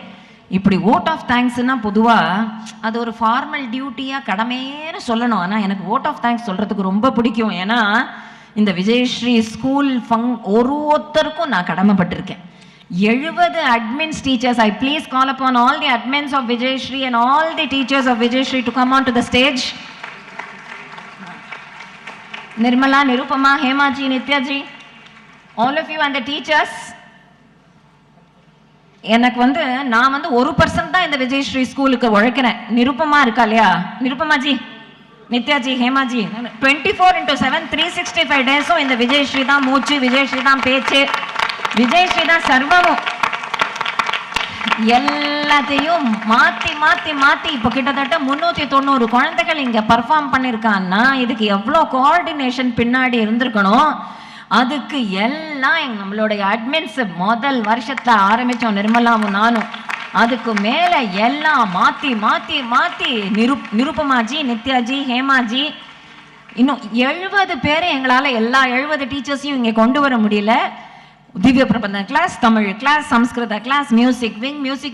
இப்படி ஓட் ஆஃப் தேங்க்ஸ்னா பொதுவாக அது ஒரு ஃபார்மல் டியூட்டியாக கடமையேன்னு சொல்லணும். ஆனால் எனக்கு ஓட் ஆஃப் தேங்க்ஸ் சொல்கிறதுக்கு ரொம்ப பிடிக்கும். ஏன்னா இந்த விஜயஸ்ரீ ஸ்கூல் ஒருத்தருக்கும் நான் கடமைப்பட்டிருக்கேன். 70 admins teachers. I please call upon all the admins of Vijayashree and all the teachers of Vijayashree to come on to the stage. Nirmala, Nirupama, Hema ji, Nitya ji, all of you and the teachers. எனக்கு வந்து நான் வந்து 1% தான் இந்த விஜயஸ்ரீ ஸ்கூலுக்கு உழைக்கிறேன். நிருப்பமா இருக்கா இல்லையா? Nirupama G, Nithya G, Hema G, 24/7 365 டேஸும் இந்த விஜயஸ்ரீ தான் மூச்சு, விஜயஸ்ரீ தான் பேச்சு, விஜயஸ்ரீ தான் சர்வமும். எல்லாத்தையும் மாத்தி மாத்தி மாத்தி இப்போ கிட்டத்தட்ட 390 குழந்தைகள் இங்க பர்ஃபார்ம் பண்ணிருக்கான்னா இதுக்கு எவ்வளோ கோஆர்டினேஷன் பின்னாடி இருந்திருக்கணும். அதுக்கு எல்லாம் நம்மளுடைய அட்மின்ஸ் முதல் வருஷத்துல ஆரம்பிச்சோம், நிர்மலாவும் நானும். அதுக்கு மேல எல்லாம் மாத்தி மாத்தி மாத்தி நிருப்பமாஜி, நித்யாஜி, ஹேமாஜி, இன்னும் 70 பேரை எங்களால எல்லா 70 டீச்சர்ஸையும் இங்க கொண்டு வர முடியல. திவ்ய பிரபந்த கிளாஸ், தமிழ் கிளாஸ், சம்ஸ்கிருத கிளாஸ், மியூசிக்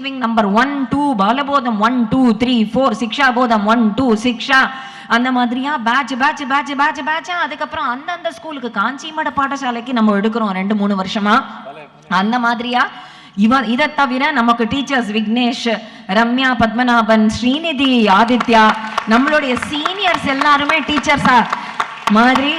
விங் நம்பர் 1, 2, பாலபோதம் 1, 2, 3, 4, சிக்ஷா போதம் 1, 2, சிக்ஷா, அந்த மாதிரியா பேட்ச். அதுக்கப்புறம் அந்தந்த ஸ்கூலுக்கு காஞ்சிமட பாடசாலைக்கு நம்ம எடுக்கிறோம் 2-3 வருஷமா. அந்த மாதிரியா இதை தவிர நமக்கு டீச்சர்ஸ் விக்னேஷ், ரம்யா, பத்மநாபன், ஸ்ரீநிதி, ஆதித்யா, நம்மளுடைய சீனியர்ஸ் எல்லாருமே டீச்சர்ஸா மாதிரி.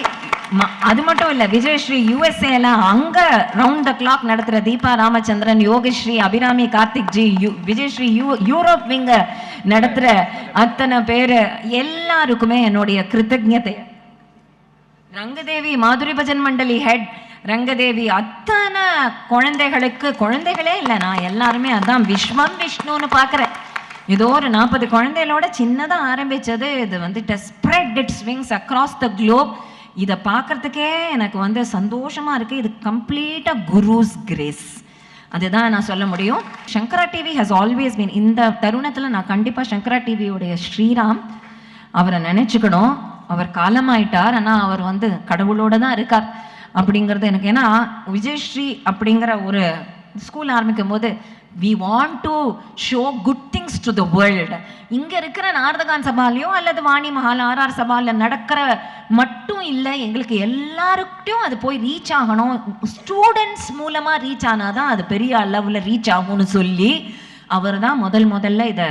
அது மட்டும் இல்ல, விஜயஸ்ரீ யூஎஸ்ஏல அங்க ரவுண்ட் த கிளாக் நடத்துற தீபா ராமச்சந்திரன், யோகஸ்ரீ, அபிராமி, கார்த்திக் ஜி, விஜயஸ்ரீ யூரோப் விங்க நடத்துற அத்தனை பேரு எல்லாருக்குமே என்னுடைய கிருத்தஜ்ஞதை. ரங்கதேவி மாதுரி பஜன் மண்டலி ஹெட் ரங்கதேவி, அத்தனை குழந்தைகளுக்கு, குழந்தைகளே இல்லை நான் எல்லாருமே அதான் விஸ்வம் விஷ்ணுன்னு பார்க்குறேன். ஏதோ ஒரு 40 குழந்தைகளோட சின்னதாக ஆரம்பித்தது, இது வந்துட்டு spread it's wings across the Globe. இதை பார்க்குறதுக்கே எனக்கு வந்து சந்தோஷமாக இருக்குது. இது கம்ப்ளீட்டாக குருஸ் கிரேஸ், அதுதான் நான் சொல்ல முடியும். சங்கரா டிவி ஹஸ் ஆல்வேஸ் பீன். இந்த தருணத்தில் நான் கண்டிப்பாக சங்கரா டிவியோடைய ஸ்ரீராம் அவரை நினச்சிக்கணும். அவர் காலமாயிட்டார், ஆனால் அவர் வந்து கடவுளோட தான் இருக்கார் அப்படிங்கிறது எனக்கு. ஏன்னா விஜயஸ்ரீ அப்படிங்கிற ஒரு ஸ்கூல் ஆரம்பிக்கும் போது we want to show good things to the world. இங்க இருக்கிற நாரதகான் சபாலையோ அல்லது வாணி மஹால் ஆர்ஆர் சபால நடக்கிற மட்டும் இல்லை, எங்களுக்கு எல்லாருக்கிட்டையும் அது போய் ரீச் ஆகணும், ஸ்டூடெண்ட்ஸ் மூலமா ரீச் ஆனாதான் அது பெரிய அளவில் ரீச் ஆகும்னு சொல்லி அவர் தான் முதல்ல இதை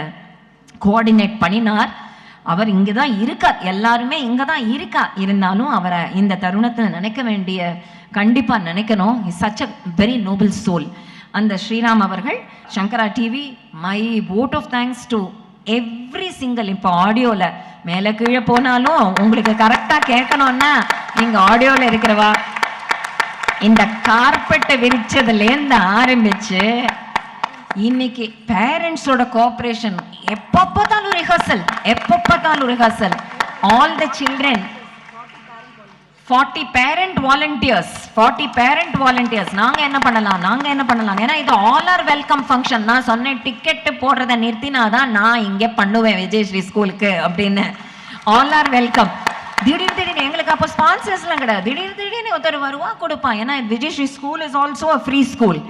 கோஆர்டினேட் பண்ணினார். அவர் இங்கே தான் இருக்கார், எல்லாருமே இங்கே தான் இருக்கா. இருந்தாலும் அவரை இந்த தருணத்தில் நினைக்க வேண்டிய, கண்டிப்பாக நினைக்கணும். Is such a very noble soul. அந்த ஸ்ரீராம் அவர்கள், Sankara TV, my vote of thanks to every single. இப்போ ஆடியோவில் மேலே கீழே போனாலும் உங்களுக்கு கரெக்டாக கேட்கணும்னா நீங்கள் ஆடியோவில் இருக்கிறவா, இந்த கார்பெட்டை விரிச்சதுலேருந்து ஆரம்பிச்சு இன்னைக்கு பேரண்ட்ஸோட கோஆப்ரேஷன், எப்போ பார்த்தாலும் rehearsal, all the children, 40 parent volunteers. நாங்க என்ன பண்ணலாம், ஏன்னா இது ஆல் ஆர் வெல்கம் ஃபங்க்ஷன். நான் சொன்னேன் டிக்கெட் போடுறதை நிறுத்தினாதான் நான் இங்கே பண்ணுவேன் விஜயஸ்ரீ ஸ்கூலுக்கு அப்படின்னு. All are welcome. திடீர்னு எங்களுக்கு அப்போ ஸ்பான்சர்ஸ்லாம் கிடையாது. திடீர்னு ஒருத்தர் வருவா கொடுப்பான். ஏன்னா Vijayasri school is also a free school.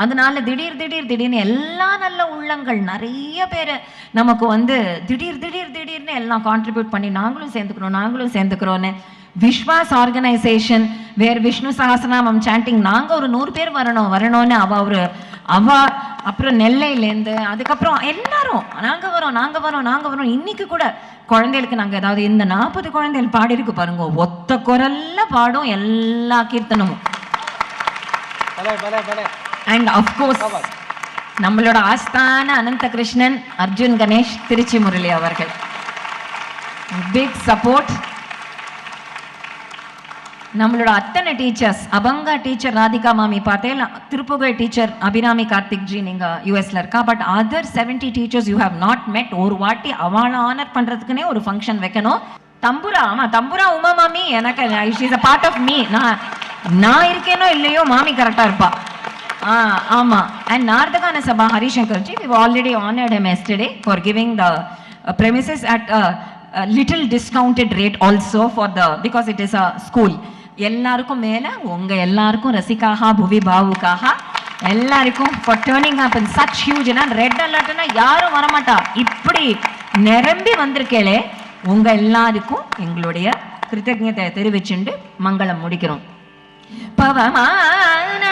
அதனால திடீர்னு எல்லா நல்ல உள்ளங்கள் நிறைய பேர் நமக்கு வந்து திடீர்னு எல்லாம் கான்ட்ரிபியூட் பண்ணி நாங்களும் சேர்ந்துக்கிறோன்னு விஸ்வாஸ் ஆர்கனைசேஷன், வேர் விஷ்ணு சஹஸ்ரநாமம் சாண்டிங், நாங்கள் ஒரு 100 பேர் வரணும்னு அவ அப்புறம் நெல்லையிலேருந்து, அதுக்கப்புறம் எல்லாரும் நாங்கள் வரோம். இன்னைக்கு கூட குழந்தைகளுக்கு நாங்கள் ஏதாவது இந்த 40 குழந்தைகள் பாடிருக்கு பாருங்க, ஒத்த குரல்ல பாடும் எல்லா கீர்த்தனமும். அண்ட் அஃப்கோர்ஸ் நம்மளோட ஆஸ்தான அனந்த கிருஷ்ணன், அர்ஜுன் கணேஷ், திருச்சி முரளி அவர்கள் பிக் சப்போர்ட். நம்மளோட அத்தனை டீச்சர்ஸ், அபங்கா டீச்சர் ராதிகா மாமி பார்த்தேன், திருப்புகழ் டீச்சர் அபிராமி கார்த்திக் ஜி நீங்க யூஎஸ்ல இருக்கா. But other 70 teachers you have not மெட். ஒரு வாட்டி அவளை ஆனர் பண்றதுக்குன்னே ஒரு ஃபங்க்ஷன் வைக்கணும். தம்புரா உமா மாமி எனக்கு is a part of me. நான் இருக்கேனோ இல்லையோ மாமி கரெக்டா இருப்பா. ஆமா. And Naradagana Sabha Harishankar ji, we already honored him yesterday for giving the premises at a little discounted rate also for the, because it is a school. எல்லாருக்கும் மேல உங்க எல்லாருக்கும் ரசிகாக புவி பாவுக்காக எல்லாருக்கும் for turning up in such huge. Red அலர்ட்னா யாரும் வரமாட்டா, இப்படி நிரம்பி வந்திருக்கேளே, உங்க எல்லாருக்கும் எங்களுடைய கிருத்தஜ்ஞத்தை தெரிவிச்சுண்டு மங்களம் முடிக்கிறோம். பவமான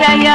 జయ